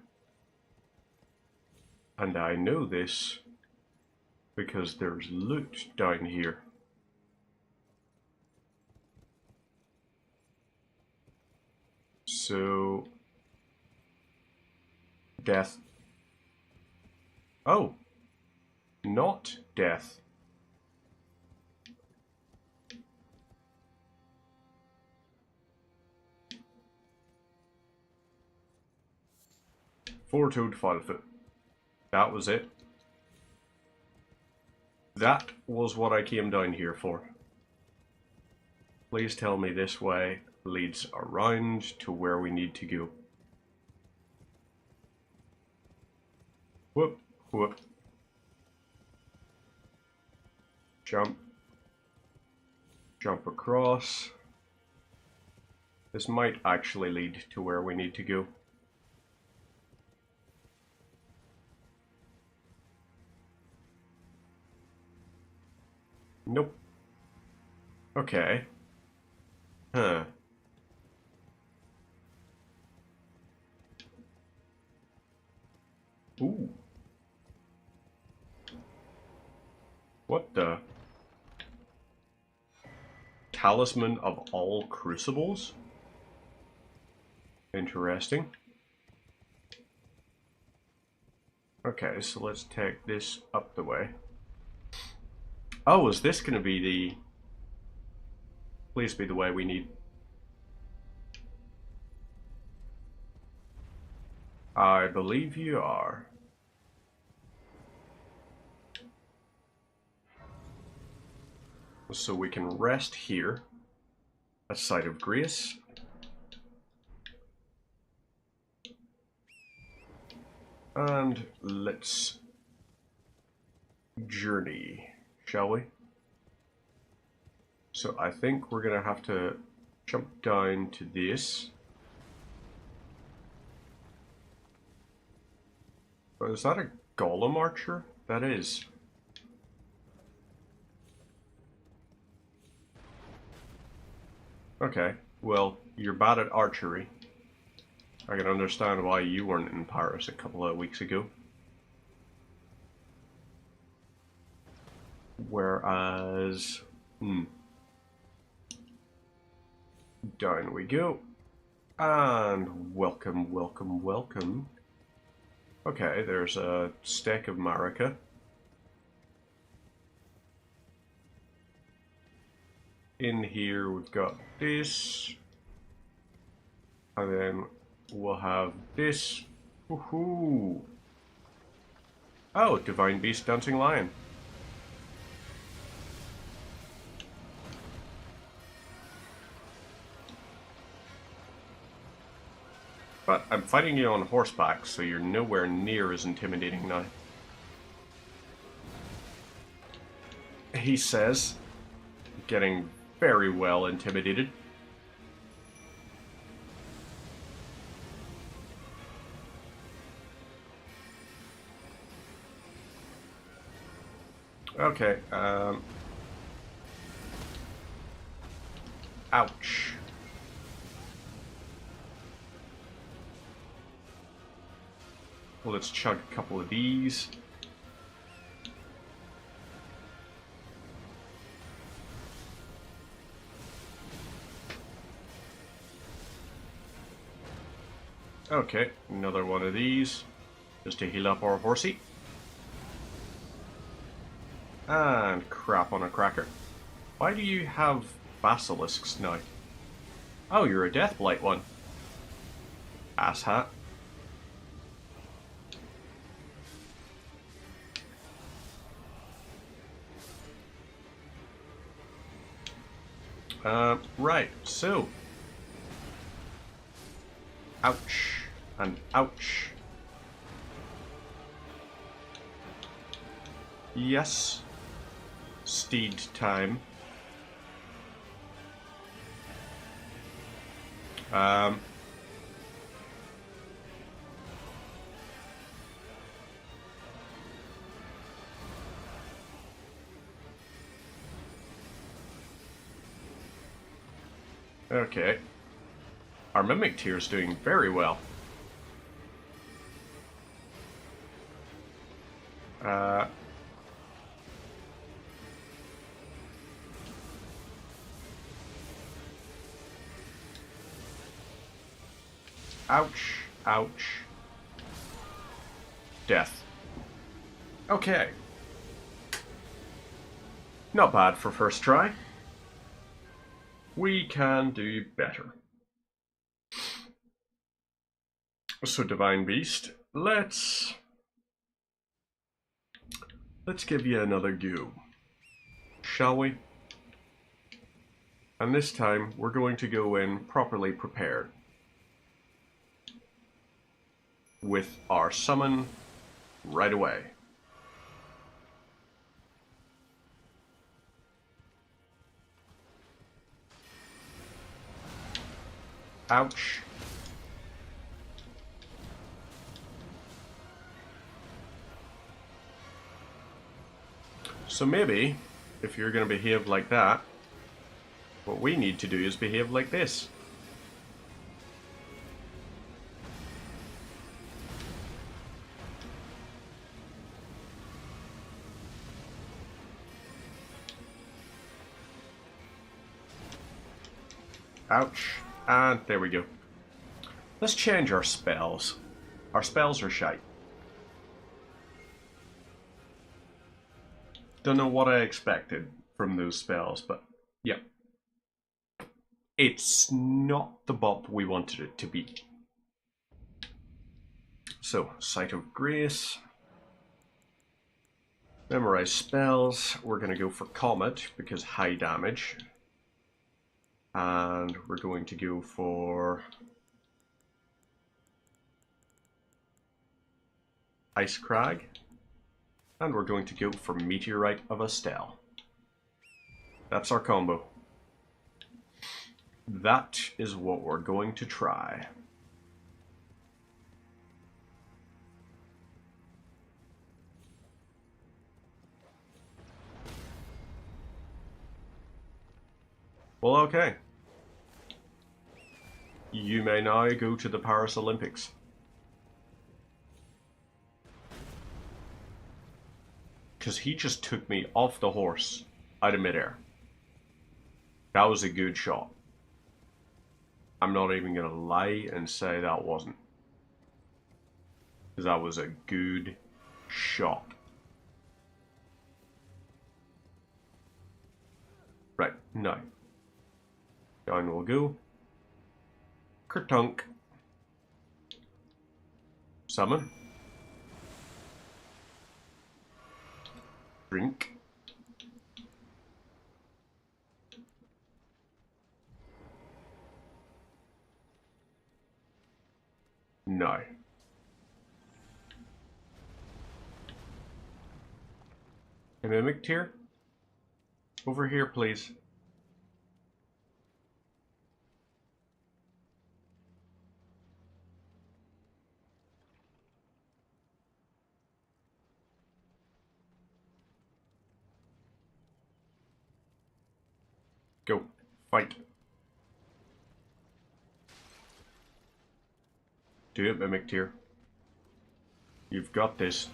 And I know this because there's loot down here. So, death. Oh, not death. Four-toed filefoot. That was it. That was what I came down here for. Please tell me this way leads around to where we need to go. Whoop, whoop. Jump. Jump across. This might actually lead to where we need to go. Nope. Okay. Huh. Ooh. What the? Talisman of all crucibles? Interesting. Okay, so let's take this up the way. Oh, is this going to be the... Please be the way we need. I believe you are. So we can rest here. A site of grace. And let's journey, shall we? So I think we're gonna have to jump down to this. Oh, is that a golem archer? That is. Okay, well, you're bad at archery. I can understand why you weren't in Paris a couple of weeks ago. Whereas... Down we go. And welcome, welcome, welcome. Okay, there's a stack of Marika. In here we've got this. And then we'll have this. Woohoo! Oh, Divine Beast Dancing Lion. But I'm fighting you on horseback, so you're nowhere near as intimidating now. He says, getting very well intimidated. Okay, ouch. Well, let's chug a couple of these. Okay, another one of these, just to heal up our horsey. And crap on a cracker. Why do you have basilisks now? Oh, you're a Deathblight one. Asshat. Right, so. Ouch. And ouch. Yes. Steed time. Okay. Our Mimic tier is doing very well. Ouch. Ouch. Death. Okay. Not bad for first try. We can do better. So Divine Beast, let's give you another go, shall we? And this time we're going to go in properly prepared with our summon right away. Ouch. So maybe, if you're going to behave like that, what we need to do is behave like this. Ouch. And there we go. Let's change our spells. Our spells are shite. Don't know what I expected from those spells, but yeah. It's not the bop we wanted it to be. So, Sight of Grace. Memorize spells. We're going to go for Comet because high damage. And we're going to go for Ice Crag. And we're going to go for Meteorite of Estelle. That's our combo. That is what we're going to try. Well, okay. You may now go to the Paris Olympics. Because he just took me off the horse out of midair. That was a good shot. I'm not even going to lie and say that wasn't. Because that was a good shot. Right, now. Down we'll go. Kertunk. Summon. Drink. No. A mimic tier? Over here, please. Go. Fight. Do it, mimic tier. You've got this.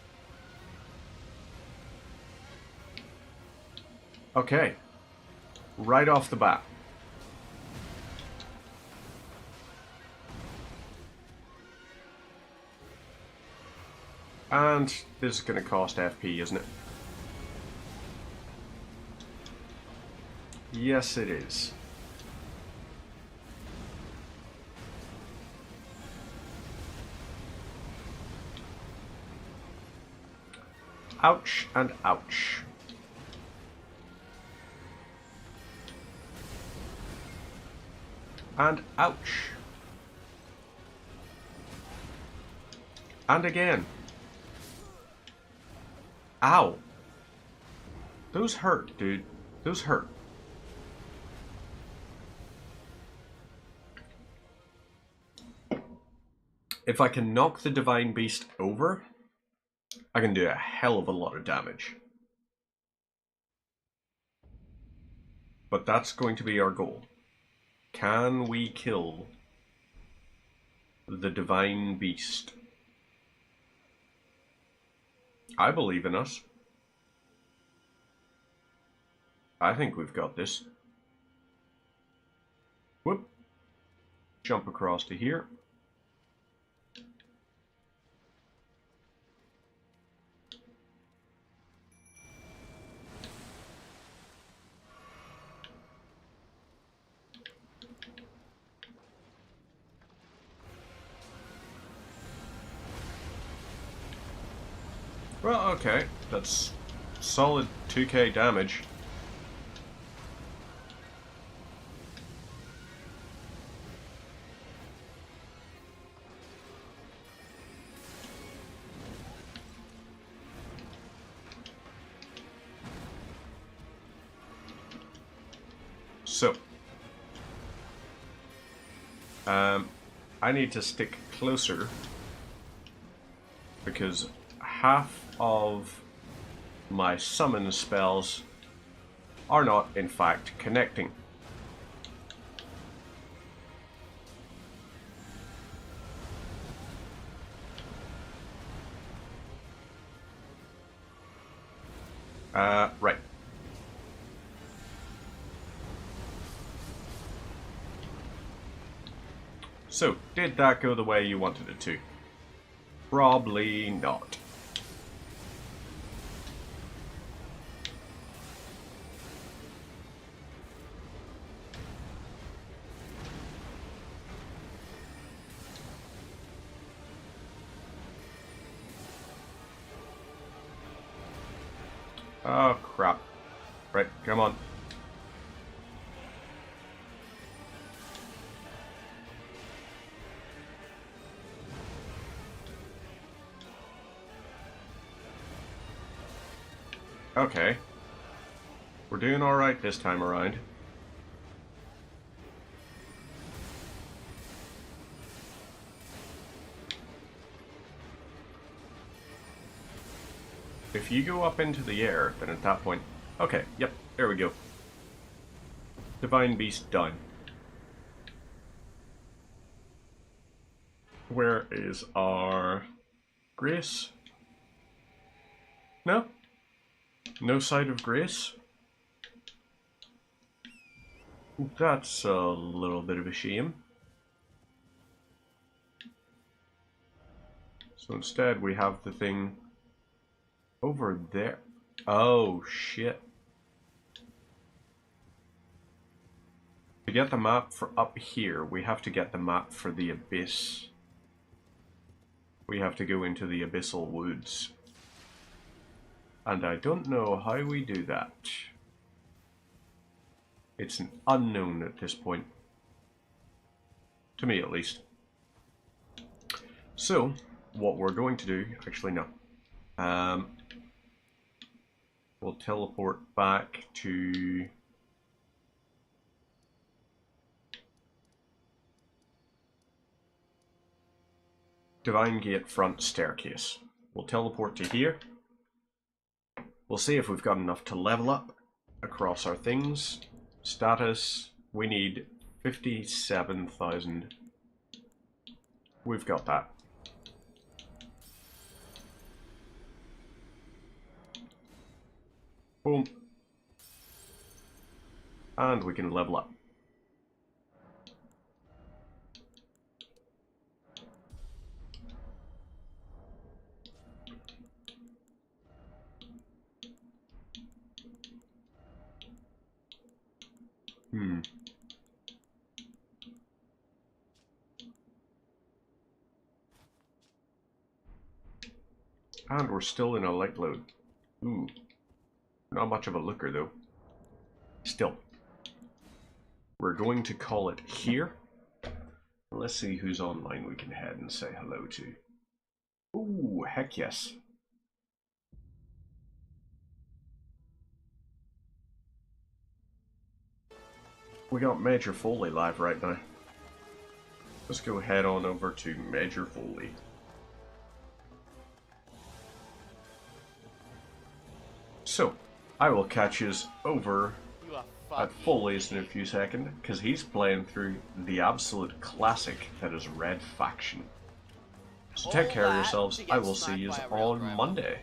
Okay. Right off the bat. And this is going to cost FP, isn't it? Yes, it is. Ouch and ouch. And ouch. And again. Ow. Those hurt, dude. Those hurt. If I can knock the Divine Beast over, I can do a hell of a lot of damage. But that's going to be our goal. Can we kill the Divine Beast? I believe in us. I think we've got this. Whoop. Jump across to here. Well, okay, that's solid 2k damage. So, I need to stick closer because half of my summon spells are not, in fact, connecting. Right. So, did that go the way you wanted it to? Probably not. Oh, crap. Right, come on. Okay. We're doing alright this time around. If you go up into the air, then at that point... Okay, yep, there we go. Divine Beast done. Where is our Grace? No? No sight of Grace? That's a little bit of a shame. So instead we have the thing over there. Oh shit. To get the map for up here, we have to get the map for the abyss. We have to go into the abyssal woods. And I don't know how we do that. It's an unknown at this point. To me, at least. So, what we're going to do... Actually, no. We'll teleport back to... Divine Gate front staircase. We'll teleport to here. We'll see if we've got enough to level up across our things. Status, we need 57,000. We've got that. Boom. And we can level up. And we're still in a light load. Ooh. Not much of a looker though. Still. We're going to call it here. Let's see who's online we can head and say hello to. Ooh, heck yes. We got Major Foley live right now. Let's go head on over to Major Foley. So, I will catch us over at Foley's in a few seconds, because he's playing through the absolute classic that is Red Faction. So take care of yourselves. I will see you on Monday.